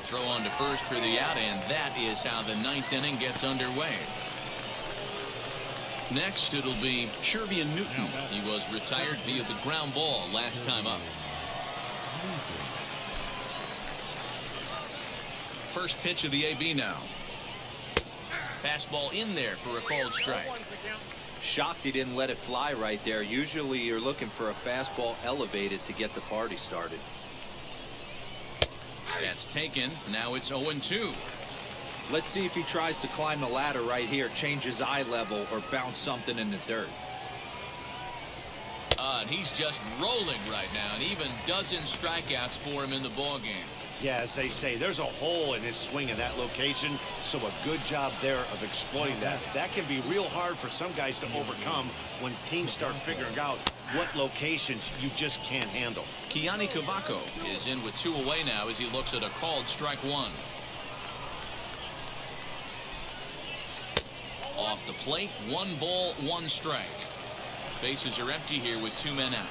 Throw on to first for the out, and that is how the 9th inning gets underway. Next, it'll be Shervian Newton. He was retired via the ground ball last time up. First pitch of the AB now. Fastball in there for a called strike. Shocked he didn't let it fly right there. Usually you're looking for a fastball elevated to get the party started. That's taken. Now it's 0-2. Let's see if he tries to climb the ladder right here, change his eye level, or bounce something in the dirt. And he's just rolling right now, and even dozen strikeouts for him in the ball game. Yeah, as they say, there's a hole in his swing in that location, so a good job there of exploiting that. That can be real hard for some guys to overcome when teams start figuring out what locations you just can't handle. Kiani Cavaco is in with 2 away now as he looks at a called strike 1. Off the plate, 1 ball, 1 strike. Bases are empty here with 2 men out.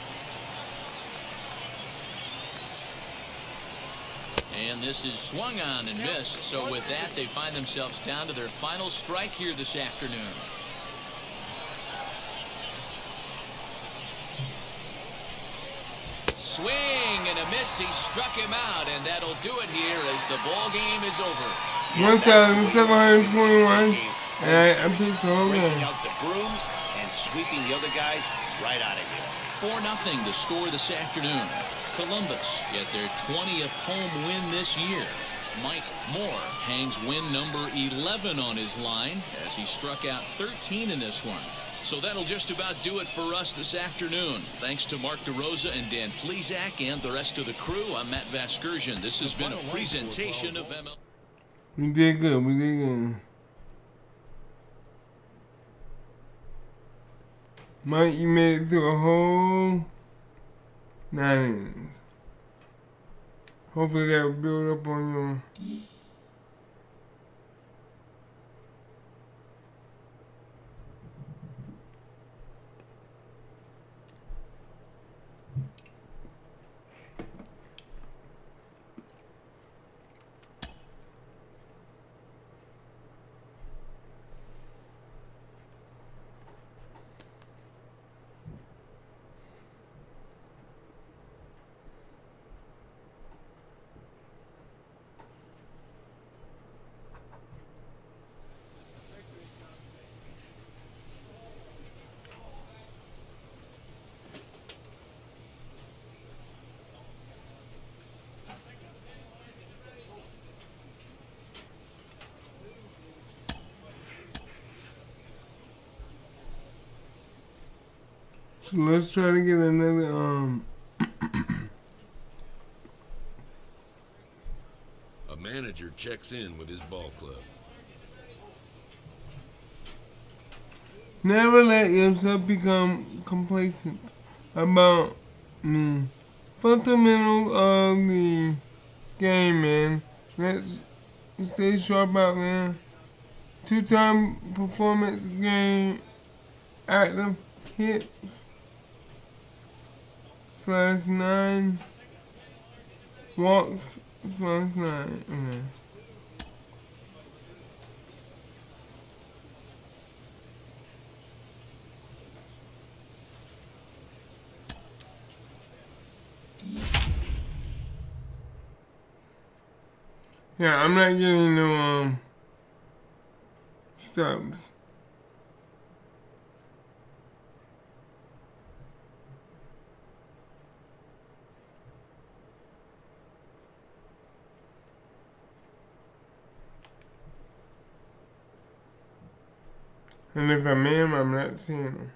And this is swung on and missed. So with that, they find themselves down to their final strike here this afternoon. Swing and a miss. He struck him out, and that'll do it here as the ball game is over. 1,721. And I picked home run. Breaking out the brooms and sweeping the other guys right out of here. 4-0 the score this afternoon. Columbus get their 20th home win this year. Mike Moore hangs win number 11 on his line as he struck out 13 in this one. So that'll just about do it for us this afternoon. Thanks to Mark DeRosa and Dan Plesac and the rest of the crew. I'm Matt Vasgersian. This has been a presentation of ML. We did good. We did good. Mike, you made it through a whole 9 innings. Hopefully that will build up on your So let's try to get another A manager checks in with his ball club. Never let yourself become complacent about the fundamentals of the game, man. Let's stay sharp out there. 2-time performance game, active hits. /9 walks /9. Okay. Yeah, I'm not getting no stubs. And if I am, I'm not seeing them.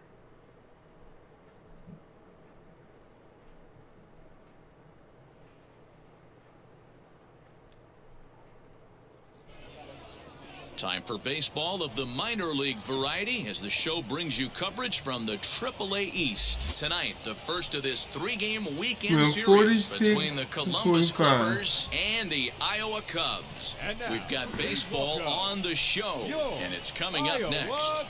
Time for baseball of the minor league variety as the show brings you coverage from the AAA East. Tonight, the first of this 3-game weekend series between the Columbus Clippers and the Iowa Cubs. We've got baseball on the show, and it's coming up next.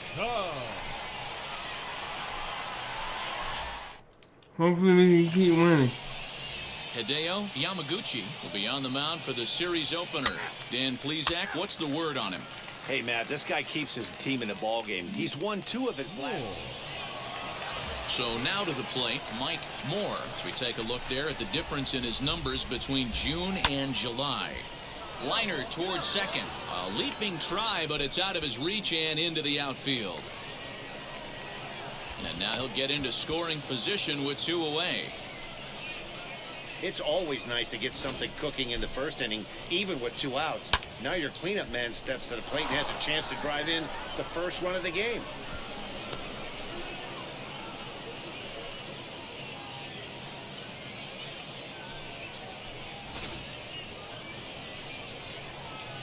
Hopefully we can keep winning. Hideo Yamaguchi will be on the mound for the series opener. Dan Plesac, what's the word on him? Hey, Matt, this guy keeps his team in the ball game. He's won 2 of his last. So now to the plate, Mike Moore, as we take a look there at the difference in his numbers between June and July. Liner towards second. A leaping try, but it's out of his reach and into the outfield. And now he'll get into scoring position with 2 away. It's always nice to get something cooking in the first inning, even with 2 outs. Now your cleanup man steps to the plate and has a chance to drive in the first run of the game.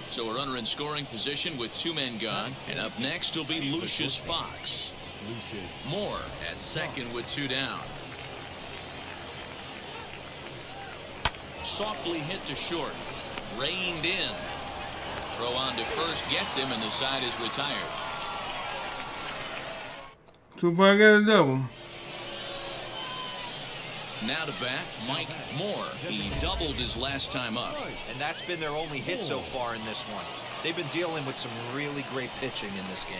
So a runner in scoring position with 2 men gone. And up next will be Lucius Fox. Moore at second with 2 down. Softly hit to short. Reined in. Throw on to first gets him, and the side is retired. So far I got a double. Now to bat, Mike Moore. He doubled his last time up. And that's been their only hit so far in this one. They've been dealing with some really great pitching in this game.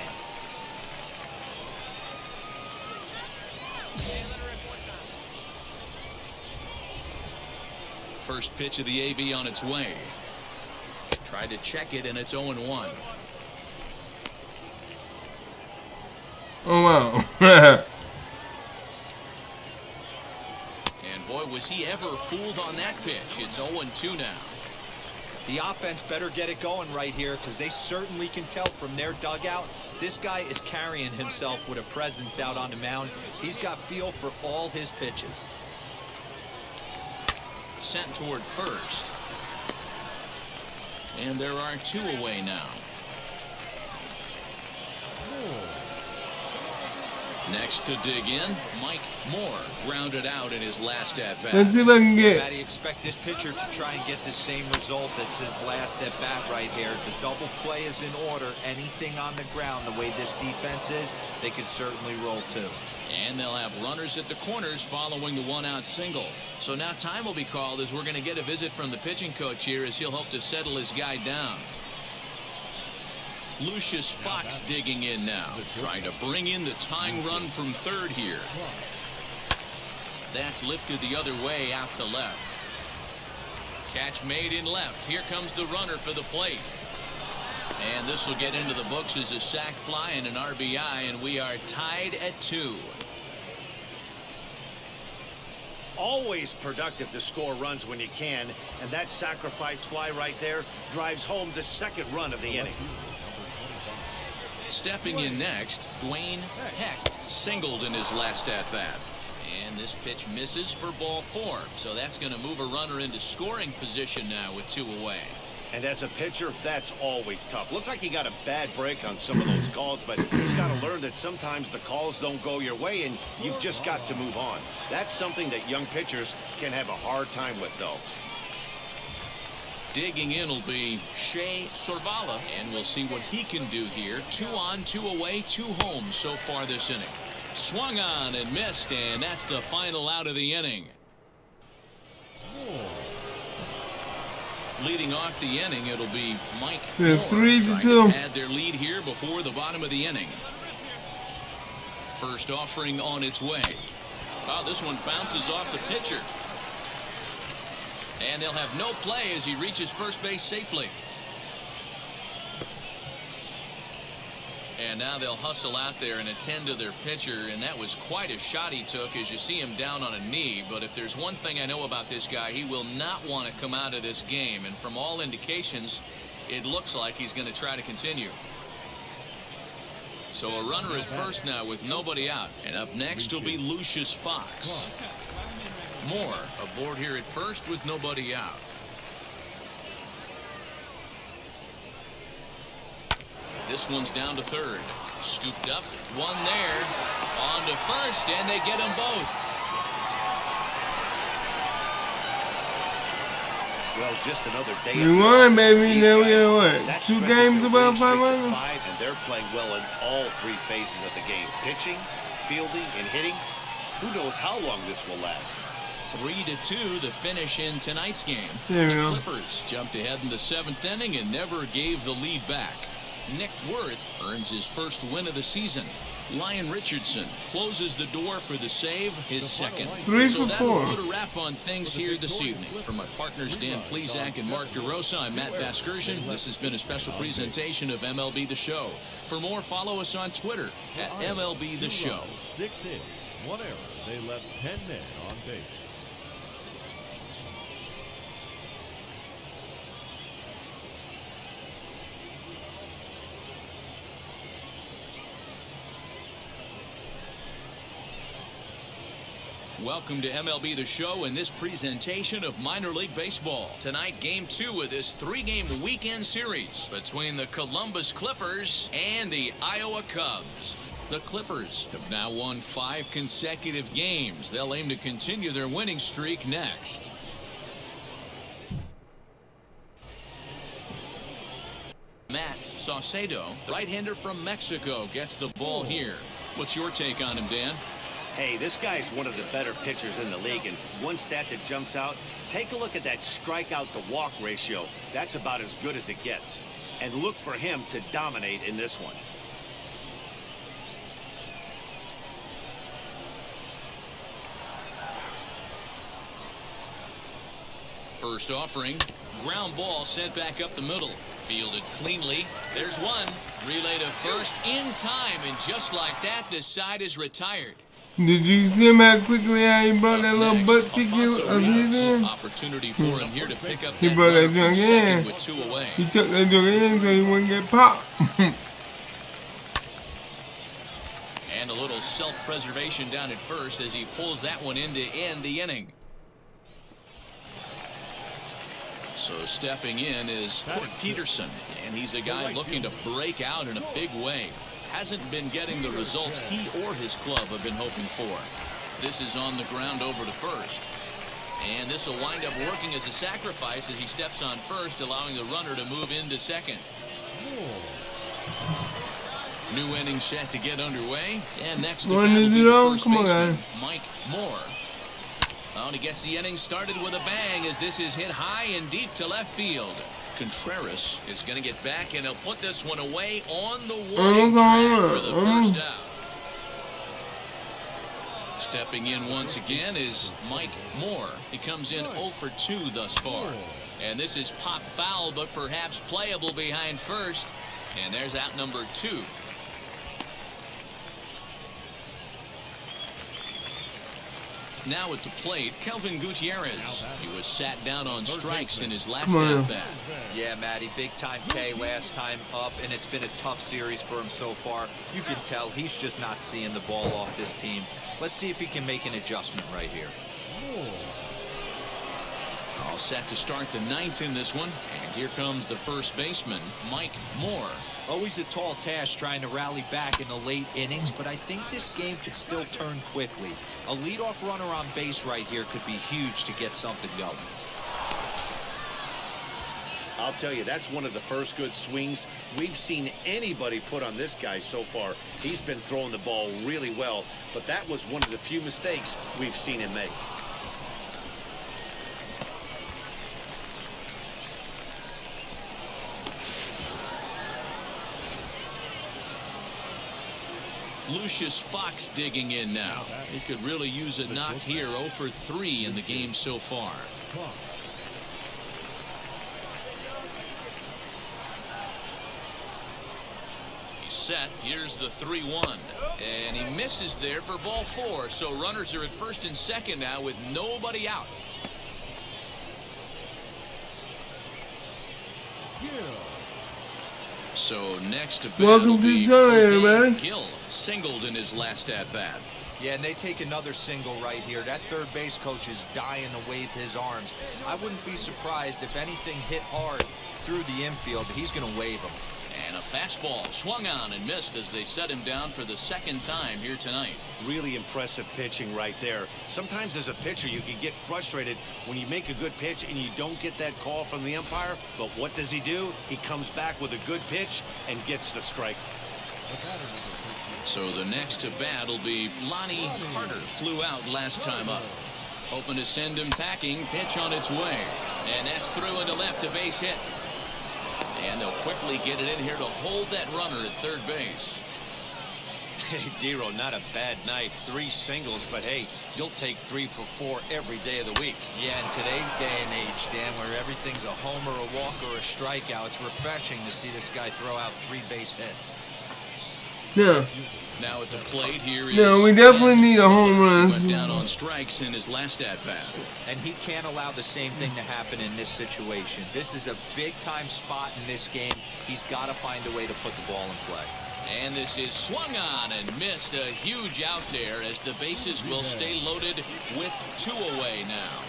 First pitch of the AB on its way. Tried to check it, and it's 0-1. Oh, wow. boy, was he ever fooled on that pitch. It's 0-2 now. The offense better get it going right here, because they certainly can tell from their dugout. This guy is carrying himself with a presence out on the mound. He's got feel for all his pitches. Sent toward first. And there are 2 away now. Next to dig in, Mike Moore grounded out in his last at-bat. Let's see if I can get. Matty, expect this pitcher to try and get the same result as his last at-bat right here. The double play is in order. Anything on the ground, the way this defense is, they could certainly roll too. And they'll have runners at the corners following the 1-out single. So now time will be called as we're going to get a visit from the pitching coach here as he'll hope to settle his guy down. Lucius Fox digging in now, trying to bring in the tying run from third here. That's lifted the other way out to left. Catch made in left. Here comes the runner for the plate. And this will get into the books as a sac fly and an RBI, and we are tied at 2. Always productive to score runs when you can, and that sacrifice fly right there drives home the second run of the inning. Stepping in next, Dwayne Hecht singled in his last at-bat. And this pitch misses for ball 4. So that's going to move a runner into scoring position now with 2 away. And as a pitcher, that's always tough. Looked like he got a bad break on some of those calls, but he's got to learn that sometimes the calls don't go your way, and you've just got to move on. That's something that young pitchers can have a hard time with, though. Digging in will be Shea Sorvala, and we'll see what he can do here. 2 on, 2 away, 2 home so far this inning. Swung on and missed, and that's the final out of the inning. Leading off the inning, it'll be Mike Moore, 3-2. trying to add their lead here before the bottom of the inning. First offering on its way. Oh, this one bounces off the pitcher. And they'll have no play as he reaches first base safely. And now they'll hustle out there and attend to their pitcher, and that was quite a shot he took as you see him down on a knee. But if there's one thing I know about this guy, he will not want to come out of this game. And from all indications, it looks like he's going to try to continue. So a runner at first now with nobody out. And up next will be Lucius Fox. Moore aboard here at first with nobody out. This one's down to third. Scooped up, one there. On to first, and they get them both. Well, just another day. We won, baby. Now we got what? 2 games above 500? And they're playing well in all 3 phases of the game. Pitching, fielding, and hitting. Who knows how long this will last. 3-2 the finish in tonight's game. There we the go. Clippers jumped ahead in the 7th inning and never gave the lead back. Nick Worth earns his first win of the season. Lyon Richardson closes the door for the save, his second. 3 so for that'll 4. put a wrap on things here this evening. From my partners Dan Plesac and Mark DeRosa, I'm Matt Vasgersian. This has been a special presentation of MLB The Show. For more, follow us on Twitter at MLB The Show. 6 hits, 1 error. They left 10 men on base. Welcome to MLB The Show and this presentation of minor league baseball. Tonight, game 2 of this 3-game weekend series between the Columbus Clippers and the Iowa Cubs. The Clippers have now won 5 consecutive games. They'll aim to continue their winning streak next. Matt Saucedo, right-hander from Mexico, gets the ball here. What's your take on him, Dan? Hey, this guy's one of the better pitchers in the league, and one stat that jumps out, take a look at that strikeout to walk ratio. That's about as good as it gets. And look for him to dominate in this one. First offering, ground ball sent back up the middle. Fielded cleanly. There's one. Relay to first in time, and just like that, the side is retired. Did you see him how quickly how he brought that little butt chicken of his in? Opportunity for him here to pick up He that brought that runner from junk second in. with 2 away. He took that junk in so he wouldn't get popped. And a little self-preservation down at first as he pulls that one in to end the inning. So stepping in is Court Peterson, and he's a guy looking to break out in a big way. Hasn't been getting the results he or his club have been hoping for. This is on the ground over to first. And this will wind up working as a sacrifice as he steps on first, allowing the runner to move into second. New inning set to get underway. And next to bat will be the first baseman, Mike Moore. Oh, and he gets the inning started with a bang as this is hit high and deep to left field. Contreras is going to get back, and he'll put this one away on the warning track for the first out. Stepping in once again is Mike Moore. He comes in 0 for 2 thus far. And this is pop foul, but perhaps playable behind first. And there's out number 2. Now at the plate, Kelvin Gutierrez. He was sat down on strikes in his last at-bat. Yeah, Matty, big-time K last time up, and it's been a tough series for him so far. You can tell he's just not seeing the ball off this team. Let's see if he can make an adjustment right here. All set to start the 9th in this one. And here comes the first baseman, Mike Moore. Always a tall task trying to rally back in the late innings, but I think this game could still turn quickly. A leadoff runner on base right here could be huge to get something going. I'll tell you, that's one of the first good swings we've seen anybody put on this guy so far. He's been throwing the ball really well, but that was one of the few mistakes we've seen him make. Lucius Fox digging in now. He could really use a knock here. 0 for 3 in the game so far. He's set. Here's the 3-1. And he misses there for ball 4. So runners are at first and second now with nobody out. So next to bat will be Jose Gil, singled in his last at-bat. Yeah, and they take another single right here. That third base coach is dying to wave his arms. I wouldn't be surprised if anything hit hard through the infield. He's going to wave them. And a fastball swung on and missed as they set him down for the second time here tonight. Really impressive pitching right there. Sometimes as a pitcher you can get frustrated when you make a good pitch and you don't get that call from the umpire. But what does he do? He comes back with a good pitch and gets the strike. So the next to bat will be Lonnie Carter. Flew out last time up. Hoping to send him packing. Pitch on its way. And that's through into left, to base hit. And they'll quickly get it in here to hold that runner at third base. Hey, Dero, not a bad night. 3 singles, but hey, you'll take 3 for 4 every day of the week. Yeah, in today's day and age, Dan, where everything's a homer, a walk, or a strikeout, it's refreshing to see this guy throw out 3 base hits. Yeah. Now at the plate here is. No, we definitely need a home run. Went down on strikes in his last at-bat. And he can't allow the same thing to happen in this situation. This is a big-time spot in this game. He's got to find a way to put the ball in play. And this is swung on and missed. A huge out there as the bases will stay loaded with 2 away now.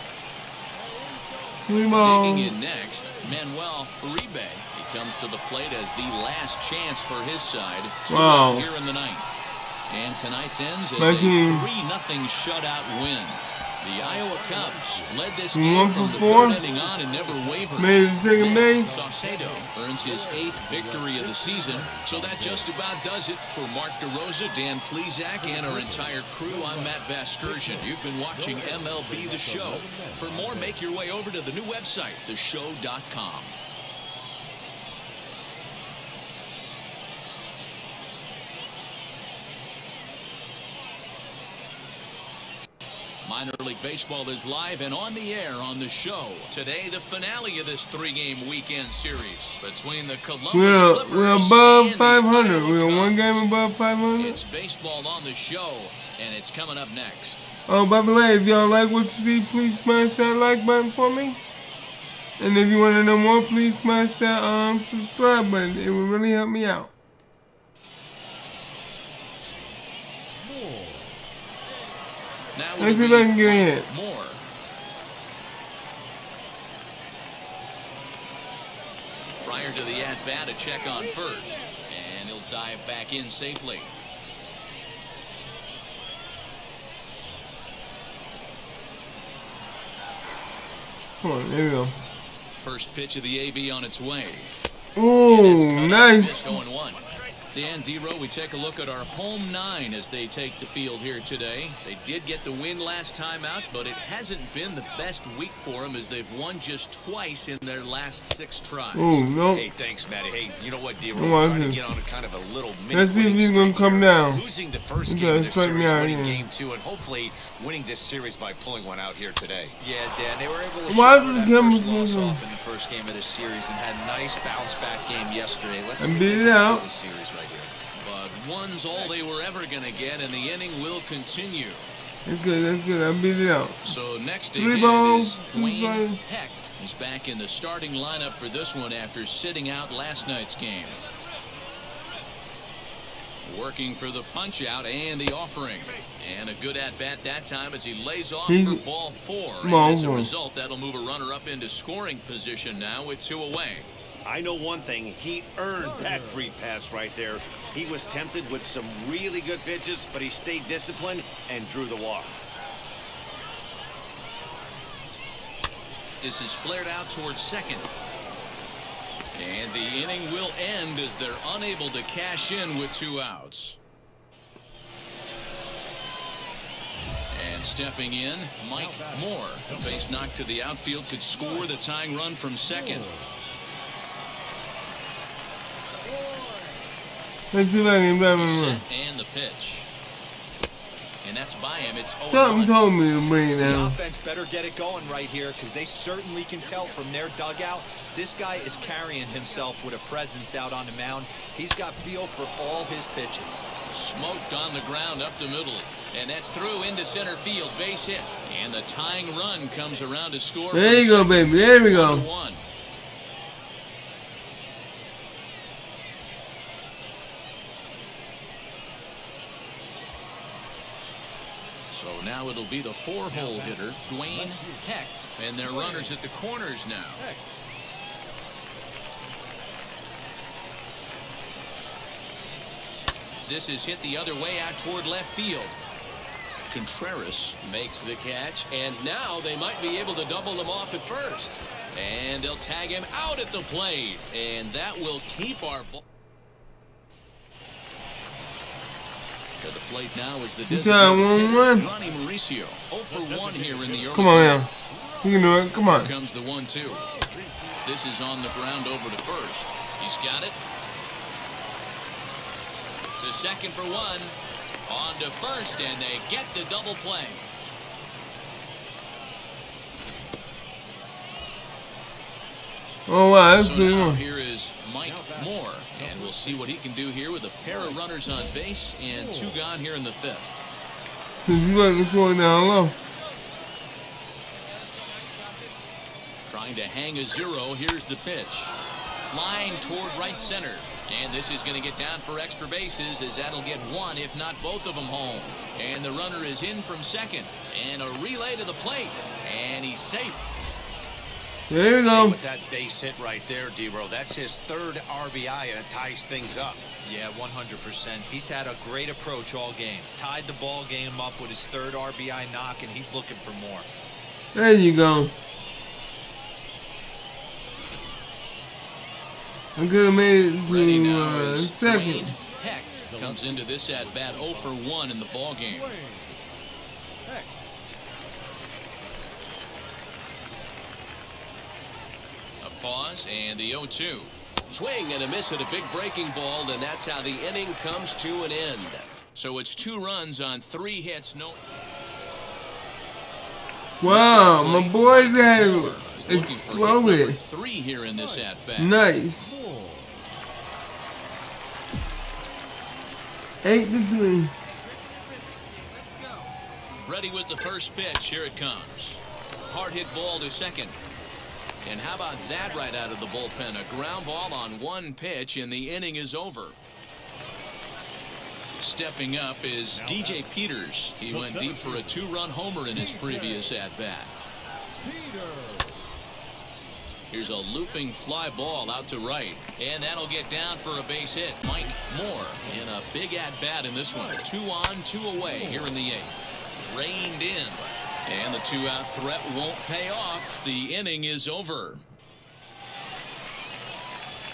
Digging in next, Manuel Uribe. He comes to the plate as the last chance for his side. 2-1 here in the 9th. And tonight's ends as a 3-0 shutout win. The Iowa Cubs led this game from the 3rd inning on and never wavered. Made the second base. Saucedo earns his 8th victory of the season. So that just about does it for Mark DeRosa, Dan Plesac, and our entire crew. I'm Matt Vasgersian. You've been watching MLB The Show. For more, make your way over to the new website, theshow.com. My Minor League Baseball is live and on the air on the show. Today, the finale of this three-game weekend series between the Columbus Clippers we're above and 500. the Iowa We're one Cubs. game above 500. It's baseball on the show, and it's coming up next. Oh, by the way, if y'all like what you see, please smash that like button for me. And if you want to know more, please smash that subscribe button. It will really help me out. Now Let's see if I can get in. More. Prior to the at-bat, a check on first, and he'll dive back in safely. Come on, there we go. First pitch of the AB on its way. Ooh, nice. 0-1. Dan Dero, we take a look at our home nine as they take the field here today. They did get the win last time out, but it hasn't been the best week for them as they've won just twice in their last 6 tries. Ooh, no. Hey, thanks, Matty. Hey, you know what, D-Roll? Come on, Trying to let's get on a kind of a little Let's see if he's going to come down. Losing the first Okay, game of this strike me series, out winning here. game 2, and hopefully winning this series by pulling one out here today. Yeah, Dan, they were able to Why shower did that the first Cubs loss lose? off in the first game of this series and had a nice bounce-back game yesterday. Let's And see if beat they it can out. steal the series right here. But one's all they were ever going to get, and the inning will continue. That's good, that's good. I beat it out. So next to 3 hit balls, is 2 Dwayne strikes. Hecht. He's back in the starting lineup for this one after sitting out last night's game. Working for the punch-out and the offering. And a good at-bat that time as he lays off for ball 4. And Ball as a 4. result, that'll move a runner up into scoring position now with 2 away. I know one thing. He earned that free pass right there. He was tempted with some really good pitches, but he stayed disciplined and drew the walk. This is flared out towards second. And the inning will end as they're unable to cash in with 2 outs. And stepping in, Mike Moore. A base knock to the outfield could score the tying run from second. Let's see if I can grab him. Set and the pitch. And that's by him. It's 0-1. Something told me to bring it The down. offense better get it going right here because they certainly can tell from their dugout this guy is carrying himself with a presence out on the mound. He's got feel for all his pitches. Smoked on the ground up the middle. And that's through into center field. Base hit. And the tying run comes around to score. There you go, baby. There we go. 1-1. So now it'll be the 4-hole hitter, Dwayne Hecht. And their runners at the corners now. This is hit the other way out toward left field. Contreras makes the catch, and now they might be able to double them off at first. And they'll tag him out at the plate, and that will keep our ball. To the plate now is the Good job, designated 1-1. Ronnie Mauricio. 0 for 1 here in the early Come on game. now. You can do it. Come on. Here comes the 1-2. This is on the ground over to first. He's got it. To second for 1. On to first, and they get the double play. Oh, wow. That's So pretty now good. here is Mike Moore, and we'll see what he can do here with a pair of runners on base and 2 gone here in the 5th. Since you got the score down low. Trying to hang a 0. Here's the pitch. Line toward right center. And this is going to get down for extra bases as that'll get 1, if not both of them, home. And the runner is in from second. And a relay to the plate. And he's safe. There you go. With that base hit right there, D-Roll, that's his 3rd RBI and ties things up. Yeah, 100%. He's had a great approach all game. Tied the ball game up with his 3rd RBI knock, and he's looking for more. There you go. I could have made it Ready to now is second. Dwayne Hecht. Comes into this at-bat 0 for 1 in the ball game. A pause and the 0-2. Swing and a miss at a big breaking ball, and that's how the inning comes to an end. So it's 2 runs on 3 hits. No. Wow, my boys have He's looking for hit number exploded. 3 here in this at-bat. Nice. 8-3. Ready with the first pitch. Here it comes. Hard hit ball to second. And how about that right out of the bullpen? A ground ball on one pitch, and the inning is over. Stepping up is DJ Peters. He went deep for a 2-run homer in his previous at-bat. Here's a looping fly ball out to right. And that'll get down for a base hit. Mike Moore in a big at-bat in this one. 2 on, 2 away here in the 8th. Reined in. And the 2-out threat won't pay off. The inning is over.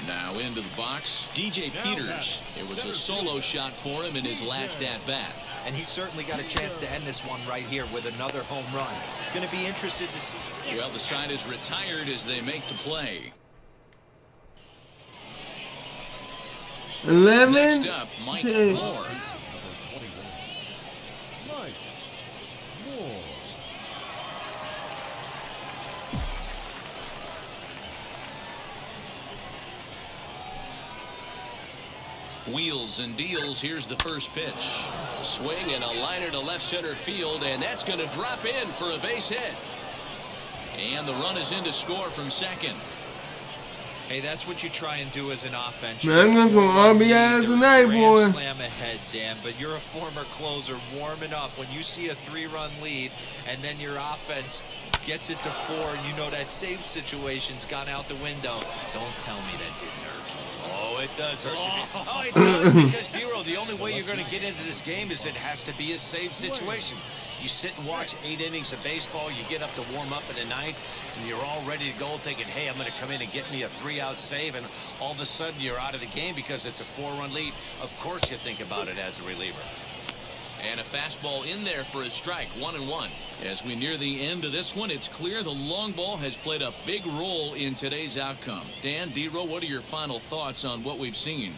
Now into the box, DJ Peters. It was a solo shot for him in his last at-bat. And he certainly got a chance to end this one right here with another home run. Going to be interested to see. Well, the side is retired as they make the play. 11. Next up, Mike Moore. Mike Moore. Wheels and deals. Here's the first pitch. Swing and a liner to left center field, and that's going to drop in for a base hit. And the run is in to score from second. Hey, that's what you try and do as an offense. Man, I'm going to RBIs tonight, boy. Slam ahead, Dan, but you're a former closer warming up. When you see a 3-run lead and then your offense gets it to 4 and you know that save situation's gone out the window, don't tell me that didn't hurt. Oh, it does hurt. Oh, it does, because, Dero, the only way you're going to get into this game is it has to be a save situation. You sit and watch 8 innings of baseball, you get up to warm up in the 9th, and you're all ready to go thinking, hey, I'm going to come in and get me a 3-out save, and all of a sudden you're out of the game because it's a 4-run lead. Of course you think about it as a reliever. And a fastball in there for a strike, 1-1. As we near the end of this one, it's clear the long ball has played a big role in today's outcome. Dan, Dero, what are your final thoughts on what we've seen?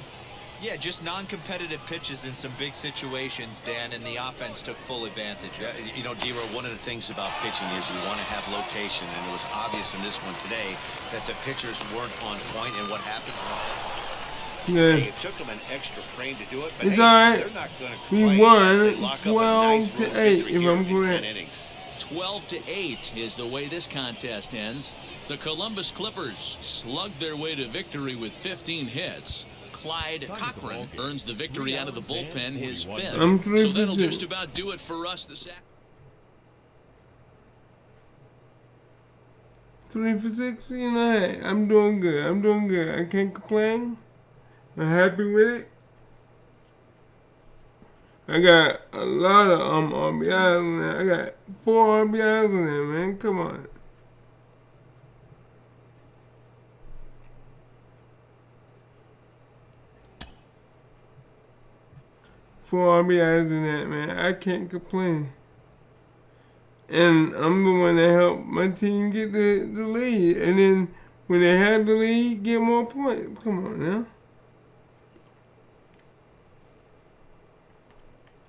Yeah, just non-competitive pitches in some big situations, Dan, and the offense took full advantage. Yeah, you know, Dero, one of the things about pitching is you want to have location, and it was obvious in this one today that the pitchers weren't on point, and what happens Yeah. Hey, it took them an extra frame to do it, but It's hey, all right. they're not going to We complain won as they lock up a 12 nice to road 8, victory if here I'm in 10 correct. innings. 12-8 is the way this contest ends. The Columbus Clippers slugged their way to victory with 15 hits. Clyde Cochran earns the victory out of the bullpen, his 5th. So that'll just about do it for us this afternoon. 3 for 6, you know, hey, I'm doing good. I'm doing good. I can't complain. I'm happy with it. I got a lot of RBIs on there. I got 4 RBIs on there, man. Come on. Four RBIs in that, man. I can't complain. And I'm the one that helped my team get the lead. And then when they have the lead, get more points. Come on now.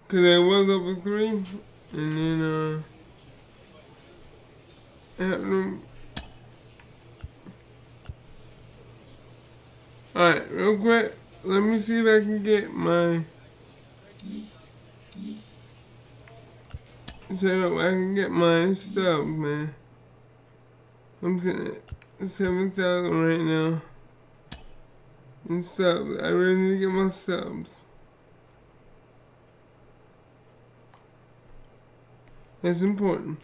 Because they was up a 3. And then, helped them. Alright, real quick. Let me see if I can get my... So I can get my stubs, man. I'm sitting at 7,000 right now. In subs. I really need to get my subs. That's important.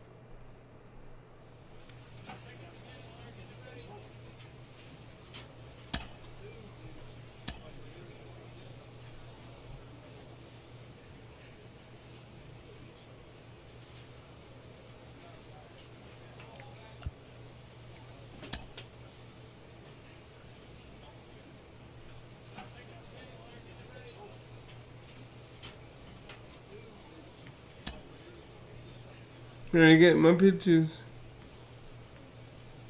Trying to get my pictures.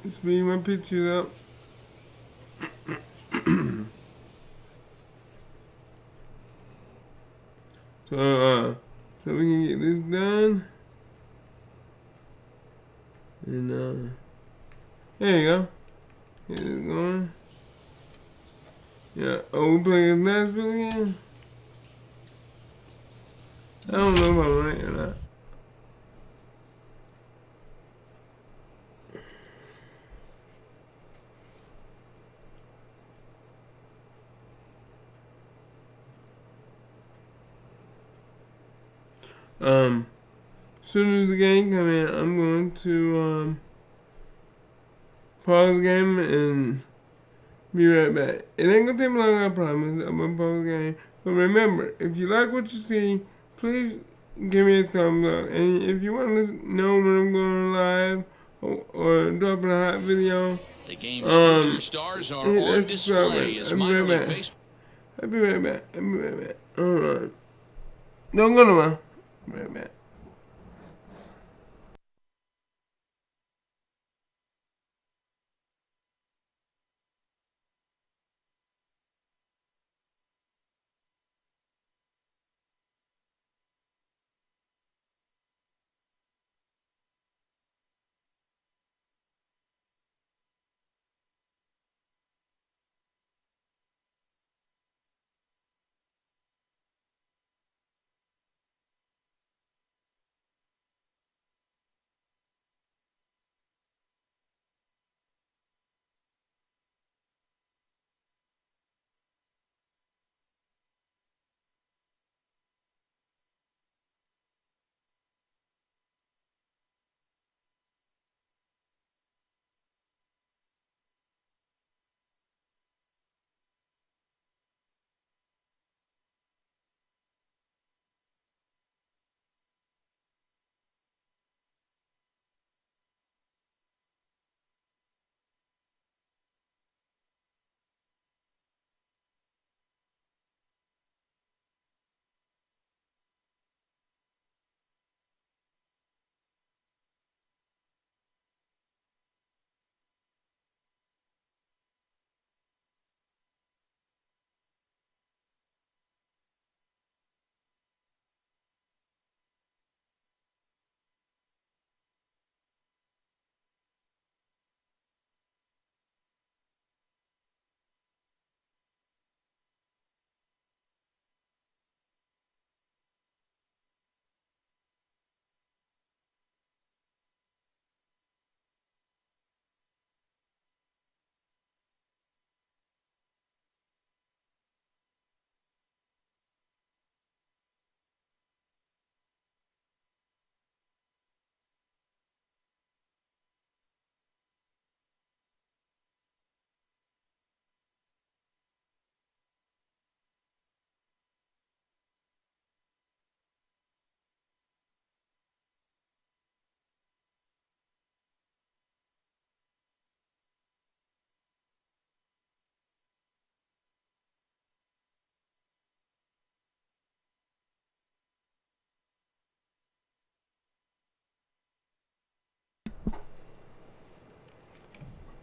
Speed my pictures up. So we can get this done. There you go. Get it going. Yeah. Oh, we playing Nashville again? I don't know if I'm right or not. As soon as the game come in, I'm going to pause the game and be right back. It ain't gonna take me long, I promise. I'm gonna pause the game. But remember, if you like what you see, please give me a thumbs up. And if you want to know when I'm going live or dropping a hot video, the game's featured stars are on display as minor league baseball. I'll be right back. Alright. Don't go nowhere. I'll be right back.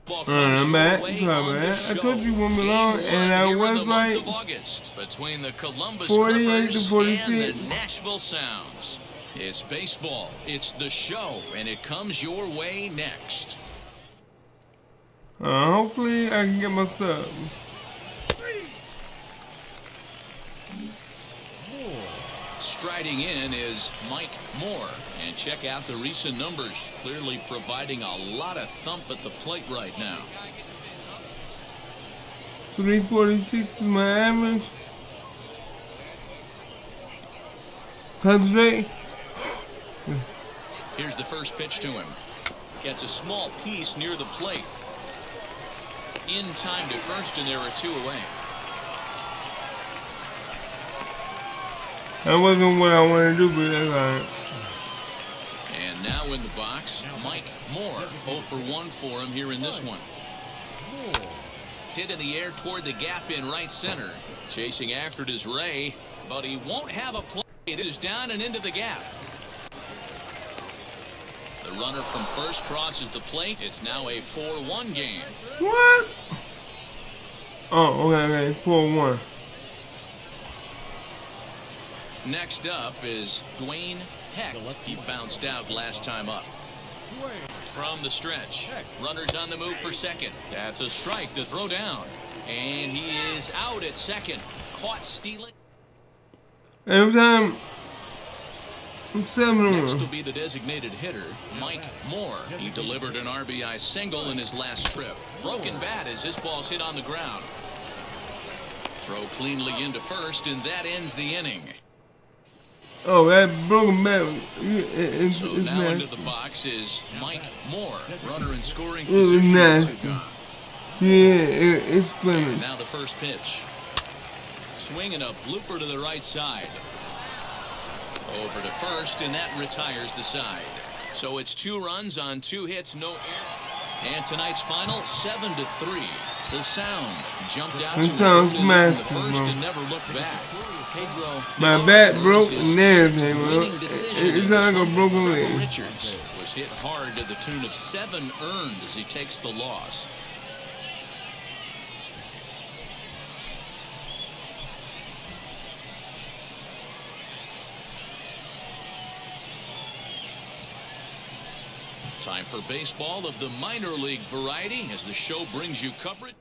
I'm back. I told you one belong, and I was right. Between the Columbus 48 to 46. And the Nashville Sounds. It's baseball, it's the show, and it comes your way next. Hopefully I can get my sub. Striding in is Mike Moore, and check out the recent numbers, clearly providing a lot of thump at the plate right now. 346 is my average. Concentrate. Here's the first pitch to him. Gets a small piece near the plate. In time to first, and there are two away. That wasn't what I wanted to do, but that's all right. And now in the box, Mike Moore. 0 for 1 for him here in this one. Hit in the air toward the gap in right center. Chasing after it is Ray, but he won't have a play. It is down and into the gap. The runner from first crosses the plate. It's now a 4-1 game. What? Oh, okay, 4-1. Next up is Dwayne Heck. He bounced out last time up. from the stretch. Runners on the move for second. That's a strike to throw down. And he is out at second. Caught stealing. Every time. Next will be the designated hitter, Mike Moore. He delivered an RBI single in his last trip. Broken bat as this ball's hit on the ground. Throw cleanly into first, and that ends the inning. Oh, that broken bat. It's now nice. into the box is Mike Moore. Runner in scoring It was position. nice. Yeah, it's splendid. Now the first pitch. Swing and a blooper to the right side. Over to first, and that retires the side. So it's 2 runs on 2 hits, no error. And tonight's final, 7-3. The Sound jumped out to the first and never looked back. Pedro my back broke and everything, bro. It's like a broken leg. Richards was hit hard to the tune of 7 earned as he takes the loss. Time for baseball of the minor league variety as the show brings you coverage.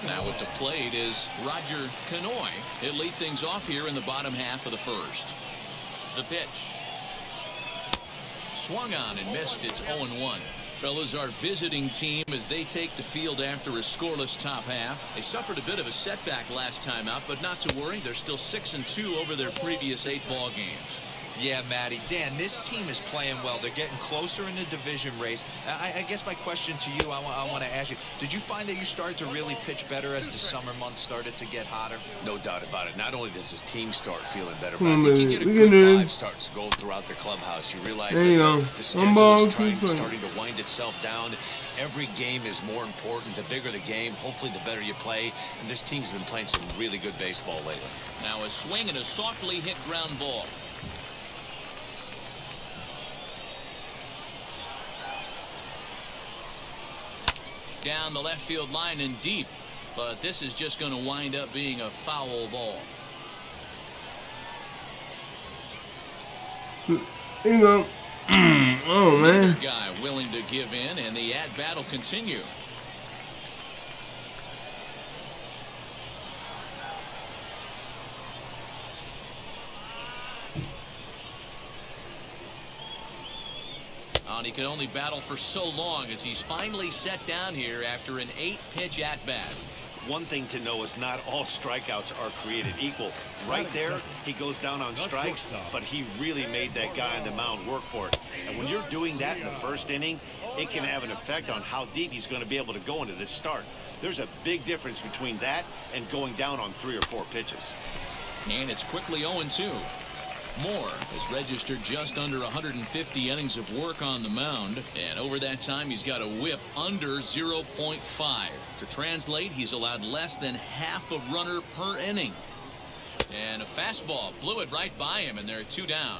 Now at the plate is Roger Canoy. He'll lead things off here in the bottom half of the first. The pitch. Swung on and missed. It's 0-1. Fellas, our visiting team as they take the field after a scoreless top half. They suffered a bit of a setback last time out, but not to worry. They're still 6-2 over their previous 8 ball games. Yeah, Matty. Dan, this team is playing well. They're getting closer in the division race. I guess my question to you, I want to ask you, did you find that you started to really pitch better as the summer months started to get hotter? No doubt about it. Not only does his team start feeling better, but I think you get a good vibe starts to go throughout the clubhouse. You realize that the schedule is starting to wind itself down. Every game is more important. The bigger the game, hopefully the better you play. And this team's been playing some really good baseball lately. Now a swing and a softly hit ground ball. Down the left field line and deep, but this is just going to wind up being a foul ball. You know, oh man. Neither guy willing to give in, and the at-bat will continue. He could only battle for so long as he's finally set down here after an 8-pitch at-bat. One thing to know is not all strikeouts are created equal. Right there, he goes down on strikes, but he really made that guy on the mound work for it. And when you're doing that in the first inning, it can have an effect on how deep he's going to be able to go into this start. There's a big difference between that and going down on 3 or 4 pitches. And it's quickly 0-2. Moore has registered just under 150 innings of work on the mound, and over that time he's got a whip under 0.5. To translate, he's allowed less than half a runner per inning. And a fastball blew it right by him, and they're 2 down.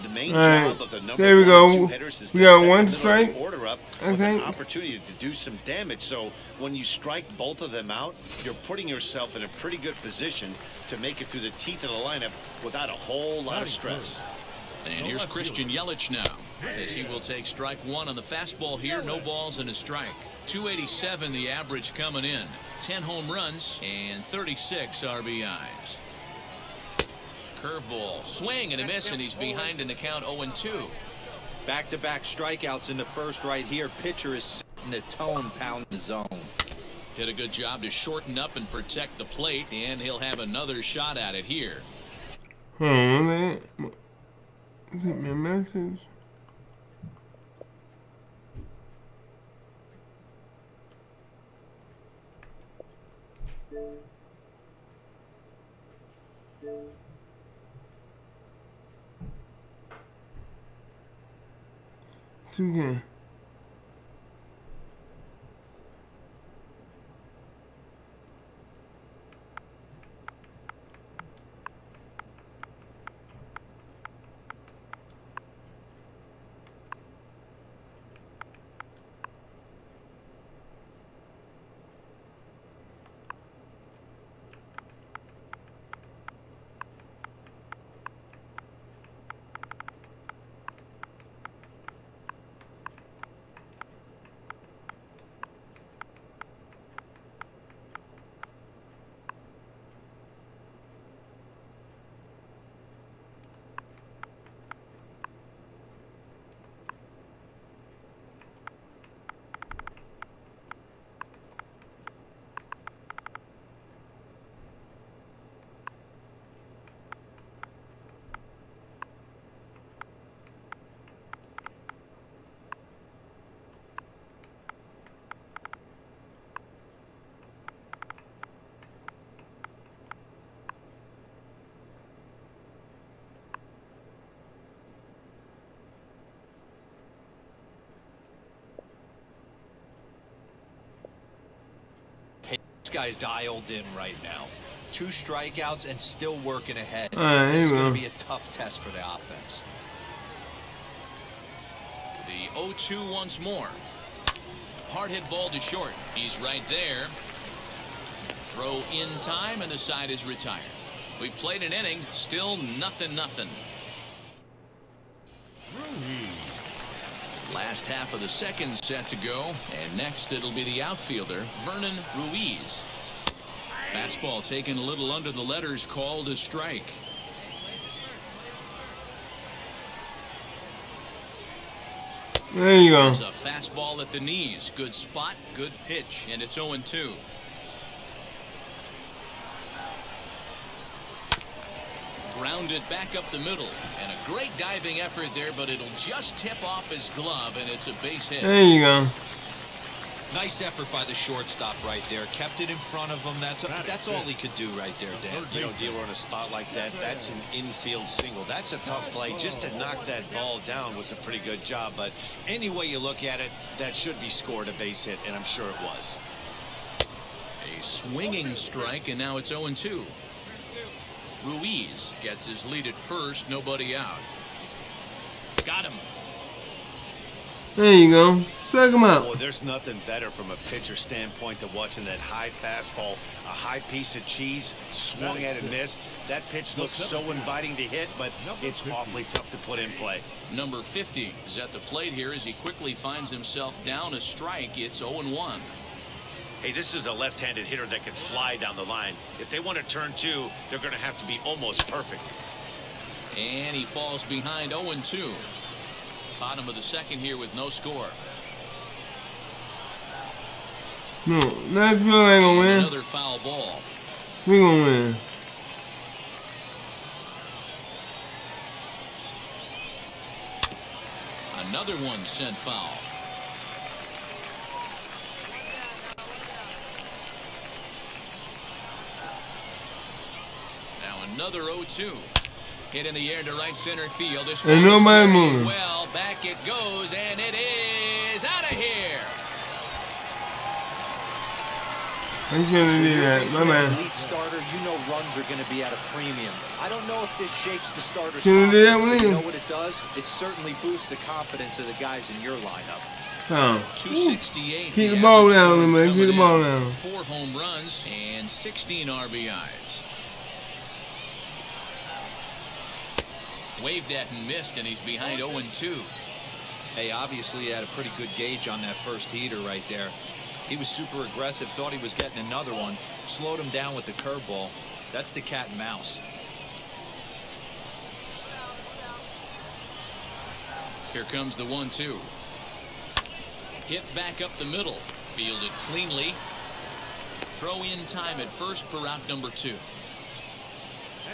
The main job of the number there we 1 go. and 2 hitters is to We got set one the strike, order up with an opportunity to do some damage. So when you strike both of them out, you're putting yourself in a pretty good position to make it through the teeth of the lineup without a whole lot of stress. And here's Christian Yelich now, as he will take strike 1 on the fastball here. No balls and a strike. 287 the average coming in. 10 home runs and 36 RBIs. Curveball, swing and a miss, and he's behind in the count 0-2. Back-to-back strikeouts in the first right here. Pitcher is setting the tone, pound the zone. Did a good job to shorten up and protect the plate, and he'll have another shot at it here. Man. Is it my message? Okay. guy's dialed in right now. 2 strikeouts and still working ahead. All right, this is here we going go. to be a tough test for the offense. The 0-2 once more. Hard hit ball to short. He's right there. Throw in time, and the side is retired. We've played an inning, still 0-0. Last half of the second set to go, and next it'll be the outfielder, Vernon Ruiz. Fastball taken a little under the letters, called a strike. There you go. There's a fastball at the knees. Good spot, good pitch, and it's 0-2. Grounded back up the middle, and a great diving effort there, but it'll just tip off his glove, and it's a base hit. There you go. Nice effort by the shortstop right there. Kept it in front of him. That's all he could do right there, Dan. You know, dealer on a spot like that, that's an infield single. That's a tough play. Just to knock that ball down was a pretty good job. But any way you look at it, that should be scored a base hit, and I'm sure it was. A swinging strike, and now it's 0-2. Ruiz gets his lead at first, nobody out. Got him. There you go. Strike him out. Boy, there's nothing better from a pitcher standpoint than watching that high fastball, a high piece of cheese, swung at and missed. That pitch looks so inviting to hit, but it's awfully tough to put in play. Number 50 is at the plate here as he quickly finds himself down a strike. It's 0-1. Hey, this is a left-handed hitter that can fly down the line. If they want to turn 2, they're going to have to be almost perfect. And he falls behind 0-2. Bottom of the second here with no score. No, Nashville ain't gonna win. Another foul ball. We gonna win. Another one sent foul. Now another 0-2. Hit in the air to right center field. This one Ain't is nobody carrying moving. well. Back it goes, and it is out of here. I shouldn't do that. My man. Elite starter, you know runs are going to be at a premium. I don't know if this shakes the starter's Shouldn't do that confidence, with but you him. know what it does? It certainly boosts the confidence of the guys in your lineup. Oh. 268. Keep the ball average down, score man. Keep the coming ball in. down. 4 home runs and 16 RBIs. Waved at and missed, and he's behind 0-2. Hey, obviously he had a pretty good gauge on that first heater right there. He was super aggressive, thought he was getting another one, slowed him down with the curveball. That's the cat and mouse. Here comes the 1-2. Hit back up the middle. Fielded cleanly. Throw in time at first for out number 2.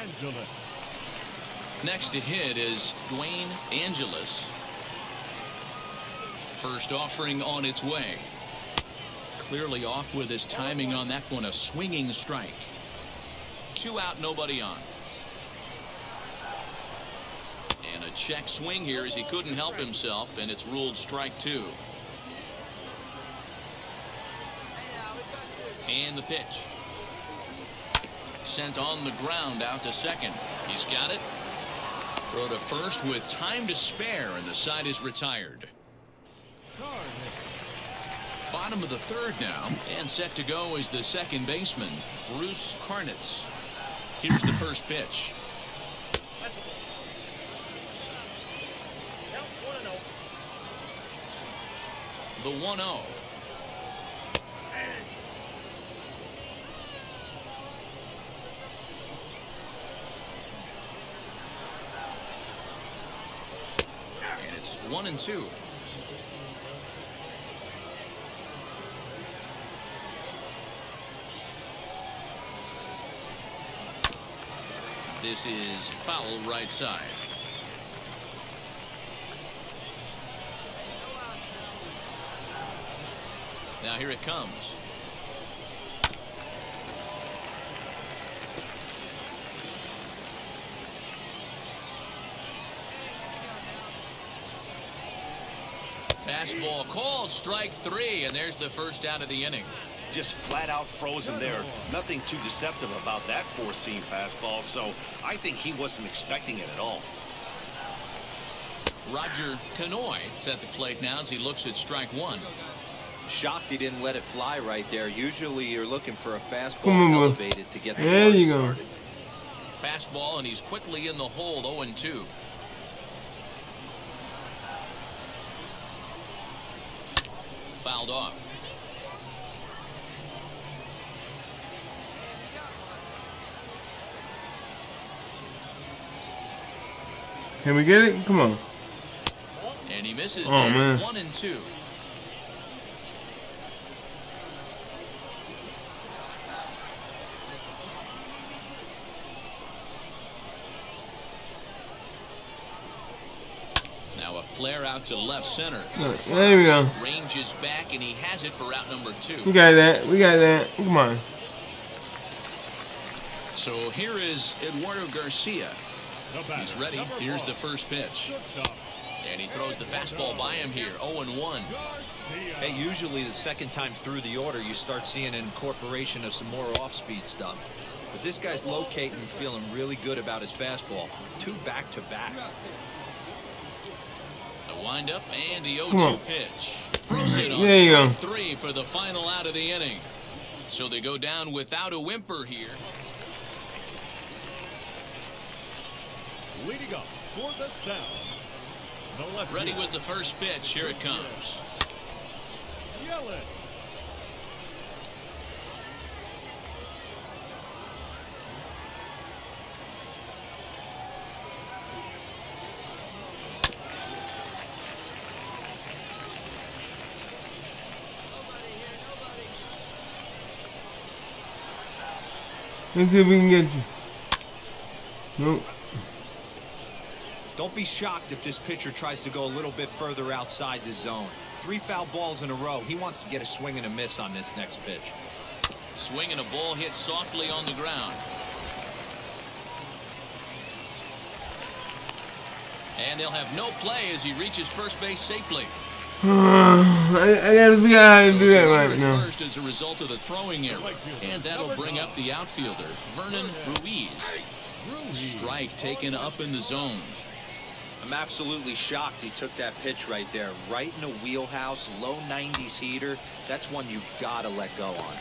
Angela. Next to hit is Dwayne Angelis. First offering on its way. Clearly off with his timing on that one. A swinging strike. 2 out, nobody on. And a check swing here as he couldn't help himself, and it's ruled strike 2. And the pitch. Sent on the ground out to second. He's got it. Throw to first with time to spare, and the side is retired. Bottom of the third now, and set to go is the second baseman, Bruce Karnitz. Here's the first pitch. The 1-0. And it's 1-2. This is foul right side. Now here it comes. Fastball called, strike 3, and there's the first out of the inning. just flat out froze him there. Nothing too deceptive about that four-seam fastball, so I think he wasn't expecting it at all. Roger Canoy is at the plate now as he looks at strike one. Shocked he didn't let it fly right there. Usually you're looking for a fastball elevated to get the there ball you started. go. Fastball, and he's quickly in the hole, 0-2. Fouled off. Can we get it? Come on. And he misses Oh, there, man. 1-2. Now a flare out to left center. There we go. Ranges back, and he has it for out number 2. We got that. We got that. Come on. So here is Eduardo Garcia. He's ready. Here's the first pitch. And he throws the fastball by him here, 0-1. Hey, usually the second time through the order, you start seeing an incorporation of some more off-speed stuff. But this guy's locating and feeling really good about his fastball. 2 back-to-back. The windup and the 0-2 pitch. Throws it on There you go. strike 3 for the final out of the inning. So they go down without a whimper here. Leading up for the Sound, the left Ready field, with the first pitch. Here it comes. Yelich. Let's see if we can get you. Nope. Don't be shocked if this pitcher tries to go a little bit further outside the zone. 3 foul balls in a row. He wants to get a swing and a miss on this next pitch. Swing and a ball hit softly on the ground. And they'll have no play as he reaches first base safely. I gotta figure out how to do that right now. First as a result of the throwing error. And that'll bring up the outfielder, Vernon Ruiz. Strike taken up in the zone. I'm absolutely shocked he took that pitch right there. Right in the wheelhouse, low 90s heater. That's one you gotta let go on.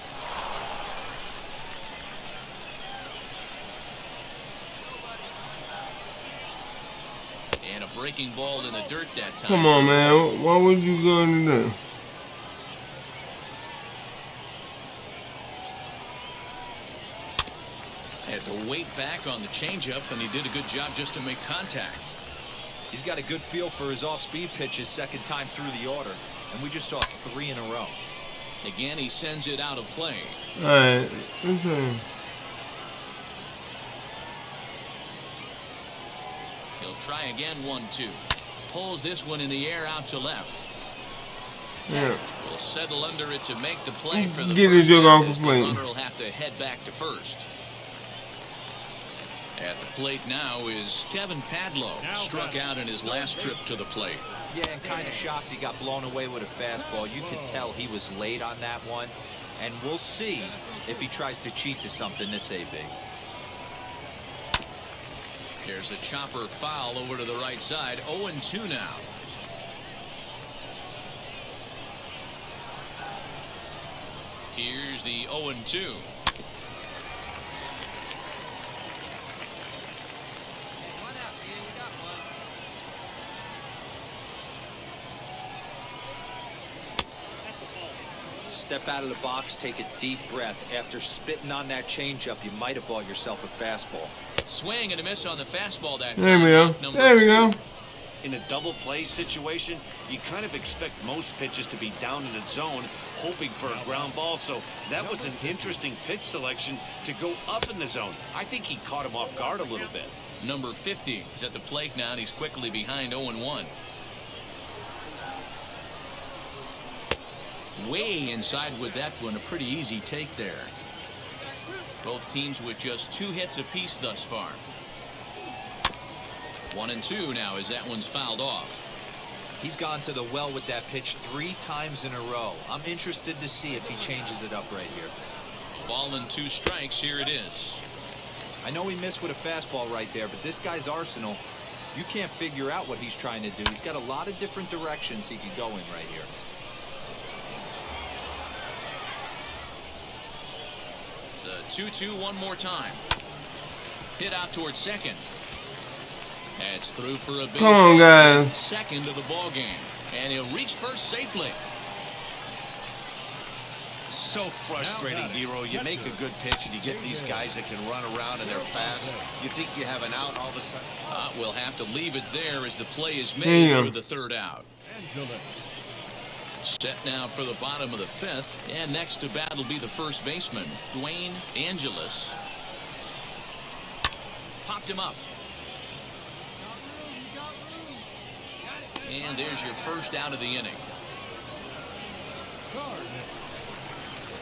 And a breaking ball in the dirt that time. Come on, man. What would you go to do? Had to wait back on the changeup, and he did a good job just to make contact. He's got a good feel for his off-speed pitches second time through the order. And we just saw 3 in a row. Again, he sends it out of play. All right. Listen. He'll try again, 1-2. Pulls this one in the air out to left. Yeah. Will settle under it to make the play for the Get first his jug out off as the the plate. runner will have to head back to first. At the plate now is Kevin Padlo. Struck out in his last trip to the plate. Yeah, and kind of shocked he got blown away with a fastball. You can tell he was late on that one. And we'll see if he tries to cheat to something this AB. There's a chopper foul over to the right side. 0-2 now. Here's the 0-2. Step out of the box, take a deep breath. After spitting on that changeup, you might have bought yourself a fastball. Swing and a miss on the fastball that time. There we go. Number There we 2. go. In a double play situation, you kind of expect most pitches to be down in the zone, hoping for a ground ball. So that was an interesting pitch selection to go up in the zone. I think he caught him off guard a little bit. Number 50 is at the plate now, and he's quickly behind 0-1. Way inside with that one. A pretty easy take there. Both teams with just 2 hits apiece thus far. 1-2 now as that one's fouled off. He's gone to the well with that pitch 3 times in a row. I'm interested to see if he changes it up right here. Ball and 2 strikes. Here it is. I know he missed with a fastball right there, but this guy's arsenal, you can't figure out what he's trying to do. He's got a lot of different directions he could go in right here. The 2-2 one more time. Hit out towards second. That's through for a base Come on, hit. guys. Second of the ball game, and he'll reach first safely. So frustrating, Dero. You make a good pitch and you get these guys that can run around and they're fast. You think you have an out, all of a sudden. We'll have to leave it there as the play is There made you go. for the 3rd out. Set now for the bottom of the 5th, and next to bat will be the first baseman, Dwayne Angelis. Popped him up. And there's your first out of the inning.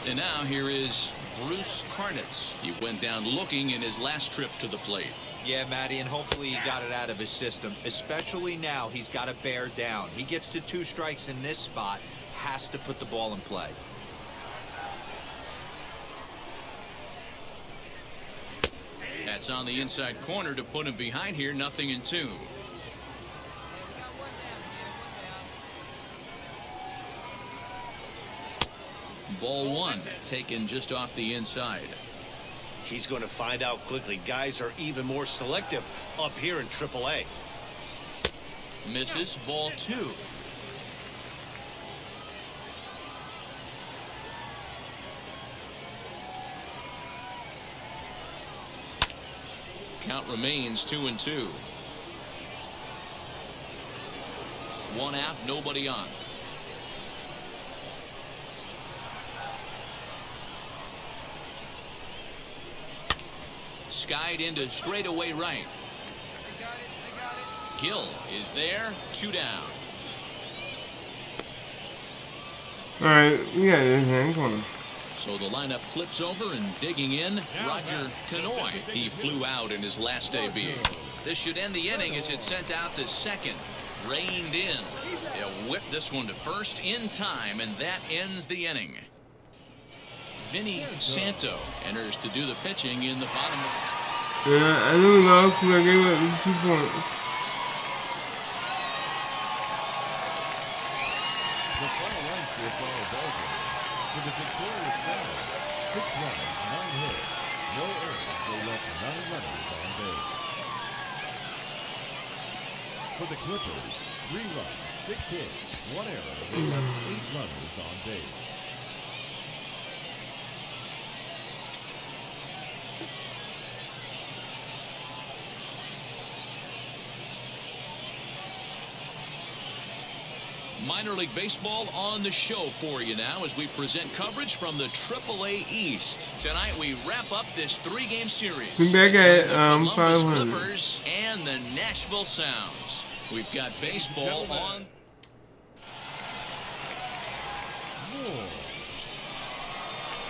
And now here is Bruce Karnitz. He went down looking in his last trip to the plate. Yeah, Matty, and hopefully he got it out of his system. Especially now, he's got to bear down. He gets to 2 strikes in this spot, has to put the ball in play. That's on the inside corner to put him behind here. 0-2. Ball 1 taken just off the inside. He's going to find out quickly. Guys are even more selective up here in AAA. Misses. Ball 2. Count remains 2-2. 1 out, nobody on. Skied into straightaway right. Gill is there. 2 down. All right, we got this, man. Come on. So the lineup flips over and digging in, Roger Canoy. He flew out in his last debut. This should end the inning as it's sent out to second. Reined in. They'll whip this one to first in time, and that ends the inning. Vinny Santo enters to do the pitching in the bottom. Yeah, I knew we lost because I gave up 2 points. The final run for a final ball game. For the victorious Sound, 6 runs, 9 hits, no errors. They left 9 runners on base. For the Clippers, 3 runs, 6 hits, 1 error. They left 8 runners on base. Minor League Baseball on the show for you now as we present coverage from the AAA East. Tonight we wrap up this 3-game series. We're back at the Columbus 500. Clippers and the Nashville Sounds. We've got baseball on.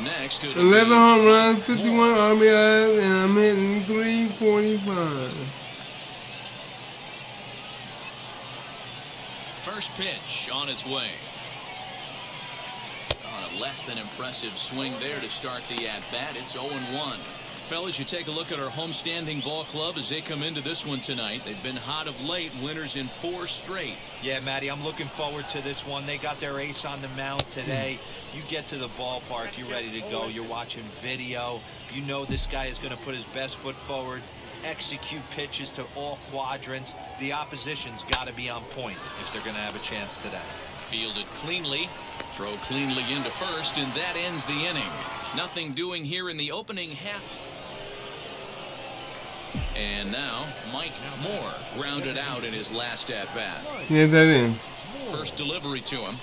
Next, it'll 11 be home runs, Mike 51 Moore. RBIs, and I'm hitting 345. First pitch on its way. On a less than impressive swing there to start the at-bat. It's 0-1. Fellas, you take a look at our homestanding ball club as they come into this one tonight. They've been hot of late, winners in 4 straight. Yeah, Matty, I'm looking forward to this one. They got their ace on the mound today. You get to the ballpark, you're ready to go. You're watching video. You know this guy is going to put his best foot forward, execute pitches to all quadrants. The opposition's got to be on point if they're going to have a chance today. Fielded cleanly, throw cleanly into first, and that ends the inning. Nothing doing here in the opening half. And now, Mike Moore grounded out in his last at-bat. Yes, I did. First delivery to him.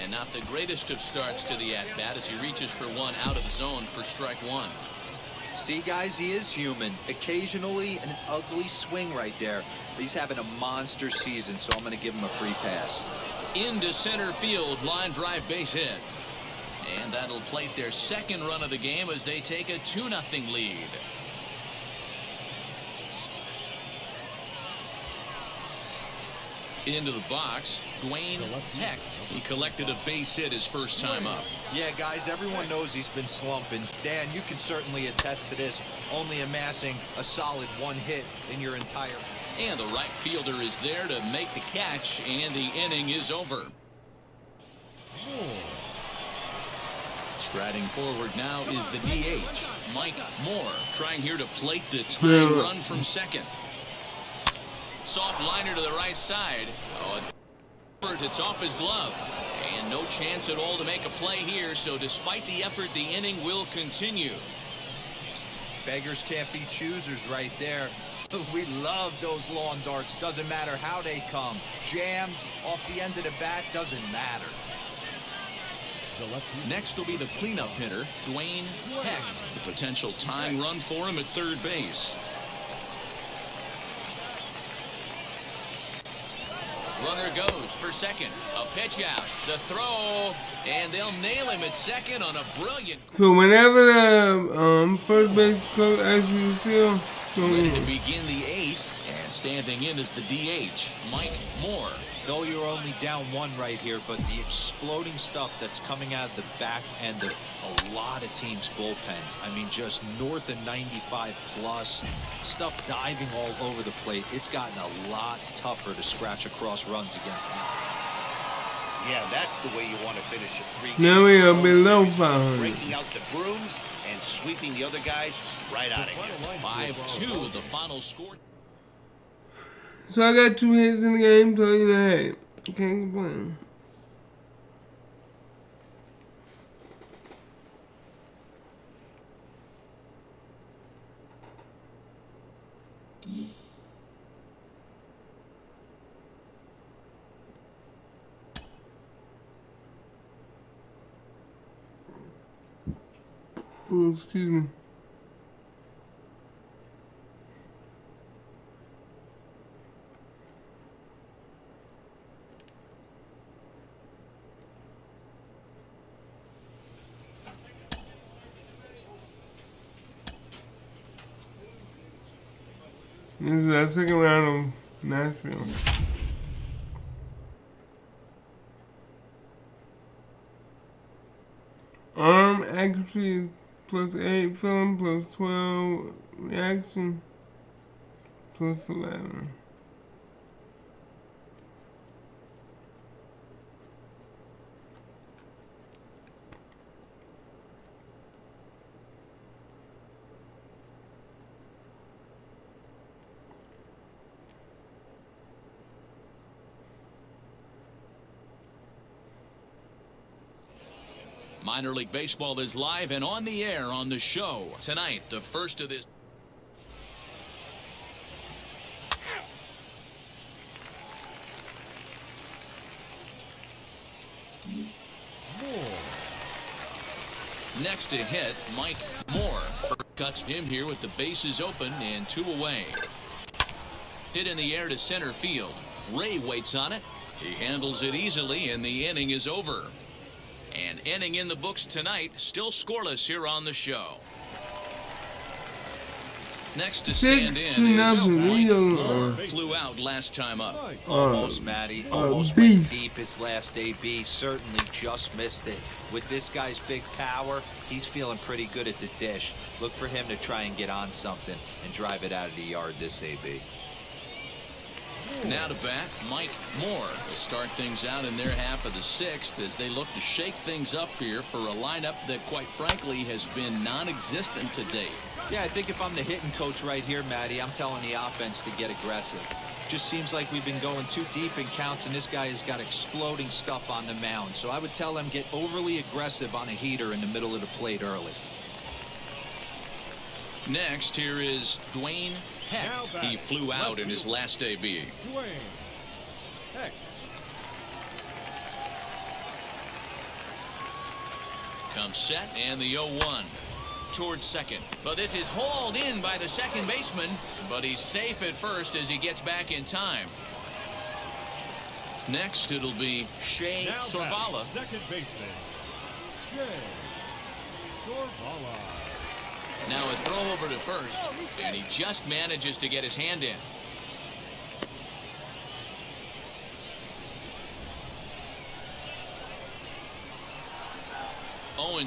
And not the greatest of starts to the at-bat as he reaches for one out of the zone for strike 1. See, guys, he is human. Occasionally, an ugly swing right there. But he's having a monster season, so I'm going to give him a free pass. Into center field, line drive base hit. And that'll plate their second run of the game as they take a 2-0 lead. Into the box, Dwayne Hecht. He collected a base hit his first time up. Yeah, guys, everyone knows he's been slumping. Dan, you can certainly attest to this, only amassing a solid 1 hit in your entire... And the right fielder is there to make the catch, and the inning is over. Striding forward now is the DH, Mike Moore, trying here to plate the tying run from second. Soft liner to the right side. Oh, it's off his glove. And no chance at all to make a play here, so despite the effort, the inning will continue. Beggars can't be choosers right there. We love those lawn darts. Doesn't matter how they come. Jammed off the end of the bat, doesn't matter. Next will be the cleanup hitter, Dwayne Hecht. The potential tying run for him at third base. Runner goes for second. A pitch out. The throw. And they'll nail him at second on a brilliant... So whenever the first base coach asks you to steal... Ready to begin the 8th. And standing in is the DH, Mike Moore. No, you're only down 1 right here, but the exploding stuff that's coming out of the back end of a lot of teams' bullpens. I mean, just north of 95 plus, stuff diving all over the plate. It's gotten a lot tougher to scratch across runs against these. Yeah, that's the way you want to finish a 3-game. Now we are below 500. Breaking out the brooms and sweeping the other guys right out of here. 5-2, the final score. So I got 2 hits in the game, so you know, hey, can't complain. Oh, excuse me. This is our second round of Nashville. Arm accuracy is +8, feeling +12, reaction +11. Minor League Baseball is live and on the air on the show. Tonight, the first of this. Next to hit, Mike Moore. Cuts him here with the bases open and 2 away. Hit in the air to center field. Ray waits on it. He handles it easily, and the inning is over. An inning in the books tonight, still scoreless here on the show. Next to stand in is Mike Moore. Flew out last time up. Almost, Matty. Almost went deep his last AB. Certainly just missed it. With this guy's big power, he's feeling pretty good at the dish. Look for him to try and get on something and drive it out of the yard this AB. Now to bat, Mike Moore to start things out in their half of the 6th as they look to shake things up here for a lineup that, quite frankly, has been non-existent to date. Yeah, I think if I'm the hitting coach right here, Matty, I'm telling the offense to get aggressive. Just seems like we've been going too deep in counts, and this guy has got exploding stuff on the mound. So I would tell them get overly aggressive on a heater in the middle of the plate early. Next, here is Dwayne Hecht. He flew out in his last AB. Dwayne Hecht. Comes set, and the 0-1 towards second. But this is hauled in by the second baseman, but he's safe at first as he gets back in time. Next, it'll be Shea Sorvala. Second baseman, Shea Sorvala. Now a throw over to first, and he just manages to get his hand in.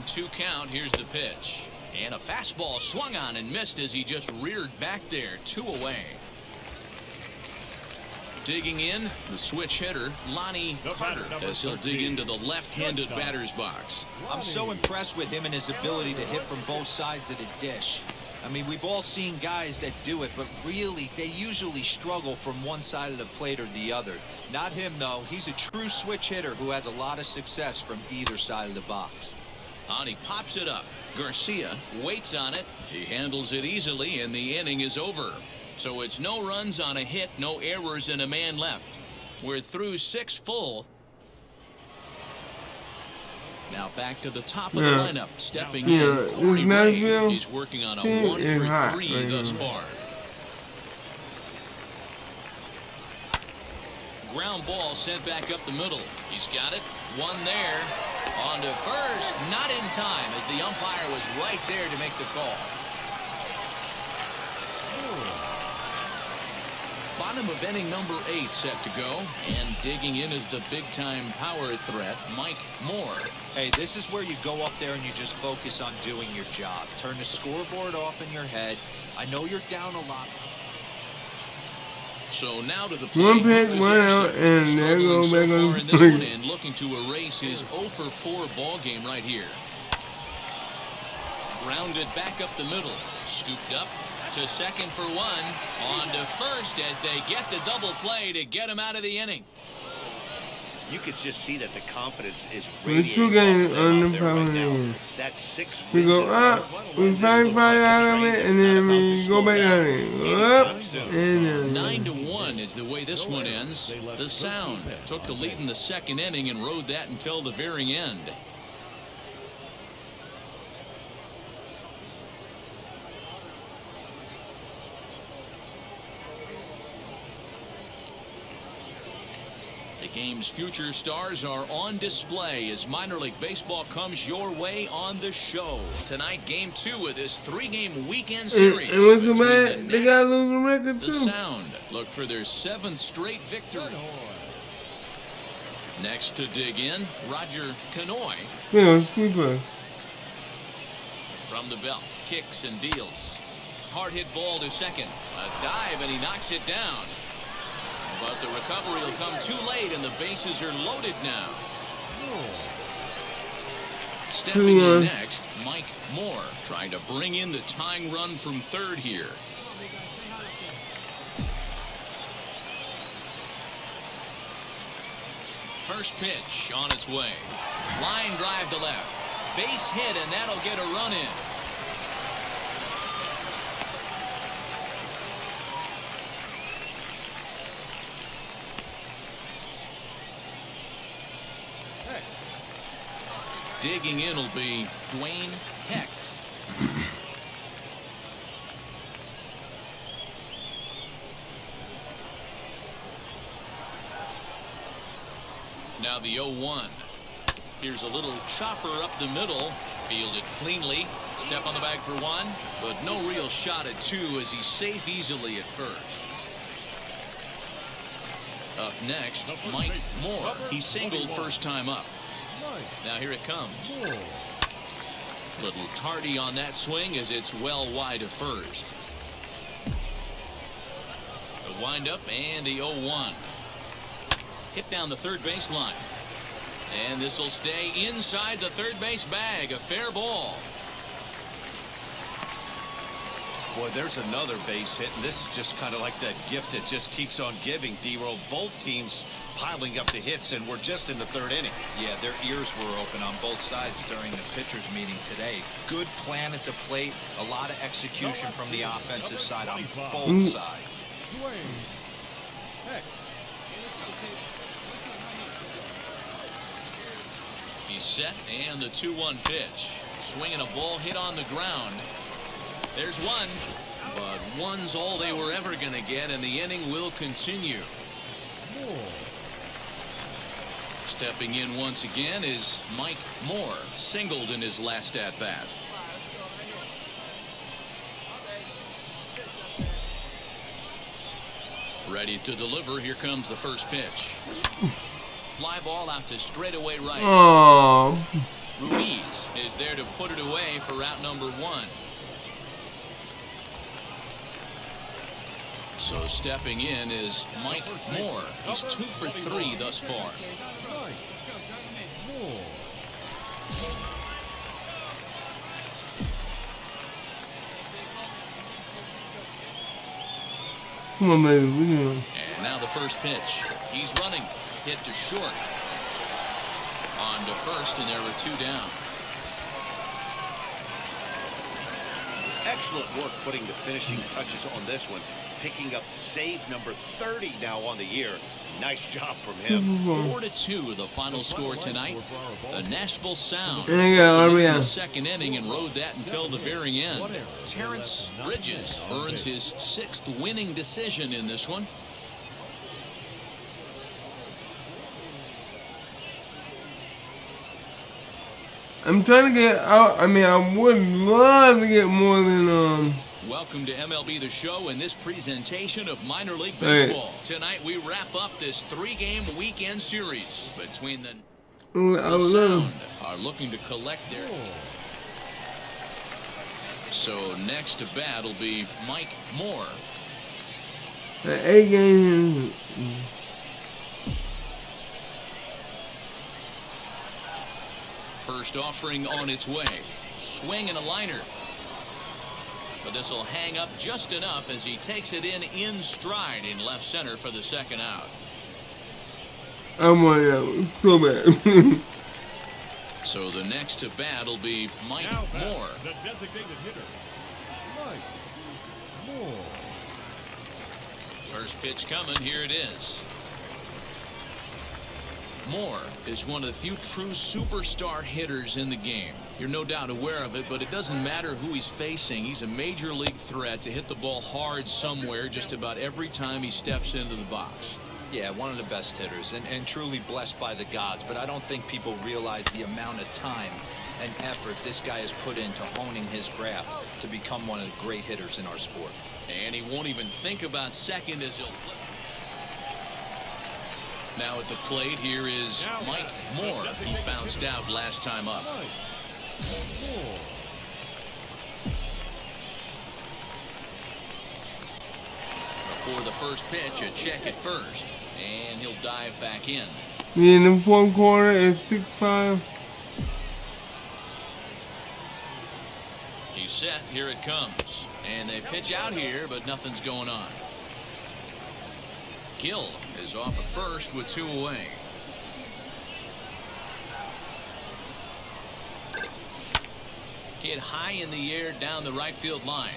0-2 count. Here's the pitch. And a fastball swung on and missed as he just reared back there. 2 away. Digging in, the switch hitter, Lonnie Carter, as he'll dig into the left-handed batter's box. I'm so impressed with him and his ability to hit from both sides of the dish. I mean, we've all seen guys that do it, but really, they usually struggle from one side of the plate or the other. Not him, though. He's a true switch hitter who has a lot of success from either side of the box. And he pops it up. Garcia waits on it. He handles it easily, and the inning is over. So it's no runs on a hit, no errors, and a man left. We're through 6 full. Now back to the top of the lineup. Stepping in, Corey Ray. He's working on a 1-for-3 thus far. Ground ball sent back up the middle. He's got it. One there. On to first. Not in time as the umpire was right there to make the call. Bottom of inning number 8 set to go. And digging in is the big-time power threat, Mike Moore. Hey, this is where you go up there and you just focus on doing your job. Turn the scoreboard off in your head. I know you're down a lot. So now to the plate. 1 pitch, 1 out, and there goes back on the plate. And looking to erase his 0-for-4 ball game right here. Grounded back up the middle. Scooped up to second for 1. On to first as they get the double play to get him out of the inning. You could just see that the confidence is With 2 games on the power right. That's 6 we go up, we fight out of it, and then we go back out of it. Go up, and 9-1 is the way this one ends. The Sound took the lead in the second inning and rode that until the very end. The game's future stars are on display as minor league baseball comes your way on the show. Tonight, game 2 of this 3-game weekend series. And what's so bad? They got a losing record, too. The Sound look for their 7th straight victory. Next to dig in, Roger Canoy. Yeah, sweeper. From the belt, kicks and deals. Hard hit ball to second. A dive and he knocks it down. But the recovery will come too late, and the bases are loaded now. Stepping in next, Mike Moore, trying to bring in the tying run from third here. First pitch on its way. Line drive to left. Base hit, and that'll get a run in. Digging in will be Dwayne Hecht. Now the 0-1. Here's a little chopper up the middle. Fielded cleanly. Step on the bag for 1, but no real shot at 2 as he's safe easily at first. Up next, Mike Moore. He singled first time up. Now here it comes. Little tardy on that swing as it's well wide of first. The windup and the 0-1. Hit down the third base line. And this will stay inside the third base bag. A fair ball. Boy, there's another base hit, and this is just kind of like that gift that just keeps on giving, D-Roll. Both teams piling up the hits, and we're just in the third inning. Yeah, their ears were open on both sides during the pitchers' meeting today. Good plan at the plate, a lot of execution from the offensive side on both sides. He's set, and the 2-1 pitch. Swinging a ball hit on the ground. There's one, but one's all they were ever going to get, and the inning will continue. Stepping in once again is Mike Moore, singled in his last at-bat. Ready to deliver. Here comes the first pitch. Fly ball out to straightaway right. Oh. Ruiz is there to put it away for out number 1. So stepping in is Mike Moore. He's 2 for 3 thus far. Come on, baby. We can. And now the first pitch. He's running. Hit to short. On to first, and there were 2 down. Excellent work putting the finishing touches on this one. Picking up save number 30 now on the year. Nice job from him. 4-2 the final score tonight. The Nashville Sound And I got in the RBI. second inning and rode that until the very end. Terrence Bridges earns his 6th winning decision in this one. I'm trying to get out. I mean, I would love to get more than Welcome to MLB The Show and this presentation of minor league baseball. Tonight we wrap up this 3-game weekend series between the Sound are looking to collect their. So next to bat will be Mike Moore. 8 games. First offering on its way. Swing and a liner. But this will hang up just enough as he takes it in stride in left center for the second out. I'm on out so bad. So the next to bat will be Mike Moore. The designated hitter, Mike Moore. First pitch coming. Here it is. Moore is one of the few true superstar hitters in the game. You're no doubt aware of it, but it doesn't matter who he's facing. He's a major league threat to hit the ball hard somewhere just about every time he steps into the box. Yeah, one of the best hitters and truly blessed by the gods, but I don't think people realize the amount of time and effort this guy has put into honing his craft to become one of the great hitters in our sport. And he won't even think about second as he'll flip. Now at the plate, here is Mike Moore. He bounced out last time up. Before the first pitch, a check at first. And he'll dive back in. In the 4th quarter, it's 6-5. He's set. Here it comes. And they pitch out here, but nothing's going on. Gill is off at first with 2 away. Hit high in the air down the right field line.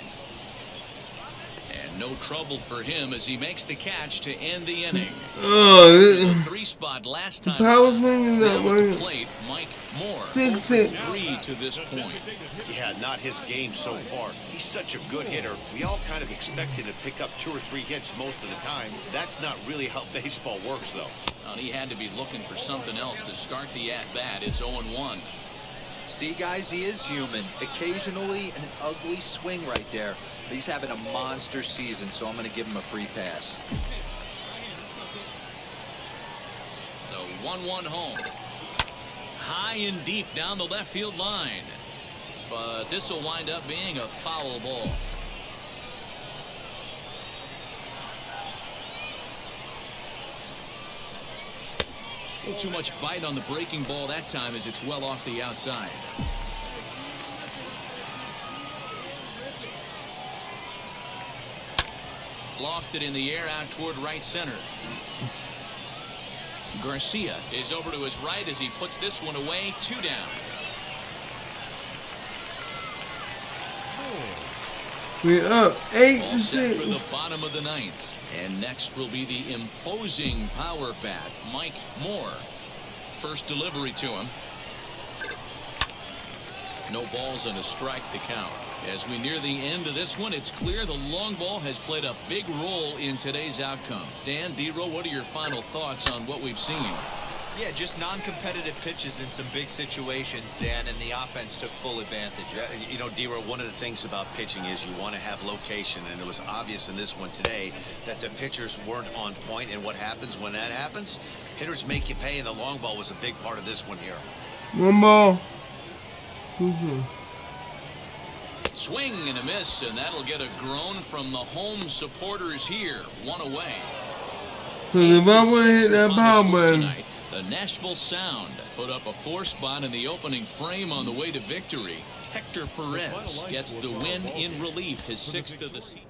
And no trouble for him as he makes the catch to end the inning. Oh, The 3 spot last time. power swing is that Now at the way. plate, Mike Moore. 6-6. 3 to this point. Yeah, not his game so far. He's such a good hitter. We all kind of expect him to pick up 2 or 3 hits most of the time. That's not really how baseball works, though. Well, he had to be looking for something else to start the at-bat. It's 0-1. See, guys, he is human. Occasionally an ugly swing right there, but he's having a monster season, so I'm going to give him a free pass. The 1-1 home. High and deep down the left field line. But this will wind up being a foul ball. A little too much bite on the breaking ball that time as it's well off the outside. Lofted in the air out toward right center. Garcia is over to his right as he puts this one away. 2 down. We're up All set for 8-6. the bottom of the 9th. And next will be the imposing power bat, Mike Moore. First delivery to him. No balls and a strike to count. As we near the end of this one, it's clear the long ball has played a big role in today's outcome. Dan, D-Roll, what are your final thoughts on what we've seen? Yeah, just non-competitive pitches in some big situations, Dan, and the offense took full advantage. Yeah, you know, D-Roll, one of the things about pitching is you want to have location, and it was obvious in this one today that the pitchers weren't on point, and what happens when that happens? Hitters make you pay, and the long ball was a big part of this one here. 1 ball. 2-2. Swing and a miss, and that'll get a groan from the home supporters here. 1 away. So if I would have hit that power button, tonight, the Nashville Sound put up a 4 spot in the opening frame on the way to victory. Hector Perez gets the win in relief, his 6th of the season.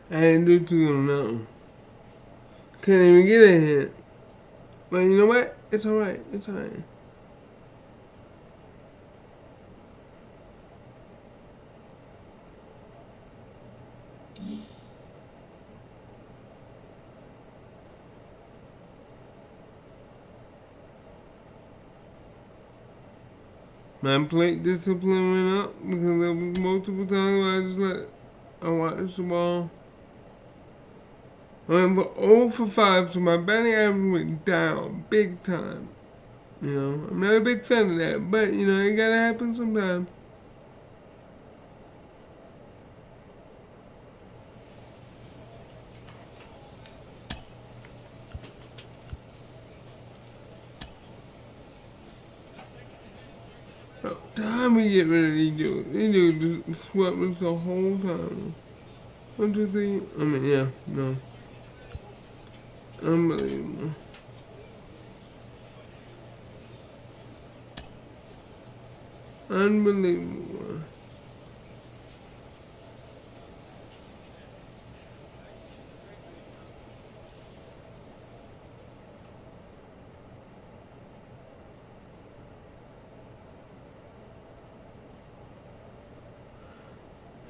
I didn't do too on that one. Couldn't even get a hit. But you know what? It's alright. It's alright. My plate discipline went up because there was multiple times where I watched the ball. I went for 0 for 5, so my batting average went down big time. You know, I'm not a big fan of that, but you know, it gotta happen sometime. Time we get rid of these dudes. These dudes just swept us the whole time. 1, 2, 3. I mean, yeah, no. Unbelievable. Unbelievable.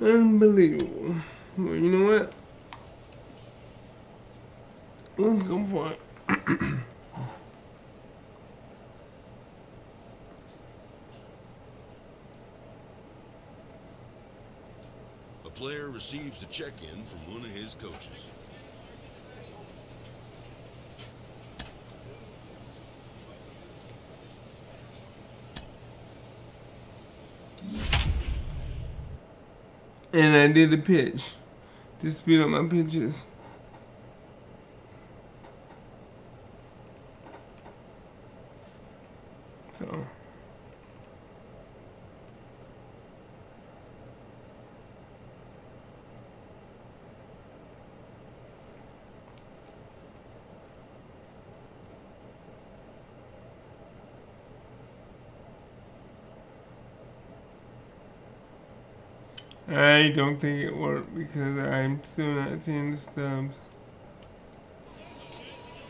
Unbelievable. Well, you know what? Let's go for it. A player receives a check-in from one of his coaches. And I did the pitch to speed up my pitches. So. I don't think it worked because I'm still not seeing the stubs.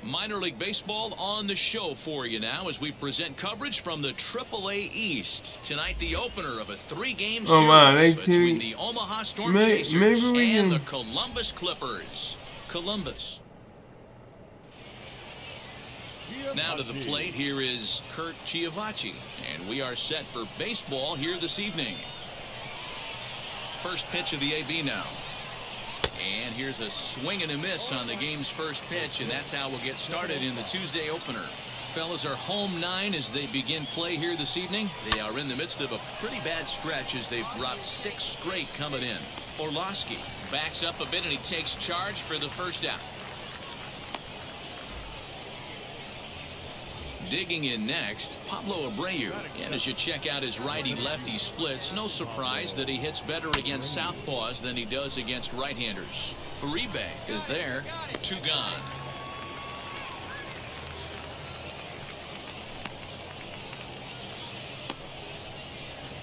Minor League Baseball on the show for you now as we present coverage from the AAA East. Tonight, the opener of a 3-game series between the Omaha Storm Chasers and the Columbus Clippers. Columbus. Now to the plate, here is Curt Chiavacci, and we are set for baseball here this evening. First pitch of the AB now. And here's a swing and a miss on the game's first pitch, and that's how we'll get started in the Tuesday opener. Fellas are home 9 as they begin play here this evening. They are in the midst of a pretty bad stretch as they've dropped 6 straight coming in. Orlovsky backs up a bit and he takes charge for the first out. Digging in next, Pablo Abreu. And as you check out his righty-lefty splits, no surprise that he hits better against southpaws than he does against right-handers. Uribe is there, 2 gone.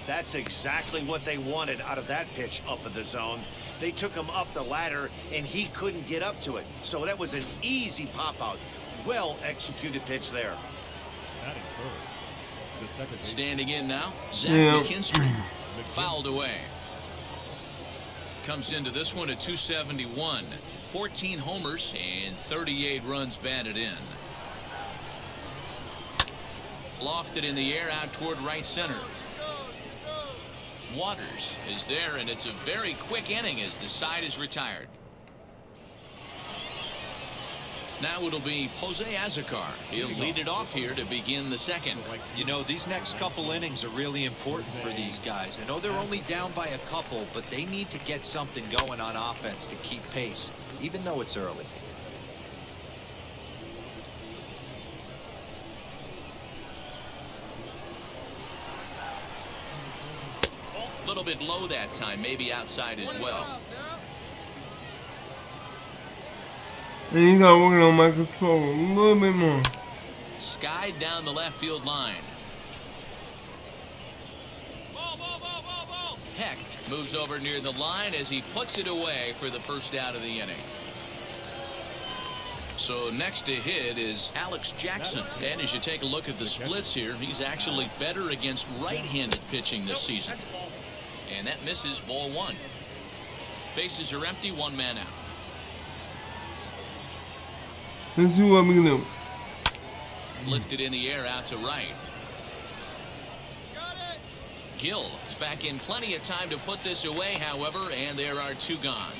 That's exactly what they wanted out of that pitch up in the zone. They took him up the ladder, and he couldn't get up to it. So that was an easy pop-out. Well-executed pitch there. Standing in now, Zach McKinstry. Fouled away. Comes into this one at 271. 14 homers and 38 runs batted in. Lofted in the air out toward right center. Waters is there, and it's a very quick inning as the side is retired. Now it'll be Jose Azocar. He'll lead it off here to begin the second. You know, these next couple innings are really important for these guys. I know they're only down by a couple, but they need to get something going on offense to keep pace, even though it's early. bit low that time, maybe outside as well. And you got working on my control a little bit more. Skied down the left field line. Hecht moves over near the line as he puts it away for the first out of the inning. So next to hit is Alex Jackson. And as you take a look at the splits here, he's actually better against right-handed pitching this season. And that misses, ball one. Bases are empty, one man out. Let's see what we can do. Lifted in the air out to right. Gill is back in plenty of time to put this away, however, and there are two gone.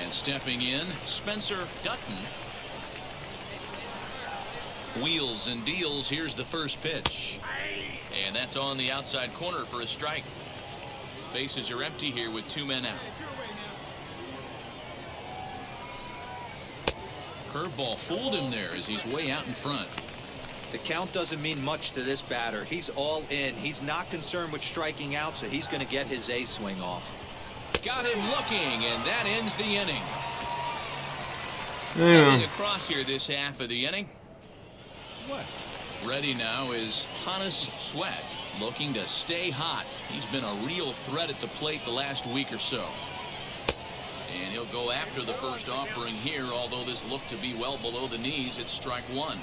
And stepping in, Spencer Dutton. Wheels and deals. Here's the first pitch. And that's on the outside corner for a strike. Bases are empty here with two men out. Curveball fooled him there as he's way out in front. The count doesn't mean much to this batter. He's all in. He's not concerned with striking out, so he's going to get his A swing off. Got him looking, and that ends the inning. Nothing across here this half of the inning. Ready now is Hannes Sweat, looking to stay hot. He's been a real threat at the plate the last week or so. And he'll go after the first offering here, although this looked to be well below the knees. It's strike one.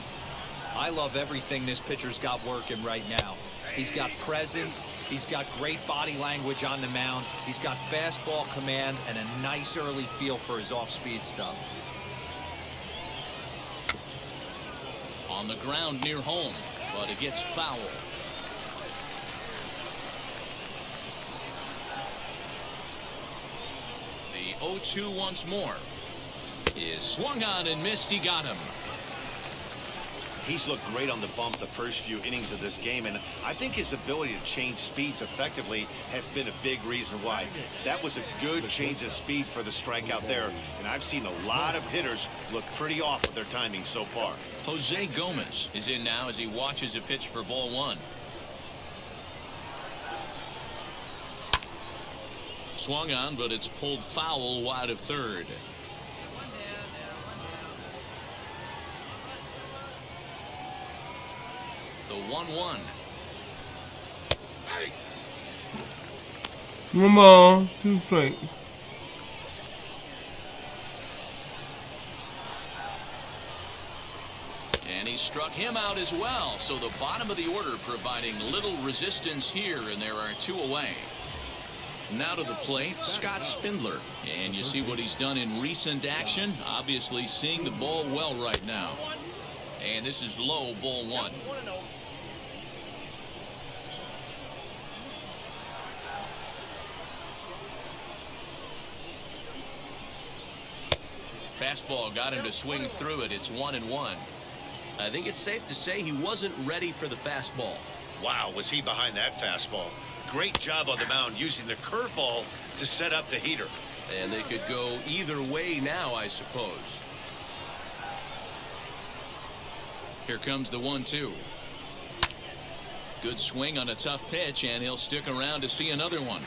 I love everything this pitcher's got working right now. He's got presence. He's got great body language on the mound. He's got fastball command and a nice early feel for his off-speed stuff. On the ground near home, but it gets foul. The 0-2 once more is swung on and missed. He got him. He's looked great on the bump the first few innings of this game, and I think his ability to change speeds effectively has been a big reason why. That was a good change of speed for the strikeout there, and I've seen a lot of hitters look pretty off with their timing so far. Jose Gomez is in now as he watches a pitch for ball one. Swung on, but it's pulled foul wide of third. The 1-1. One ball, two strikes. And he struck him out as well. So the bottom of the order providing little resistance here, and there are two away. Now to the plate, Scott Spindler. And you see what he's done in recent action. Obviously seeing the ball well right now. And this is low, ball one. Fastball got him to swing through it. It's 1-1. I think it's safe to say he wasn't ready for the fastball. Wow, was he behind that fastball. Great job on the mound using the curveball to set up the heater. And they could go either way now, I suppose. Here comes the 1-2. Good swing on a tough pitch, and he'll stick around to see another one.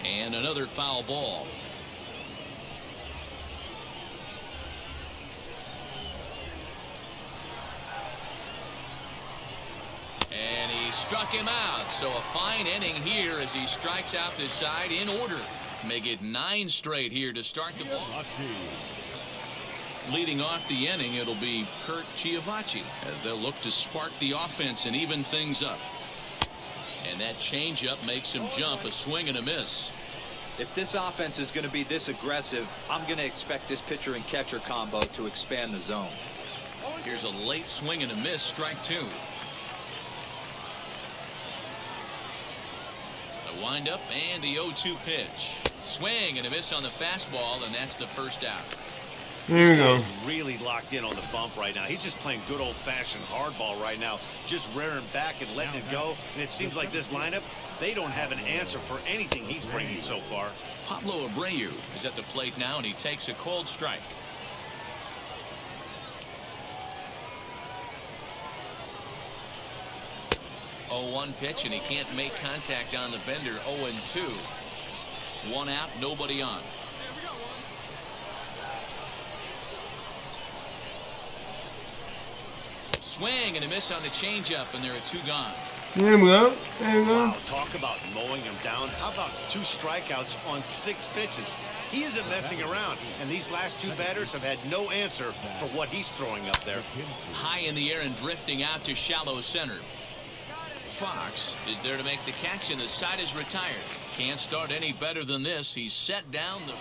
And another foul ball. And he struck him out. So a fine inning here as he strikes out this side in order. Make it 9 straight here to start the ball. Leading off the inning, it'll be Kurt Chiavacci as they'll look to spark the offense and even things up. And that changeup makes him jump, a swing and a miss. If this offense is going to be this aggressive, I'm going to expect this pitcher and catcher combo to expand the zone. Here's a late swing and a miss, strike two. The windup and the 0-2 pitch. Swing and a miss on the fastball, and that's the first out. There we go. He's really locked in on the bump right now. He's just playing good old-fashioned hardball right now, just rearing back and letting it go. And it seems like this lineup, they don't have an answer for anything he's bringing so far. Pablo Abreu is at the plate now, and he takes a cold strike. 0-1 pitch, and he can't make contact on the bender. 0-2. 1 out, nobody on. Swing and a miss on the changeup, and there are 2 gone. There we go. There we go. Wow, talk about mowing him down. How about 2 strikeouts on 6 pitches? He isn't messing around, and these last 2 batters have had no answer for what he's throwing up there. High in the air and drifting out to shallow center. Fox is there to make the catch, and the side is retired. Can't start any better than this. He's set down the...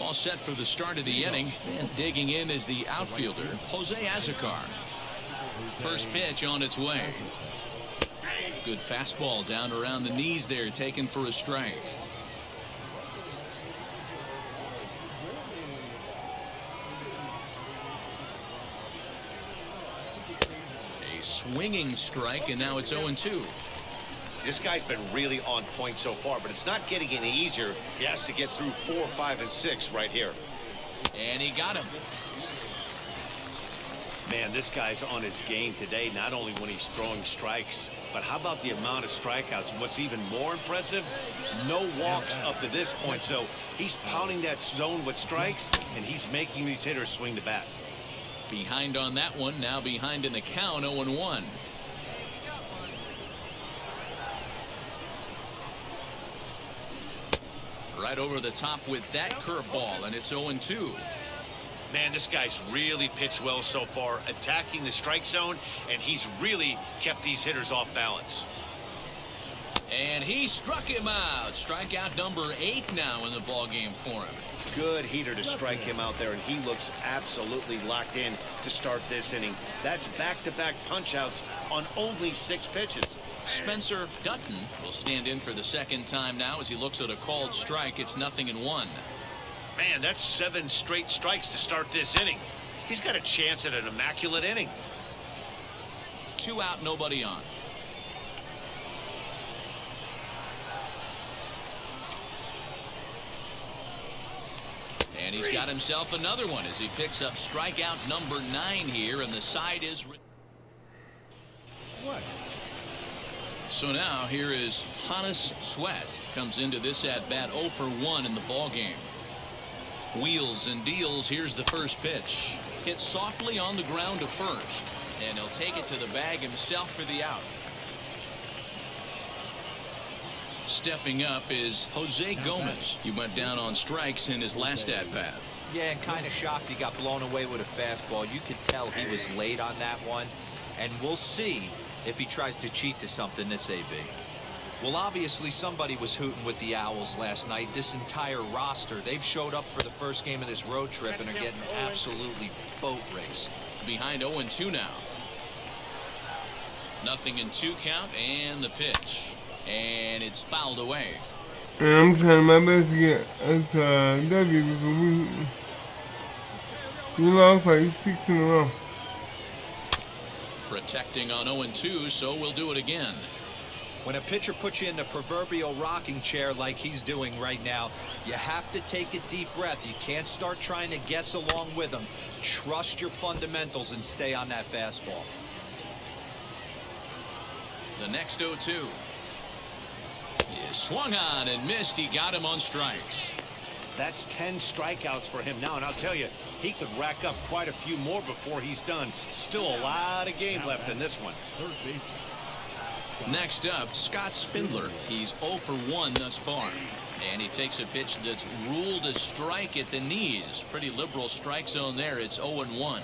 All set for the start of the inning, and digging in is the outfielder, Jose Azocar. First pitch on its way. Good fastball down around the knees there, taken for a strike. A swinging strike, and now it's 0-2. This guy's been really on point so far, but it's not getting any easier. He has to get through 4, 5, and 6 right here. And he got him. Man, this guy's on his game today, not only when he's throwing strikes, but how about the amount of strikeouts? And what's even more impressive, no walks up to this point. So he's pounding that zone with strikes, and he's making these hitters swing the bat. Behind on that one, now behind in the count, 0-1. Right over the top with that curveball, and it's 0-2. Man, this guy's really pitched well so far, attacking the strike zone, and he's really kept these hitters off balance. And he struck him out. Strikeout number 8 now in the ballgame for him. Good heater to strike him out there, and he looks absolutely locked in to start this inning. That's back-to-back punch-outs on only 6 pitches. Spencer Dutton will stand in for the second time now as he looks at a called strike. It's 0-1. Man, that's 7 straight strikes to start this inning. He's got a chance at an immaculate inning. 2 out, nobody on. And he's got himself another one as he picks up strikeout number 9 here, and the side is... What? So now here is Hannes Sweat. Comes into this at-bat 0 for 1 in the ballgame. Wheels and deals. Here's the first pitch. Hit softly on the ground to first. And he'll take it to the bag himself for the out. Stepping up is Jose Gomez. He went down on strikes in his last at-bat. Yeah, and kind of shocked he got blown away with a fastball. You could tell he was late on that one. And we'll see if he tries to cheat to something this AB. Well, obviously somebody was hooting with the Owls last night. This entire roster, they've showed up for the first game of this road trip and are getting absolutely boat raced. Behind 0-2 now. 0-2 count, and the pitch. And it's fouled away. And I'm trying my best to get us a W because we lost like 6 in a row. Protecting on 0-2, so we'll do it again. When a pitcher puts you in the proverbial rocking chair like he's doing right now, you have to take a deep breath. You can't start trying to guess along with him. Trust your fundamentals and stay on that fastball. The next 0-2 is swung on and missed. He got him on strikes. That's 10 strikeouts for him now, and I'll tell you, he could rack up quite a few more before he's done. Still a lot of game left in this one. Third baseman. Next up, Scott Spindler. He's 0 for 1 thus far. And he takes a pitch that's ruled a strike at the knees. Pretty liberal strike zone there. It's 0-1.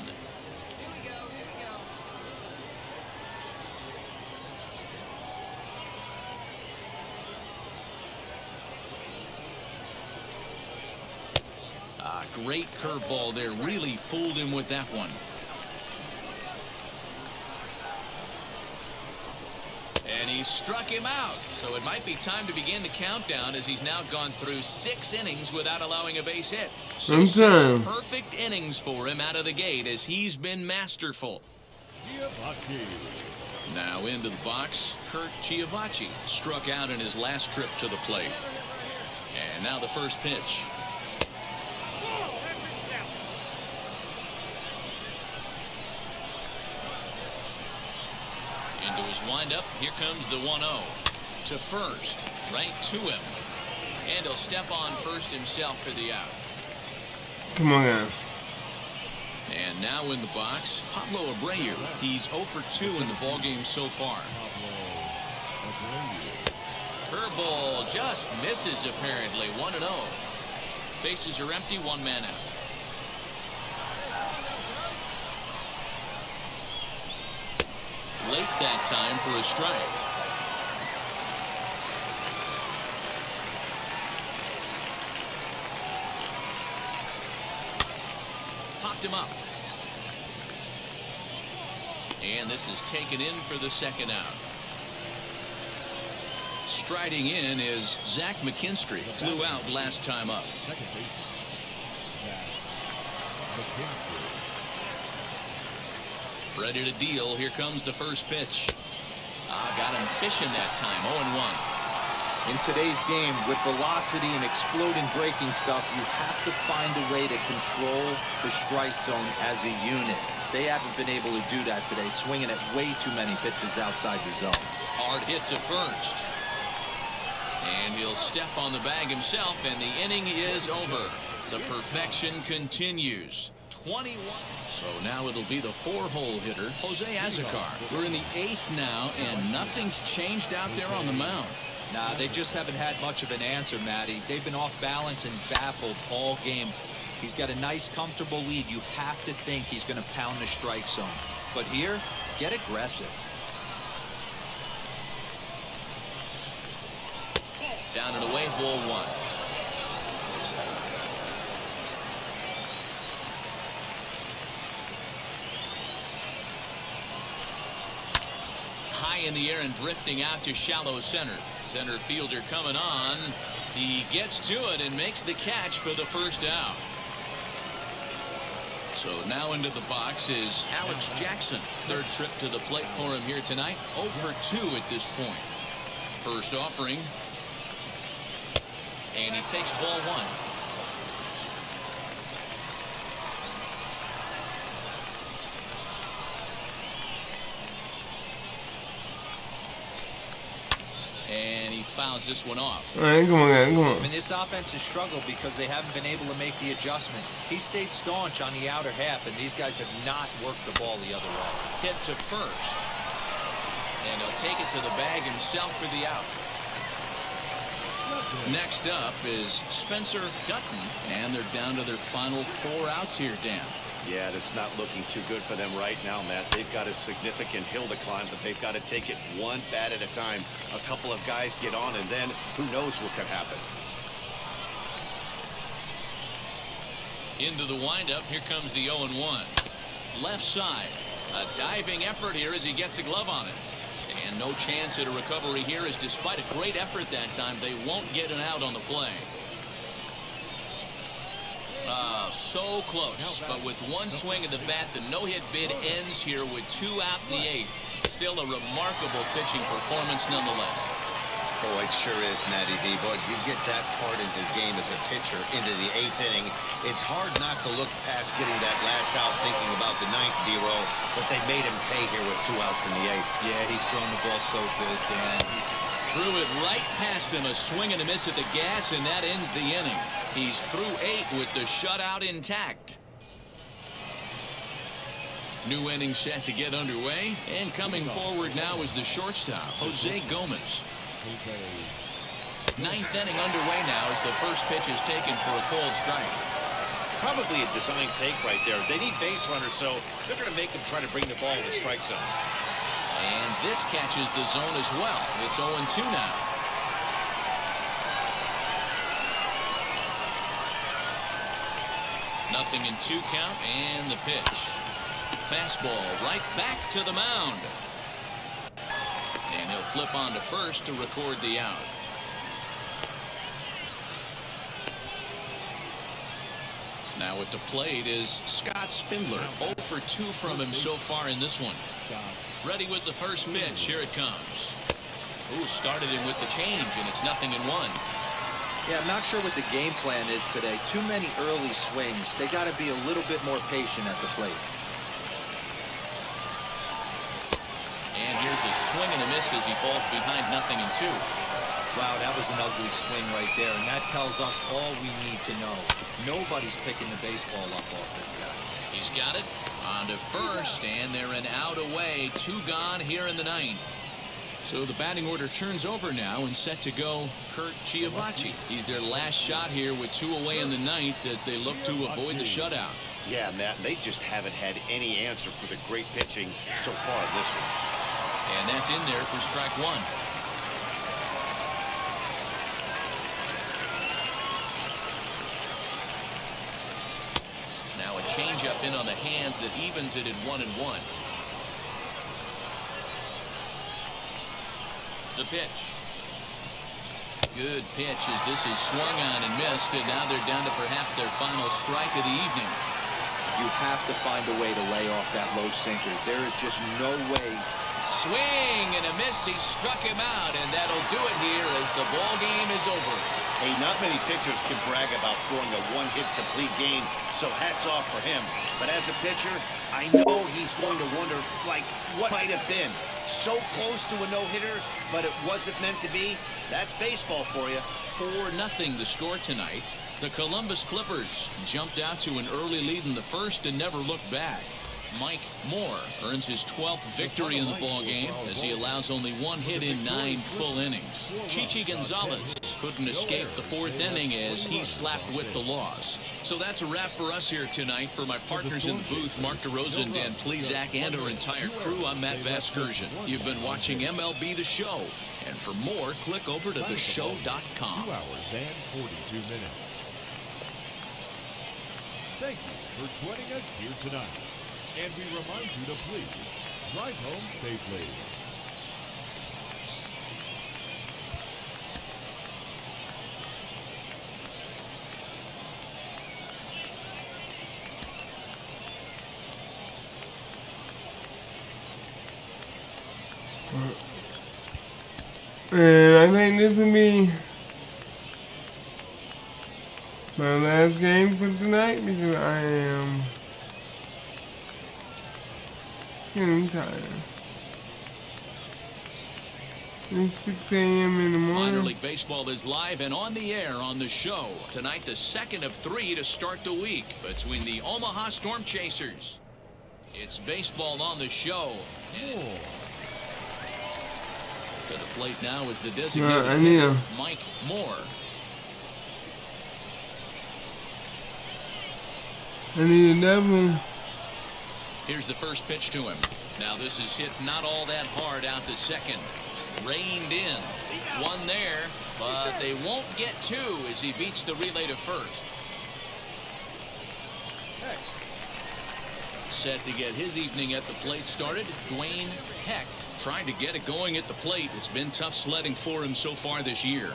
Great curveball there. Really fooled him with that one. And he struck him out. So it might be time to begin the countdown as he's now gone through 6 innings without allowing a base hit. So 6 perfect innings for him out of the gate as he's been masterful. Now into the box, Kurt Chiavacci struck out in his last trip to the plate. And now the first pitch. Into his windup. Here comes the 1-0. To first. Right to him. And he'll step on first himself for the out. Come on now. And now in the box, Pablo Abreu. He's 0 for 2 in the ballgame so far. Curveball just misses apparently. 1-0. Bases are empty. 1 man out. Late that time for a strike. Popped him up. And this is taken in for the second out. Striding in is Zach McKinstry. Flew out last time up. Second baseman, Zach McKinstry. Ready to deal. Here comes the first pitch. Got him fishing that time. 0-1. In today's game, with velocity and exploding breaking stuff, you have to find a way to control the strike zone as a unit. They haven't been able to do that today, swinging at way too many pitches outside the zone. Hard hit to first. And he'll step on the bag himself, and the inning is over. The perfection continues. 21. So now it'll be the 4-hole hitter, Jose Azocar. We're in the 8th now, and nothing's changed out there on the mound. Nah, they just haven't had much of an answer, Matty. They've been off balance and baffled all game. He's got a nice, comfortable lead. You have to think he's going to pound the strike zone. But here, get aggressive. Down and away, ball 1. High in the air and drifting out to shallow center. Center fielder coming on. He gets to it and makes the catch for the first out. So now into the box is Alex Jackson. Third trip to the plate for him here tonight. 0 for 2 at this point. First offering. And he takes ball 1. And he fouls this one off. All right, come on, guys, come on. I mean, this offense has struggled because they haven't been able to make the adjustment. He stayed staunch on the outer half, and these guys have not worked the ball the other way. Hit to first. And he'll take it to the bag himself for the out. Next up is Spencer Dutton, and they're down to their final 4 outs here, Dan. Yeah, that's not looking too good for them right now, Matt. They've got a significant hill to climb, but they've got to take it one bat at a time. A couple of guys get on, and then who knows what could happen. Into the windup. Here comes the 0-1. Left side. A diving effort here as he gets a glove on it. And no chance at a recovery here, as despite a great effort that time, they won't get an out on the play. So close, but with one swing of the bat, the no-hit bid ends here with 2 out in the 8th. Still a remarkable pitching performance nonetheless. Oh, it sure is, Matty D. But you get that part of the game as a pitcher into the 8th inning. It's hard not to look past getting that last out, thinking about the 9th D-roll, but they made him pay here with 2 outs in the 8th. Yeah, he's throwing the ball so good, Dan. Threw it right past him, a swing and a miss at the gas, and that ends the inning. He's through 8 with the shutout intact. New inning set to get underway, and coming forward now is the shortstop, Jose Gomez. 9th inning underway now as the first pitch is taken for a called strike. Probably a design take right there. They need base runners, so they're going to make them try to bring the ball in the strike zone. And this catches the zone as well. It's 0-2 now. Nothing in 2 count, and the pitch. Fastball right back to the mound. And he'll flip on to first to record the out. Now at the plate is Scott Spindler. 0 for 2 from him so far in this one. Ready with the first pitch. Here it comes. Ooh, started him with the change, and it's 0-1. Yeah, I'm not sure what the game plan is today. Too many early swings. They got to be a little bit more patient at the plate. And here's a swing and a miss as he falls behind 0-2. Wow, that was an ugly swing right there, and that tells us all we need to know. Nobody's picking the baseball up off this guy. He's got it on to first, and they're an out away. 2 gone here in the 9th. So the batting order turns over now and set to go Curt Giavacci. He's their last shot here with 2 away in the 9th as they look to avoid the shutout. Yeah, Matt, they just haven't had any answer for the great pitching so far this one. And that's in there for strike 1. Now a changeup in on the hands that evens it at 1-1. The pitch. Good pitch as this is swung on and missed, and now they're down to perhaps their final strike of the evening. You have to find a way to lay off that low sinker. There is just no way. Swing and a miss. He struck him out, and that'll do it here as the ball game is over. Hey, not many pitchers can brag about throwing a one-hit complete game, so hats off for him. But as a pitcher, I know he's going to wonder, like, what might have been. So close to a no-hitter, but it wasn't meant to be. That's baseball for you. 4-0 the score tonight. The Columbus Clippers jumped out to an early lead in the first and never looked back. Mike Moore earns his 12th victory in the ballgame as he allows only 1 hit in 9 full innings. Chichi Gonzalez couldn't escape the 4th inning as he slapped with the loss. So that's a wrap for us here tonight. For my partners in the booth, Mark DeRosa and Dan Plesac, and our entire crew, I'm Matt Vasgersian. You've been watching MLB The Show. And for more, click over to theshow.com. 2 hours and 42 minutes. Thank you for joining us here tonight. And we remind you to please drive home safely. And I think this will be my last game for tonight because I am getting tired. It's 6 a.m. in the morning. Minor League Baseball is live and on the air on the show. Tonight, the second of 3 to start the week between the Omaha Storm Chasers. It's baseball on the show. To the plate now is the designated hitter, Mike Moore. I need a double. Here's the first pitch to him. Now this is hit not all that hard out to second. Reined in. 1 there, but they won't get 2 as he beats the relay to first. Set to get his evening at the plate started, Dwayne Hecht. Trying to get it going at the plate. It's been tough sledding for him so far this year.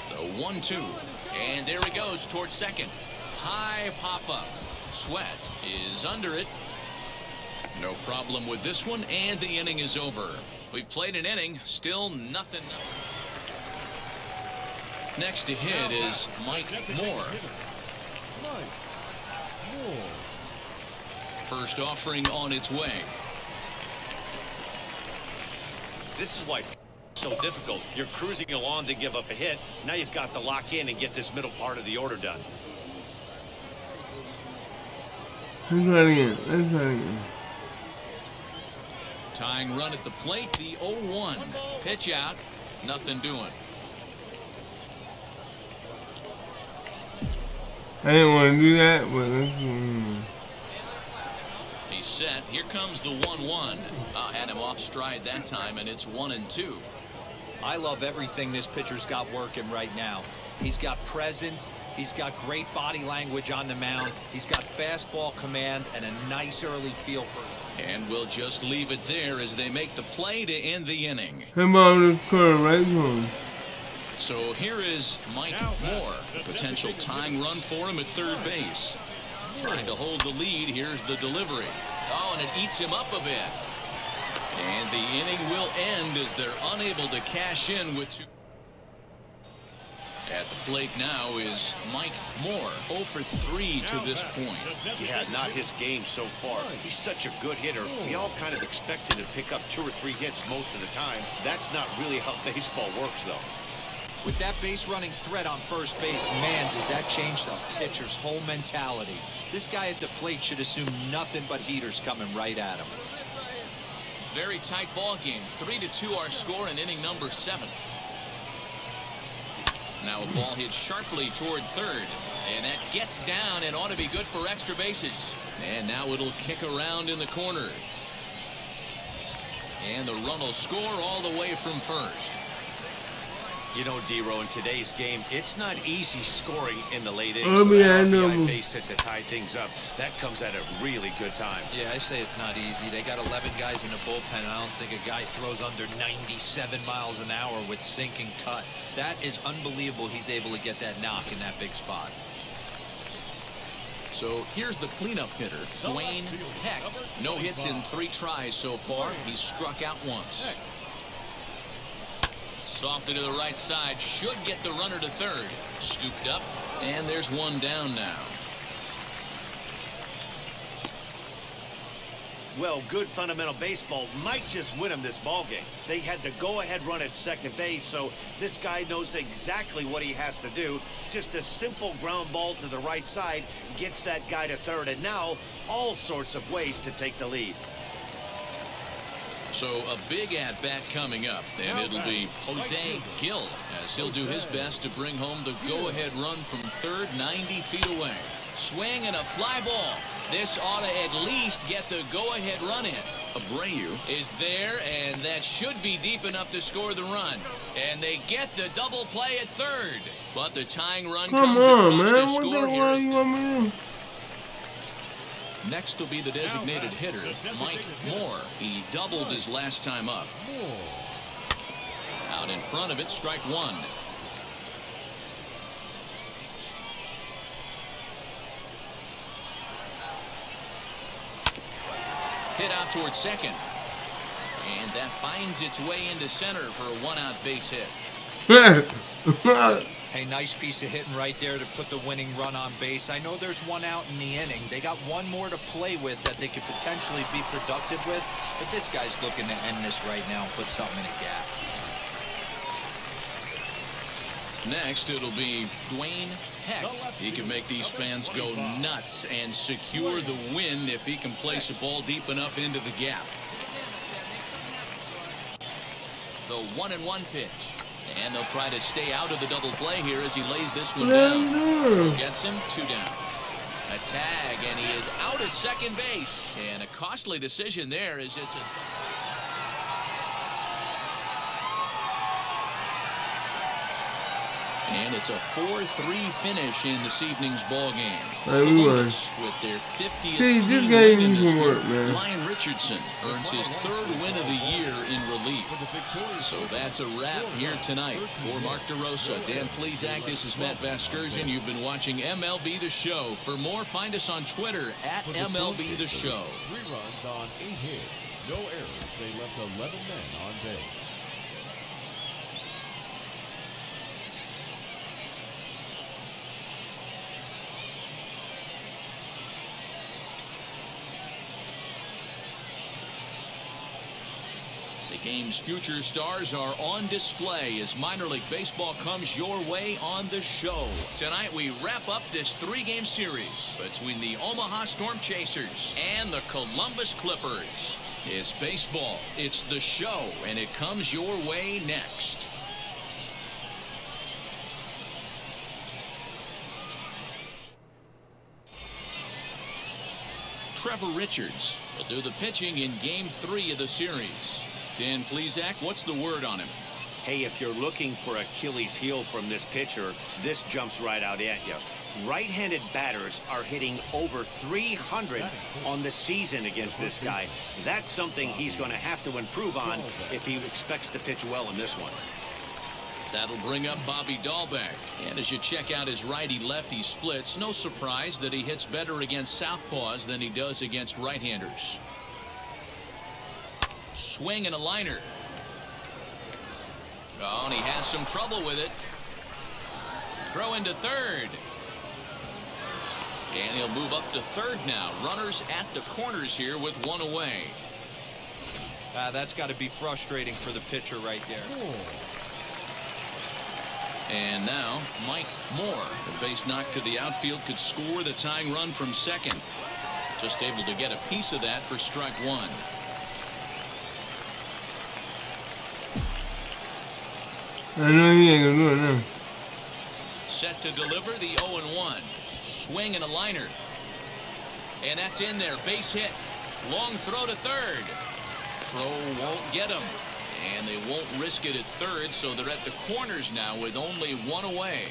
The 1-2. And there he goes towards second. High pop-up. Sweat is under it. No problem with this one, and the inning is over. We've played an inning, still nothing. Next to hit is Mike Moore. First offering on its way. This is why it's so difficult. You're cruising along to give up a hit. Now you've got to lock in and get this middle part of the order done. Let's try it again. Tying run at the plate, the 0-1. Pitch out, nothing doing. I didn't want to do that, but let's He's set. Here comes the 1-1. Had him off stride that time, and it's 1-2. I love everything this pitcher's got working right now. He's got presence. He's got great body language on the mound. He's got fastball command and a nice early feel for it. And we'll just leave it there as they make the play to end the inning. How about this curve right home? So here is Mike Moore. Potential tying run for him at third base. Trying to hold the lead. Here's the delivery. Oh, and it eats him up a bit. And the inning will end as they're unable to cash in with 2. At the plate now is Mike Moore, 0 for 3 to this point. Yeah, not his game so far. He's such a good hitter. We all kind of expect him to pick up 2 or 3 hits most of the time. That's not really how baseball works, though. With that base running threat on first base, man, does that change the pitcher's whole mentality. This guy at the plate should assume nothing but heaters coming right at him. Very tight ball game. 3-2 our score in inning number 7. Now a ball hit sharply toward third, and that gets down and ought to be good for extra bases. And now it'll kick around in the corner. And the run will score all the way from first. You know, D-Row, in today's game, it's not easy scoring in the late innings. So that RBI base hit to tie things up, that comes at a really good time. Yeah, I say it's not easy. They got 11 guys in the bullpen. I don't think a guy throws under 97 miles an hour with sink and cut. That is unbelievable he's able to get that knock in that big spot. So here's the cleanup hitter, Dwayne Hecht. No hits in 3 tries so far. He's struck out once. Softly to the right side, should get the runner to third. Scooped up, and there's one down now. Well, good fundamental baseball might just win him this ball game. They had the go-ahead run at second base, so this guy knows exactly what he has to do. Just a simple ground ball to the right side gets that guy to third, and now all sorts of ways to take the lead. So a big at-bat coming up, and it'll be Jose Gil as he'll do his best to bring home the go-ahead run from third, 90 feet away. Swing and a fly ball. This ought to at least get the go-ahead run in. Abreu is there, and that should be deep enough to score the run. And they get the double play at third. But the tying run comes across to score here. Next will be the designated hitter, Mike Moore. He doubled his last time up. Out in front of it, strike 1. Hit out towards second. And that finds its way into center for a 1-out base hit. Hey, nice piece of hitting right there to put the winning run on base. I know there's 1 out in the inning. They got 1 more to play with that they could potentially be productive with. But this guy's looking to end this right now and put something in a gap. Next, it'll be Dwayne Hecht. He can make these fans go nuts and secure the win if he can place a ball deep enough into the gap. The 1-1 pitch. And they'll try to stay out of the double play here as he lays this one down. Gets him 2 down. A tag, and he is out at second base. And a costly decision there as it's a... And it's a 4-3 finish in this evening's ball game. Columbus, with their 50th this game needs some work, one, man. Ryan Richardson earns his 3rd win of the year in relief. So that's a wrap here tonight. For Mark DeRosa, Dan Plesac, this is Matt Vasgersian. You've been watching MLB The Show. For more, find us on Twitter at MLB The Show. 3 runs on 8 hits. No errors. They left 11 men on base. The game's future stars are on display as minor league baseball comes your way on the show. Tonight we wrap up this 3-game series between the Omaha Storm Chasers and the Columbus Clippers. It's baseball, it's the show, and it comes your way next. Trevor Richards will do the pitching in Game 3 of the series. Dan Plesac, what's the word on him? Hey, if you're looking for Achilles heel from this pitcher, this jumps right out at you. Right-handed batters are hitting over 300 on the season against this guy. That's something he's going to have to improve on if he expects to pitch well in this one. That'll bring up Bobby Dahlbeck. And as you check out his righty-lefty splits, no surprise that he hits better against southpaws than he does against right-handers. Swing and a liner. Oh, and he has some trouble with it. throw into third. And he'll move up to third now. Runners at the corners here with one away. That's got to be frustrating for the pitcher right there. And now Mike Moore, the base knock to the outfield, could score the tying run from second. Just able to get a piece of that for strike one. I know he ain't gonna do it now. Set to deliver the 0-1. Swing and a liner. And that's in there. Base hit. Long throw to third. Throw won't get him. And they won't risk it at third, so they're at the corners now with only one away.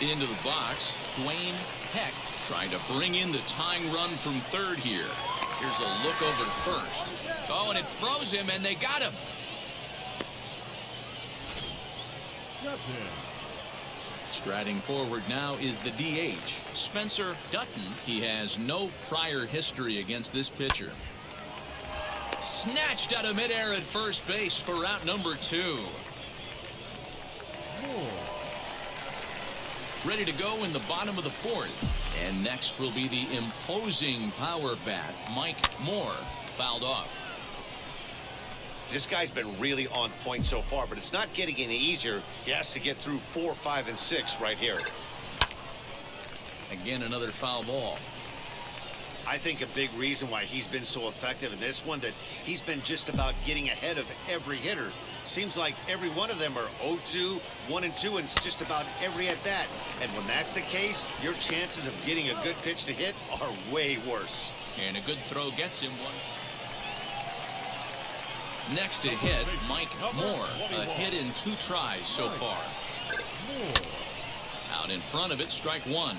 Into the box, Dwayne Hecht trying to bring in the tying run from third here. Here's a look over to first. Oh, and it froze him, and they got him. Striding forward now is the DH, Spencer Dutton. He has no prior history against this pitcher. Snatched out of midair at first base for out number 2. Ready to go in the bottom of the 4th. And next will be the imposing power bat, Mike Moore, fouled off. This guy's been really on point so far, but it's not getting any easier. He has to get through 4, 5, and 6 right here. Again, another foul ball. I think a big reason why he's been so effective in this one, that he's been just about getting ahead of every hitter. Seems like every one of them are 0-2, 1-2, and it's just about every at-bat. And when that's the case, your chances of getting a good pitch to hit are way worse. And a good throw gets him one. Next to hit, Mike Moore. A hit in 2 tries so far. Out in front of it, strike one.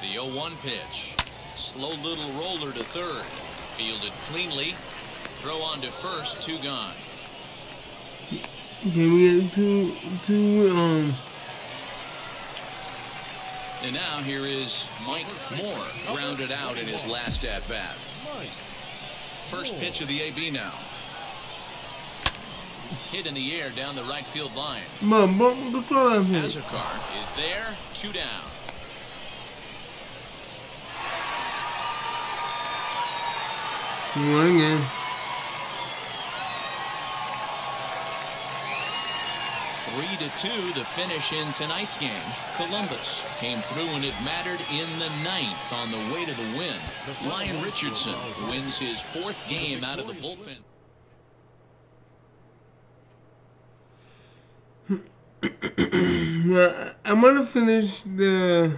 The 0-1 pitch. Slow little roller to third. Fielded cleanly. Throw on to first, 2 gone. Can we get two And now here is Mike Moore, grounded out in his last at-bat. First pitch of the AB now. Hit in the air down the right field line. Azarkar is there, 2 down. One again. 3-2 the finish in tonight's game. Columbus came through when it mattered in the 9th on the way to the win. Ryan Richardson wins his 4th game out of the bullpen. Well, I'm gonna finish the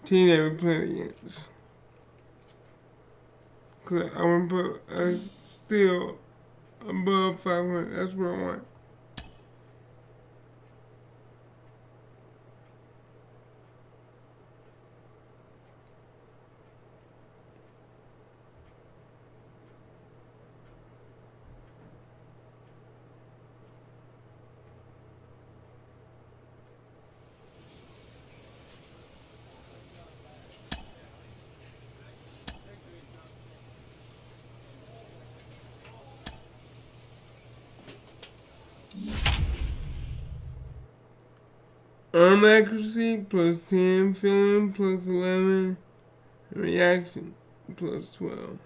team that we played against. Cause I want to put us still above 500. That's what I want. Arm accuracy plus 10, feeling plus 11, reaction plus 12.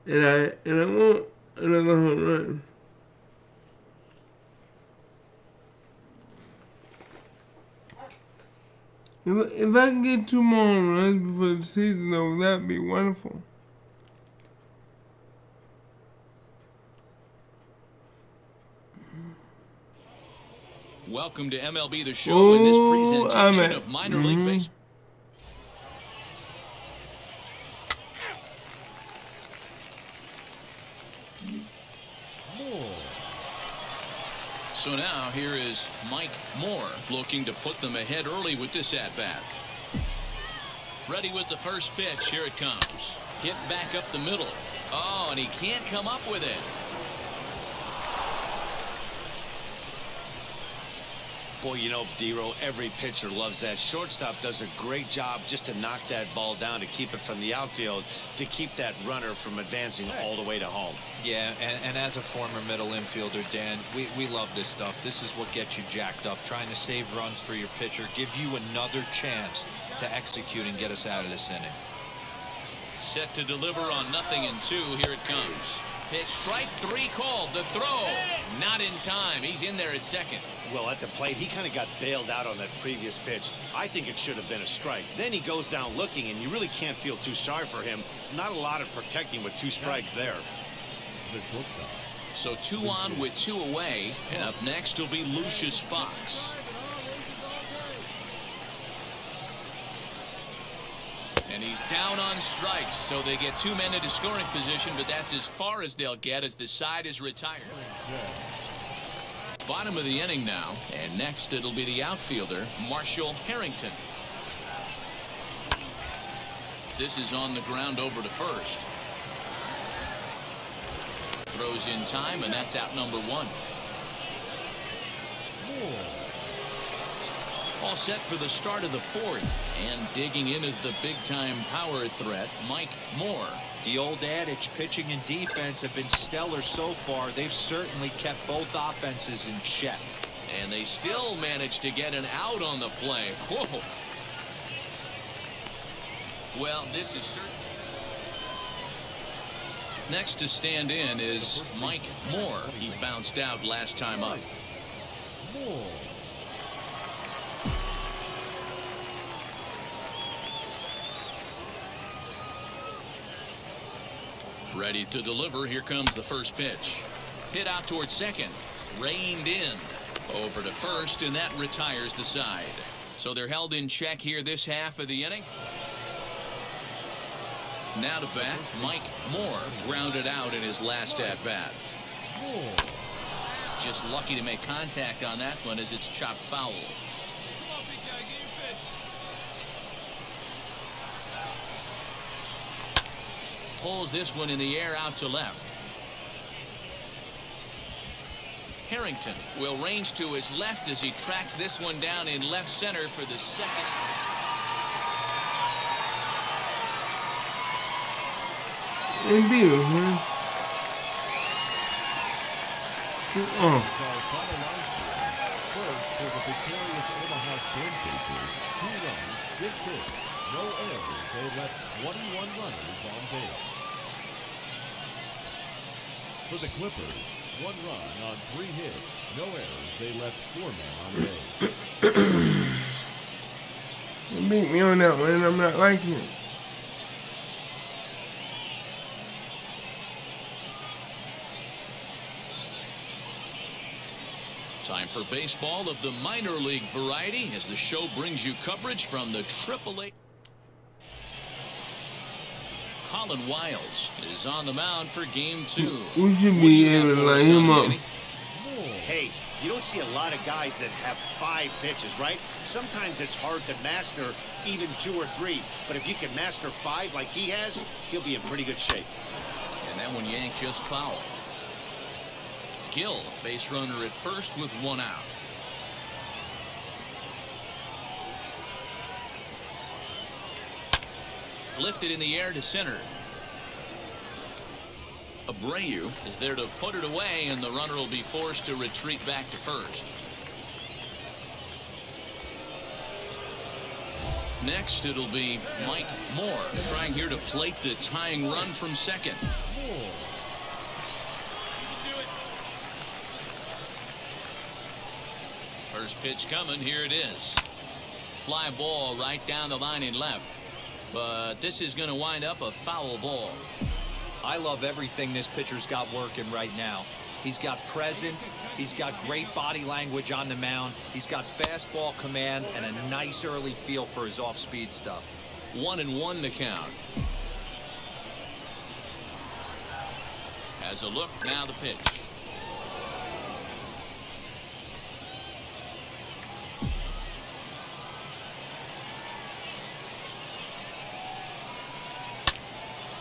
And I want another home run. If I can get 2 more home runs before the season over, that'd be wonderful. Welcome to MLB The Show in this presentation of minor league baseball. So now here is Mike Moore looking to put them ahead early with this at-bat. Ready with the first pitch. Here it comes. Hit back up the middle. Oh, and he can't come up with it. Boy, you know, D-Row, every pitcher loves that. Shortstop does a great job just to knock that ball down, to keep it from the outfield, to keep that runner from advancing all the way to home. Yeah, and as a former middle infielder, Dan, we love this stuff. This is what gets you jacked up, trying to save runs for your pitcher, give you another chance to execute and get us out of this inning. Set to deliver on 0-2. Here it comes. Pitch, strike 3 called. The throw, not in time. He's in there at second. Well, at the plate, he kind of got bailed out on that previous pitch. I think it should have been a strike. Then he goes down looking, and you really can't feel too sorry for him. Not a lot of protecting with 2 strikes there. The shortstop. So 2 on with 2 away. And up next will be Lucius Fox. And he's down on strikes, so they get 2 men into scoring position, but that's as far as they'll get as the side is retired. Bottom of the inning now, and next it'll be the outfielder, Marshall Harrington. This is on the ground over to first. Throws in time, and that's out number 1. All set for the start of the 4th, and digging in is the big-time power threat, Mike Moore. The old adage, pitching and defense have been stellar so far. They've certainly kept both offenses in check. And they still managed to get an out on the play. Whoa. Well, this is certain. Next to stand in is Mike Moore. He bounced out last time up. Ready to deliver. Here comes the first pitch. Hit out towards second. Reined in. Over to first, and that retires the side. So they're held in check here this half of the inning. Now to bat, Mike Moore grounded out in his last at-bat. Just lucky to make contact on that one as it's chopped foul. Pulls this one in the air out to left. Harrington will range to his left as he tracks this one down in left center for the second. Indeed, man. First for the victorious Omaha Storm Chasers, 2 runs, 6 hits, no errors. They left 21 runners on base. For the Clippers, 1 run on 3 hits, no errors. They left 4 men on base. You beat me on that one, and I'm not liking it. Time for baseball of the minor league variety as the show brings you coverage from the AAA. Colin Wiles is on the mound for game 2. We should be able to line him up. Hey, you don't see a lot of guys that have 5 pitches, right? Sometimes it's hard to master even 2 or 3. But if you can master 5 like he has, he'll be in pretty good shape. And that one yanked just foul. Gill, base runner at first with 1 out. Lifted in the air to center. Abreu is there to put it away, and the runner will be forced to retreat back to first. Next, it'll be Mike Moore trying here to plate the tying run from second. First pitch coming. Here it is. Fly ball right down the line in left. But this is going to wind up a foul ball. I love everything this pitcher's got working right now. He's got presence. He's got great body language on the mound. He's got fastball command and a nice early feel for his off-speed stuff. 1-1 the count. Has a look. Now the pitch.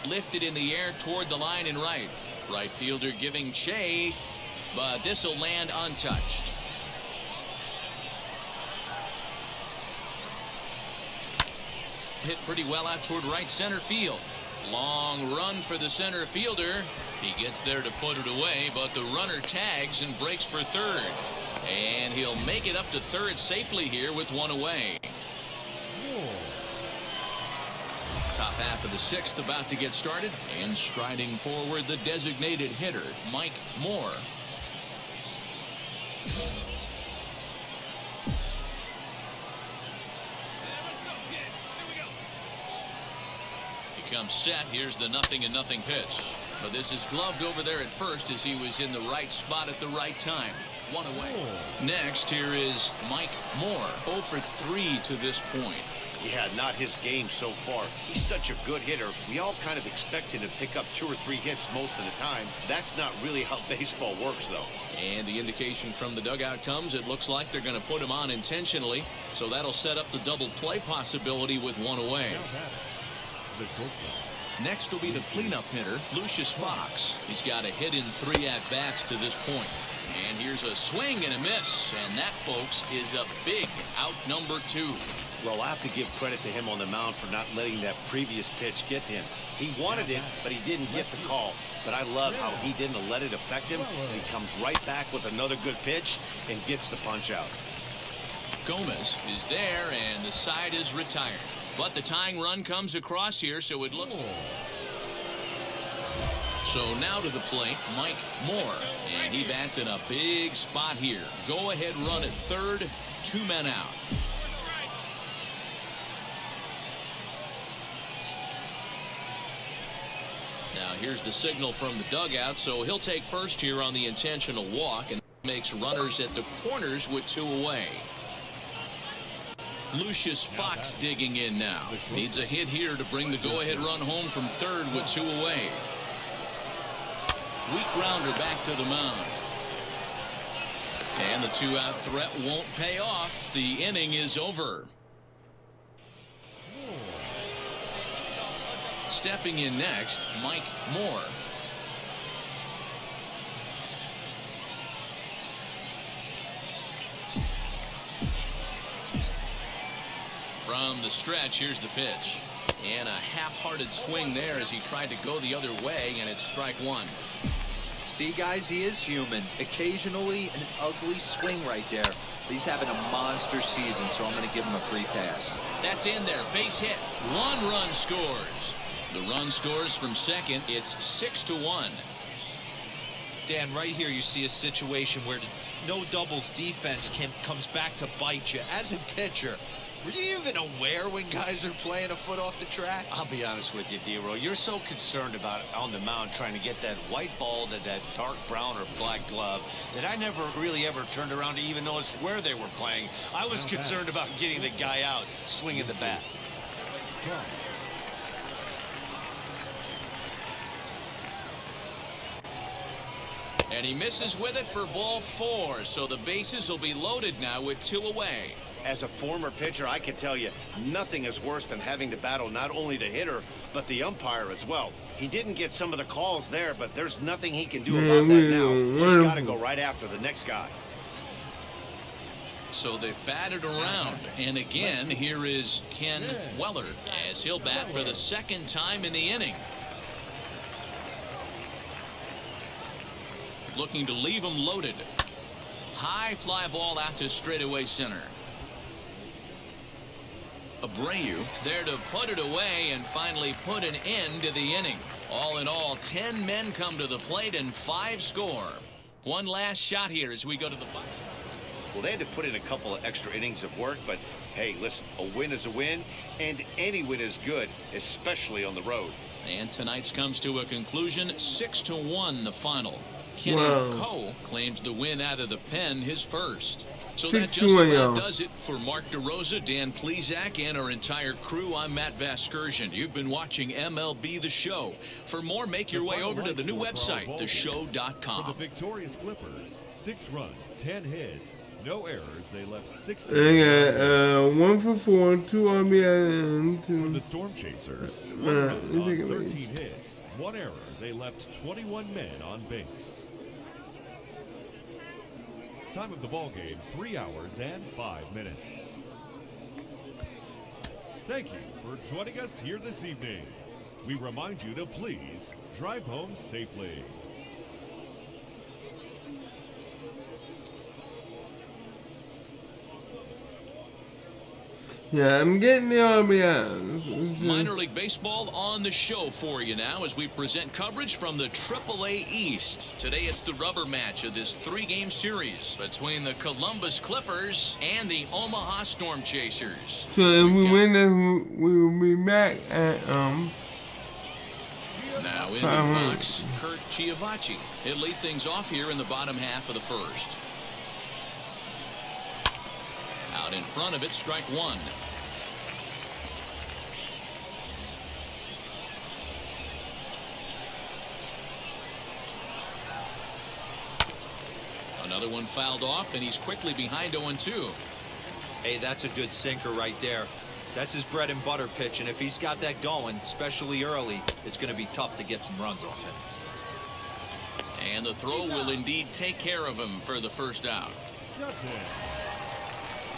Lifted in the air toward the line and right. Right fielder giving chase, but this will land untouched. hit pretty well out toward right center field. Long run for the center fielder. He gets there to put it away, but the runner tags and breaks for third. And he'll make it up to third safely here with one away. Top half of the sixth about to get started, and striding forward the designated hitter, Mike Moore. He comes set. Here's the 0-0 pitch. But this is gloved over there at first as he was in the right spot at the right time. One away. Next, here is Mike Moore. 0 for 3 to this point. Yeah, not his game so far. He's such a good hitter. We all kind of expect him to pick up 2 or 3 hits most of the time. That's not really how baseball works, though. And the indication from the dugout comes. It looks like they're going to put him on intentionally. So that'll set up the double play possibility with one away. Next will be the cleanup hitter, Lucius Fox. He's got a hit in 3 at-bats to this point. And here's a swing and a miss. And that, folks, is a big out number 2. Well, I have to give credit to him on the mound for not letting that previous pitch get to him. He wanted it, but he didn't get the call. But I love how he didn't let it affect him. And he comes right back with another good pitch and gets the punch out. Gomez is there, and the side is retired. But the tying run comes across here, so it looks... So now to the plate, Mike Moore. And he bats in a big spot here. Go-ahead run at third, 2 men out. Now here's the signal from the dugout, so he'll take first here on the intentional walk and makes runners at the corners with 2 away. Lucius Fox digging in now. Needs a hit here to bring the go-ahead run home from third with 2 away. Weak grounder back to the mound. And the 2-out threat won't pay off. The inning is over. Stepping in next, Mike Moore. From the stretch, here's the pitch. And a half-hearted swing there as he tried to go the other way, and it's strike 1. See, guys, he is human. Occasionally, an ugly swing right there. But he's having a monster season, so I'm going to give him a free pass. That's in there. Base hit. 1 run scores. The run scores from second. It's 6-1. Dan, right here you see a situation where the no doubles defense comes back to bite you. As a pitcher, were you even aware when guys are playing a foot off the track? I'll be honest with you, D-Roy. You're so concerned about on the mound trying to get that white ball to that dark brown or black glove that I never really ever turned around to even notice where they were playing. I was concerned about getting the guy out swinging the bat. And he misses with it for ball 4. So the bases will be loaded now with 2 away. As a former pitcher, I can tell you, nothing is worse than having to battle not only the hitter, but the umpire as well. He didn't get some of the calls there, but there's nothing he can do about that now. Just got to go right after the next guy. So they've batted around. And again, here is Ken Weller as he'll bat for the 2nd time in the inning. Looking to leave him loaded. High fly ball out to straightaway center. Abreu there to put it away and finally put an end to the inning. All in all, 10 men come to the plate and 5 score. One last shot here as we go to the bottom. Well, they had to put in a couple of extra innings of work, but hey, listen, a win is a win, and any win is good, especially on the road. And tonight's comes to a conclusion, 6-1 the final. Kenny Coe claims the win out of the pen, his first. So that just about does it for Mark DeRosa, Dan Plesac, and our entire crew. I'm Matt Vasgersian. You've been watching MLB The Show. For more, make your way over to the new website, theshow.com. For the victorious Clippers, 6 runs, 10 hits, no errors. They left 16. They got 1 for 4, 2 RBI, 2. For the Storm Chasers, 1 run on 13 hits, 1 error. They left 21 men on base. Time of the ball game, 3 hours and 5 minutes. Thank you for joining us here this evening. We remind you to please drive home safely. Yeah, I'm getting the RBI. Minor League Baseball on the show for you now as we present coverage from the AAA East. Today it's the rubber match of this 3-game series between the Columbus Clippers and the Omaha Storm Chasers. So if we win this, we will be back at Now in the box, Kurt Chiavacci. He'll lead things off here in the bottom half of the first. Out in front of it, strike one. Another one fouled off, and he's quickly behind 0-2. Hey, that's a good sinker right there. That's his bread and butter pitch, and if he's got that going, especially early, it's going to be tough to get some runs off it. And the throw will indeed take care of him for the first out.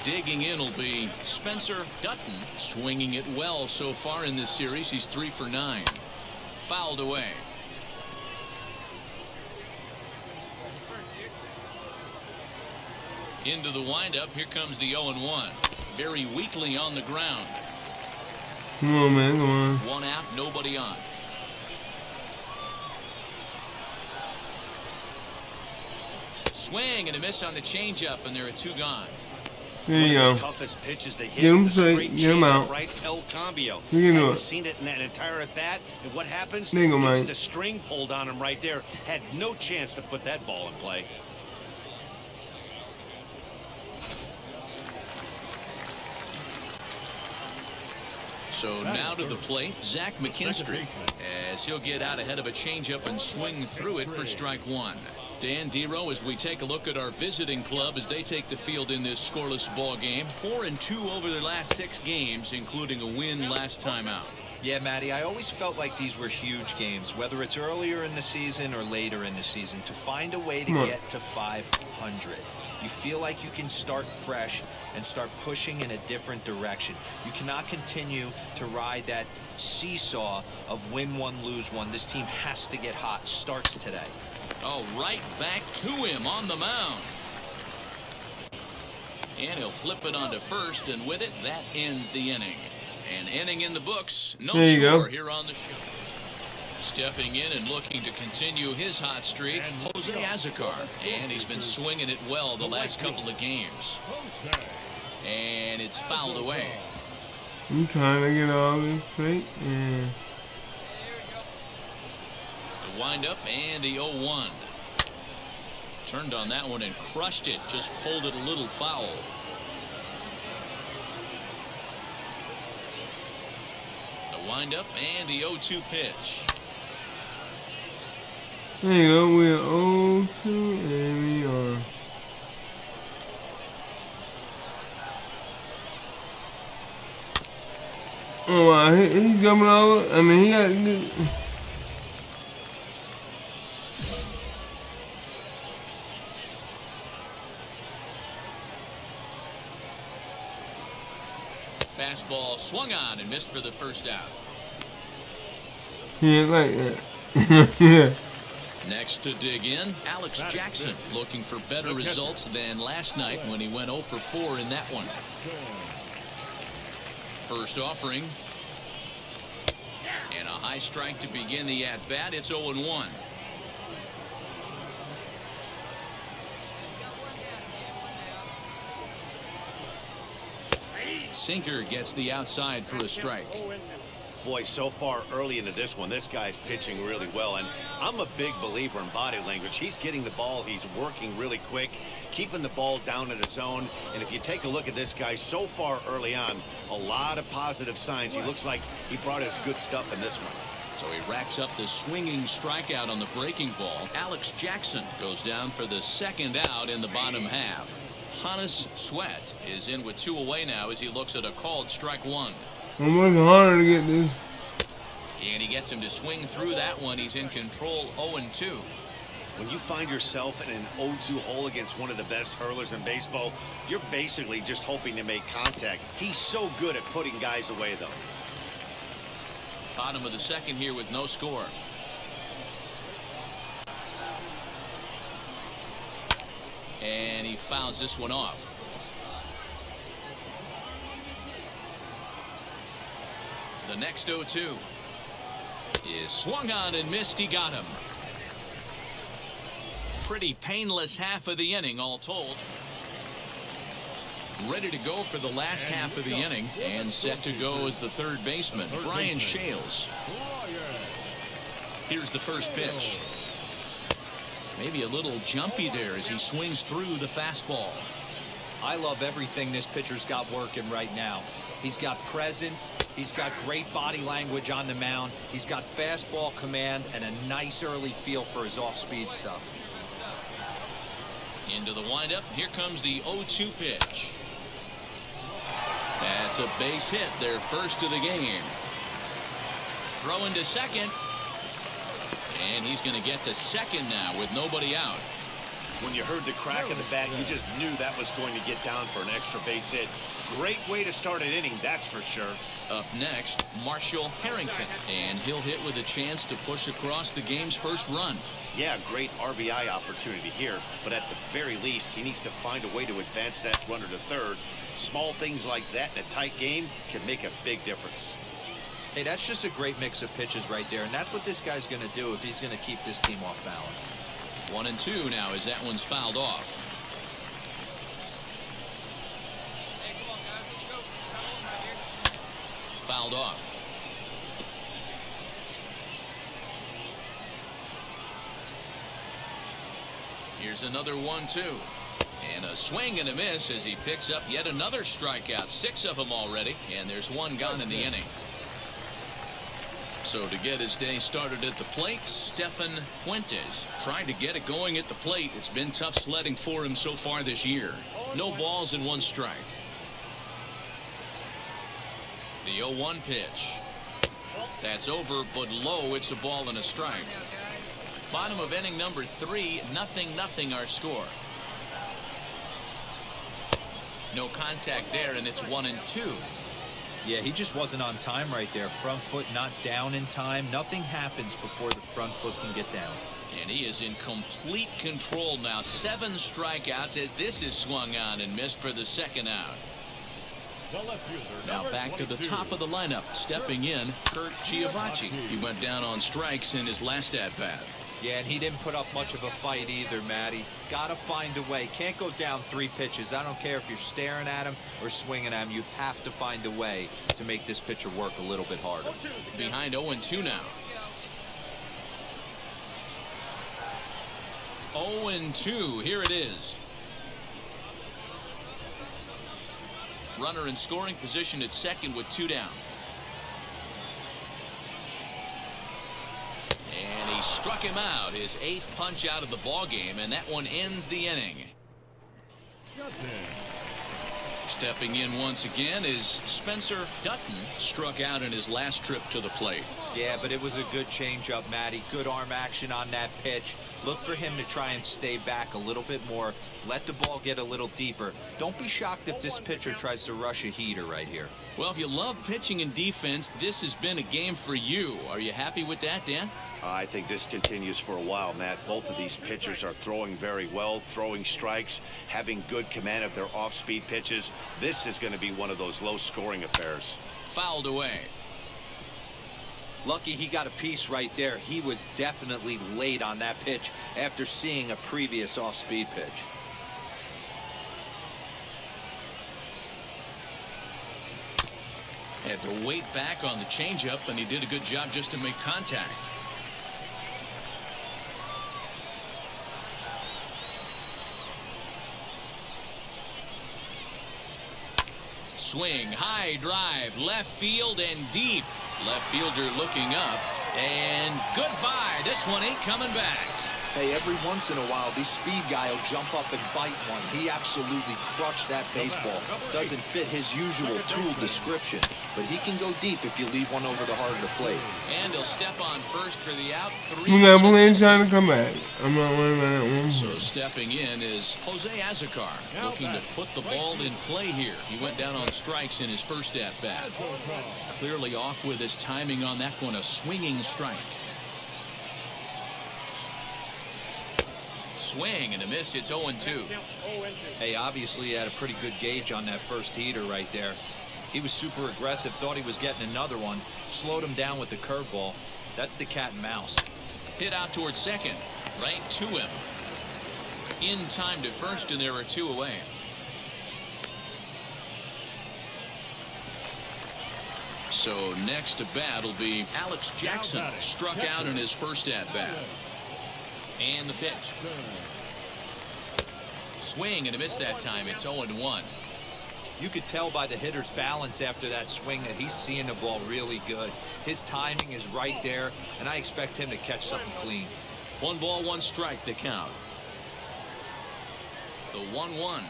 Digging in will be Spencer Dutton, swinging it well so far in this series. He's 3 for 9. Fouled away. Into the windup. Here comes the 0-1. Very weakly on the ground. Come on, man, come on. One out, nobody on. Swing and a miss on the changeup, and there are 2 gone. There you go. The toughest pitches to hit. Get him the straight, get him out. Right, El Cambio. You can do Hadn't it. seen it in that entire at bat, and what happens? There you go, Gets Mike. the string pulled on him right there. Had no chance to put that ball in play. So now to the plate, Zach McKinstry, as he'll get out ahead of a changeup and swing through it for strike one. Dan Dero, as we take a look at our visiting club as they take the field in this scoreless ball game. 4-2 over their last 6 games, including a win last time out. Yeah, Matty, I always felt like these were huge games, whether it's earlier in the season or later in the season, to find a way to get to 500. You feel like you can start fresh and start pushing in a different direction. You cannot continue to ride that seesaw of win one, lose one. This team has to get hot. Starts today. Oh, right back to him on the mound. And he'll flip it onto first, and with it, that ends the inning. An inning in the books. No score here on the show. Stepping in and looking to continue his hot streak, Jose Azocar. And he's been swinging it well the last couple of games. And it's fouled away. I'm trying to get all this straight. Yeah. The windup and the 0-1. Turned on that one and crushed it. Just pulled it a little foul. The windup and the 0-2 pitch. There you go, we're 0-2 and we are. Oh wow, he's jumping over. I mean, he got good. Fastball swung on and missed for the first out. He ain't like that. Yeah. Next to dig in, Alex Jackson, looking for better results than last night when he went 0 for 4 in that one. First offering. And a high strike to begin the at-bat. It's 0-1. Sinker gets the outside for a strike. Boy, so far early into this one, this guy's pitching really well, and I'm a big believer in body language. He's getting the ball, he's working really quick, keeping the ball down in the zone, and if you take a look at this guy so far early on, a lot of positive signs. He looks like he brought his good stuff in this one. So he racks up the swinging strikeout on the breaking ball. Alex Jackson goes down for the second out in the bottom half. Hannes Sweat is in with 2 away now as he looks at a called strike one. I'm working harder to get this. And he gets him to swing through that one. He's in control 0-2. When you find yourself in an 0-2 hole against one of the best hurlers in baseball, you're basically just hoping to make contact. He's so good at putting guys away, though. Bottom of the second here with no score. And he fouls this one off. The next 0-2 is swung on and missed. He got him. Pretty painless half of the inning all told. Ready to go for the last half of the inning and set to go as the third baseman, Brian Shales. Here's the first pitch. Maybe a little jumpy there as he swings through the fastball. I love everything this pitcher's got working right now. He's got presence. He's got great body language on the mound. He's got fastball command and a nice early feel for his off-speed stuff. Into the windup. Here comes the 0-2 pitch. That's a base hit, their first of the game. Throw into second. And he's going to get to second now with nobody out. When you heard the crack of the bat, you just knew that was going to get down for an extra base hit. Great way to start an inning, that's for sure. Up next, Marshall Harrington. And he'll hit with a chance to push across the game's first run. Yeah, great RBI opportunity here, but at the very least, he needs to find a way to advance that runner to third. Small things like that in a tight game can make a big difference. Hey, that's just a great mix of pitches right there, and that's what this guy's going to do if he's going to keep this team off balance. 1-2 now as that one's fouled off. Fouled off. Here's another 1-2. And a swing and a miss as he picks up yet another strikeout. 6 of them already, and there's one gone in the inning. So to get his day started at the plate, Stefan Fuentes trying to get it going at the plate. It's been tough sledding for him so far this year. No balls and 1 strike. The 0-1 pitch. That's over, but low. It's a ball and a strike. Bottom of inning number 3, 0-0 our score. No contact there, and it's 1-2. Yeah, he just wasn't on time right there. Front foot not down in time. Nothing happens before the front foot can get down. And he is in complete control now. 7 strikeouts as this is swung on and missed for the second out. Now back to the top of the lineup. Stepping in, Curt Giavacci. He went down on strikes in his last at-bat. Yeah, and he didn't put up much of a fight either, Matty. Gotta find a way. Can't go down 3 pitches. I don't care if you're staring at him or swinging at him. You have to find a way to make this pitcher work a little bit harder. Behind 0-2 now. 0-2. Here it is. Runner in scoring position at second with 2 down. And he struck him out, his 8th punch out of the ball game, and that one ends the inning. Stepping in once again is Spencer Dutton, struck out in his last trip to the plate. Yeah, but it was a good changeup, Matty. Good arm action on that pitch. Look for him to try and stay back a little bit more. Let the ball get a little deeper. Don't be shocked if this pitcher tries to rush a heater right here. Well, if you love pitching and defense, this has been a game for you. Are you happy with that, Dan? I think this continues for a while, Matt. Both of these pitchers are throwing very well, throwing strikes, having good command of their off-speed pitches. This is going to be one of those low-scoring affairs. Fouled away. Lucky he got a piece right there. He was definitely late on that pitch after seeing a previous off-speed pitch. Had to wait back on the changeup, and he did a good job just to make contact. Swing, high drive, left field and deep. Left fielder looking up, and goodbye. This one ain't coming back. Hey, every once in a while, this speed guy will jump up and bite one. He absolutely crushed that baseball. Doesn't fit his usual tool description, but he can go deep if you leave one over the heart of the plate. And he'll step on first for the out. We got Blaine trying to come back. I'm not worried about that one. So stepping in is Jose Azocar, looking to put the ball in play here. He went down on strikes in his first at-bat. Clearly off with his timing on that one, a swinging strike. Swing and a miss. It's 0-2. Hey, obviously he had a pretty good gauge on that first heater right there. He was super aggressive, thought he was getting another one, slowed him down with the curveball. That's the cat and mouse. Hit out towards second, right to him. In time to first, and there are 2 away. So next to bat will be Alex Jackson, struck out in his first at-bat. And the pitch. Swing and a miss that time. It's 0-1. You could tell by the hitter's balance after that swing that he's seeing the ball really good. His timing is right there, and I expect him to catch something clean. 1 ball, 1 strike to count. The 1-1.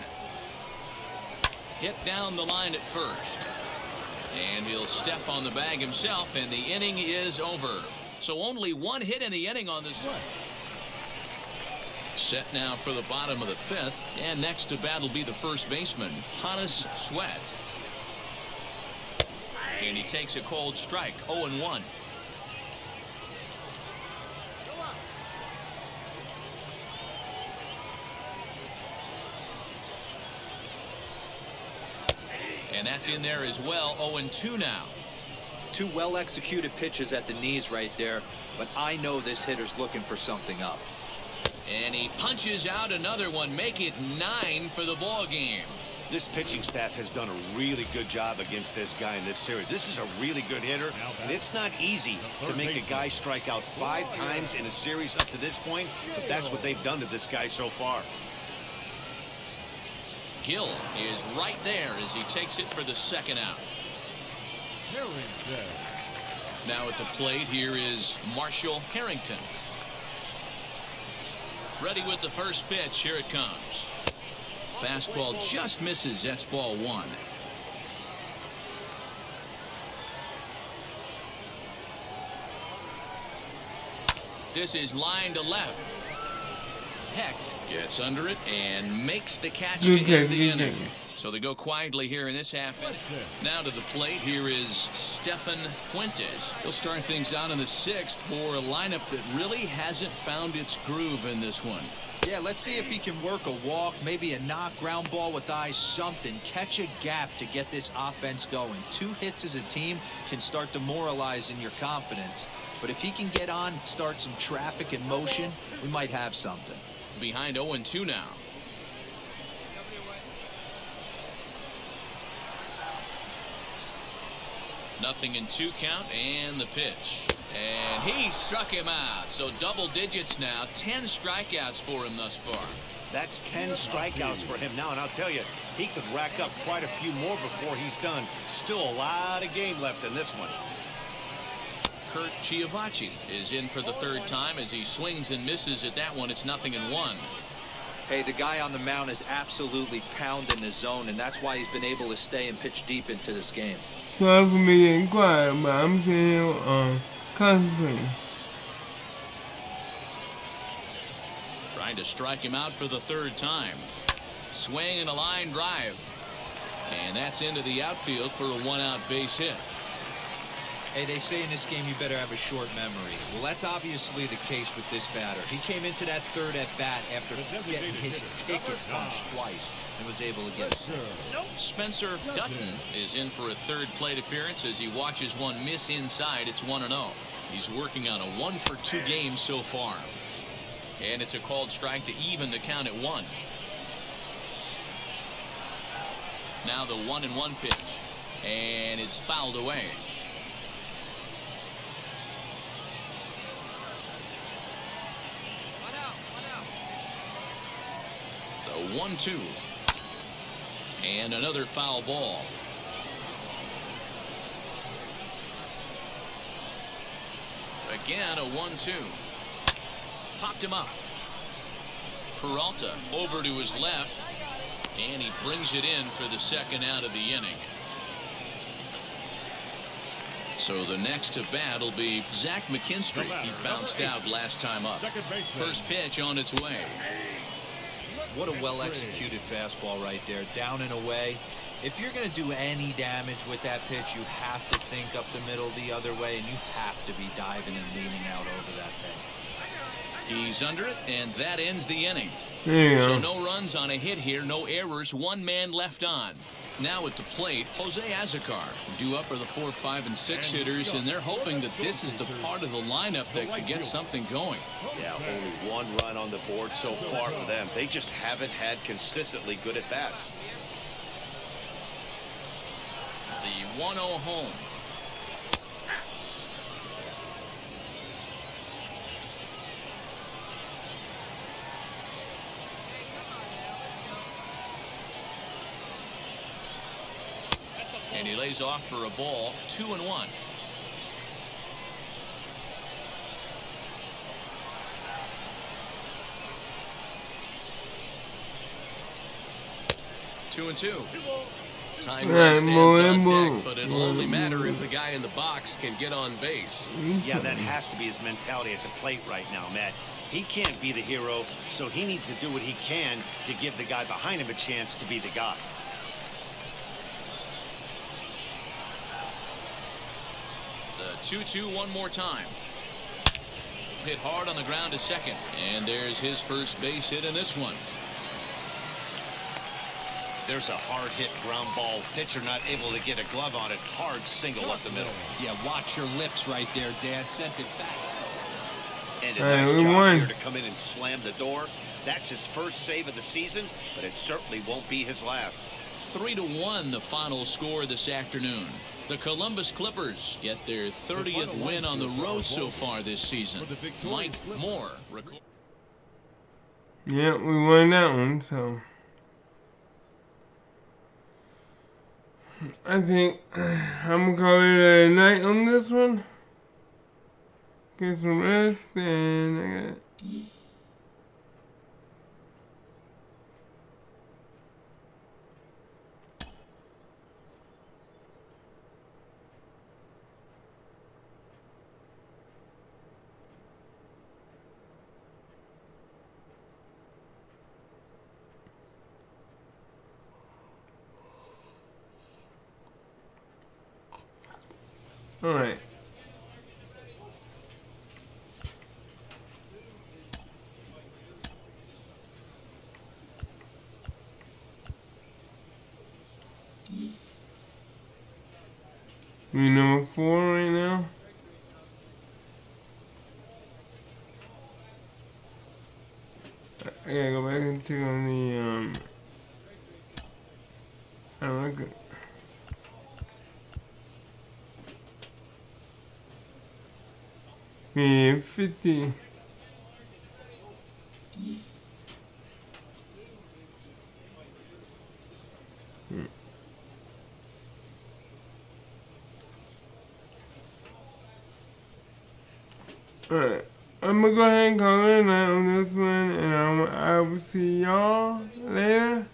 Hit down the line at first. And he'll step on the bag himself, and the inning is over. So only 1 hit in the inning on this. Set now for the bottom of the 5th, and next to bat will be the first baseman, Hannes Sweat. And he takes a cold strike, 0-1. And that's in there as well, 0-2 now. 2 well-executed pitches at the knees right there, but I know this hitter's looking for something up. And he punches out another one, make it 9 for the ball game. This pitching staff has done a really good job against this guy in this series. This is a really good hitter, and it's not easy to make a guy strike out 5 times in a series up to this point, but that's what they've done to this guy so far. Gill is right there as he takes it for the 2nd out. Now at the plate, here is Marshall Harrington. Ready with the first pitch. Here it comes. Fastball just misses. That's ball 1. This is line to left. Hecht gets under it and makes the catch to end the inning. So they go quietly here in this half inning. Now to the plate, here is Stefan Fuentes. He'll start things out in the 6th for a lineup that really hasn't found its groove in this one. Yeah, let's see if he can work a walk, maybe a knock, ground ball with eyes, something. Catch a gap to get this offense going. 2 hits as a team can start demoralizing your confidence. But if he can get on, start some traffic in motion, we might have something. Behind 0-2 now. Nothing in 2 count, and the pitch. And he struck him out. So double digits now. 10 strikeouts for him thus far. That's 10 strikeouts for him now, and I'll tell you, he could rack up quite a few more before he's done. Still a lot of game left in this one. Kurt Chiavacci is in for the 3rd time as he swings and misses at that one. It's 0-1. Hey, the guy on the mound is absolutely pounding the zone, and that's why he's been able to stay and pitch deep into this game. Sorry for me getting quiet, but I'm sitting here concentrating. Trying to strike him out for the 3rd time. Swing and a line drive. And that's into the outfield for a 1-out base hit. Hey, they say in this game you better have a short memory. Well, that's obviously the case with this batter. He came into that 3rd at-bat after getting his ticket punched twice and was able to get it. Spencer Dutton is in for a 3rd plate appearance as he watches one miss inside. It's 1-0. He's working on a 1-for-2 game so far. And it's a called strike to even the count at 1. Now the 1-1 pitch. And it's fouled away. The 1-2. And another foul ball. Again, a 1-2. Popped him up. Peralta over to his left, and he brings it in for the second out of the inning. So the next to bat will be Zach McKinstry. He bounced out last time up. First pitch on its way. What a well-executed fastball right there, down and away. If you're going to do any damage with that pitch, you have to think up the middle the other way, and you have to be diving and leaning out over that thing. He's under it, and that ends the inning. There you So go. no runs on a hit here, no errors, one man left on. Now at the plate, Jose Azocar. Due up are the 4, 5, and 6 hitters, and they're hoping that this is the part of the lineup that could get something going. Yeah, only one run on the board so far for them. They just haven't had consistently good at-bats. The 1-0 home. And he lays off for a ball, 2-1. Two and two. Time Yeah, stands more on and more. deck, but it'll only matter if the guy in the box can get on base. Yeah, that has to be his mentality at the plate right now, Matt. He can't be the hero, so he needs to do what he can to give the guy behind him a chance to be the guy. The 2-2 one more time. Hit hard on the ground to second. And there's his first base hit in this one. There's a hard hit ground ball. Pitcher not able to get a glove on it. Hard single up the middle. Yeah, watch your lips right there, Dan. Sent it back. And a Hey, nice we job won. here to come in and slam the door. That's his first save of the season, but it certainly won't be his last. 3-1 the final score this afternoon. The Columbus Clippers get their 30th win on the road so far this season. Mike Moore. Yeah, we won that one, so I think I'm gonna call it a night on this one. Get some rest, and I got all right. We number 4 right now. I gotta go back into the I don't like it. Yeah, 50. Alright, I'm gonna go ahead and call it a night on this one, and I will see y'all later.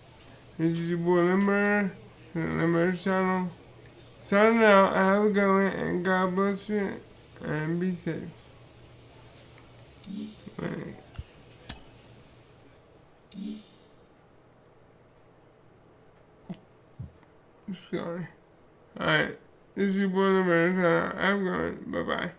This is your boy Limber, the Limber channel. Signing out, have a good one, and God bless you, and be safe. Right. Sorry. Alright, this is your boy Limber, have a good one, bye bye.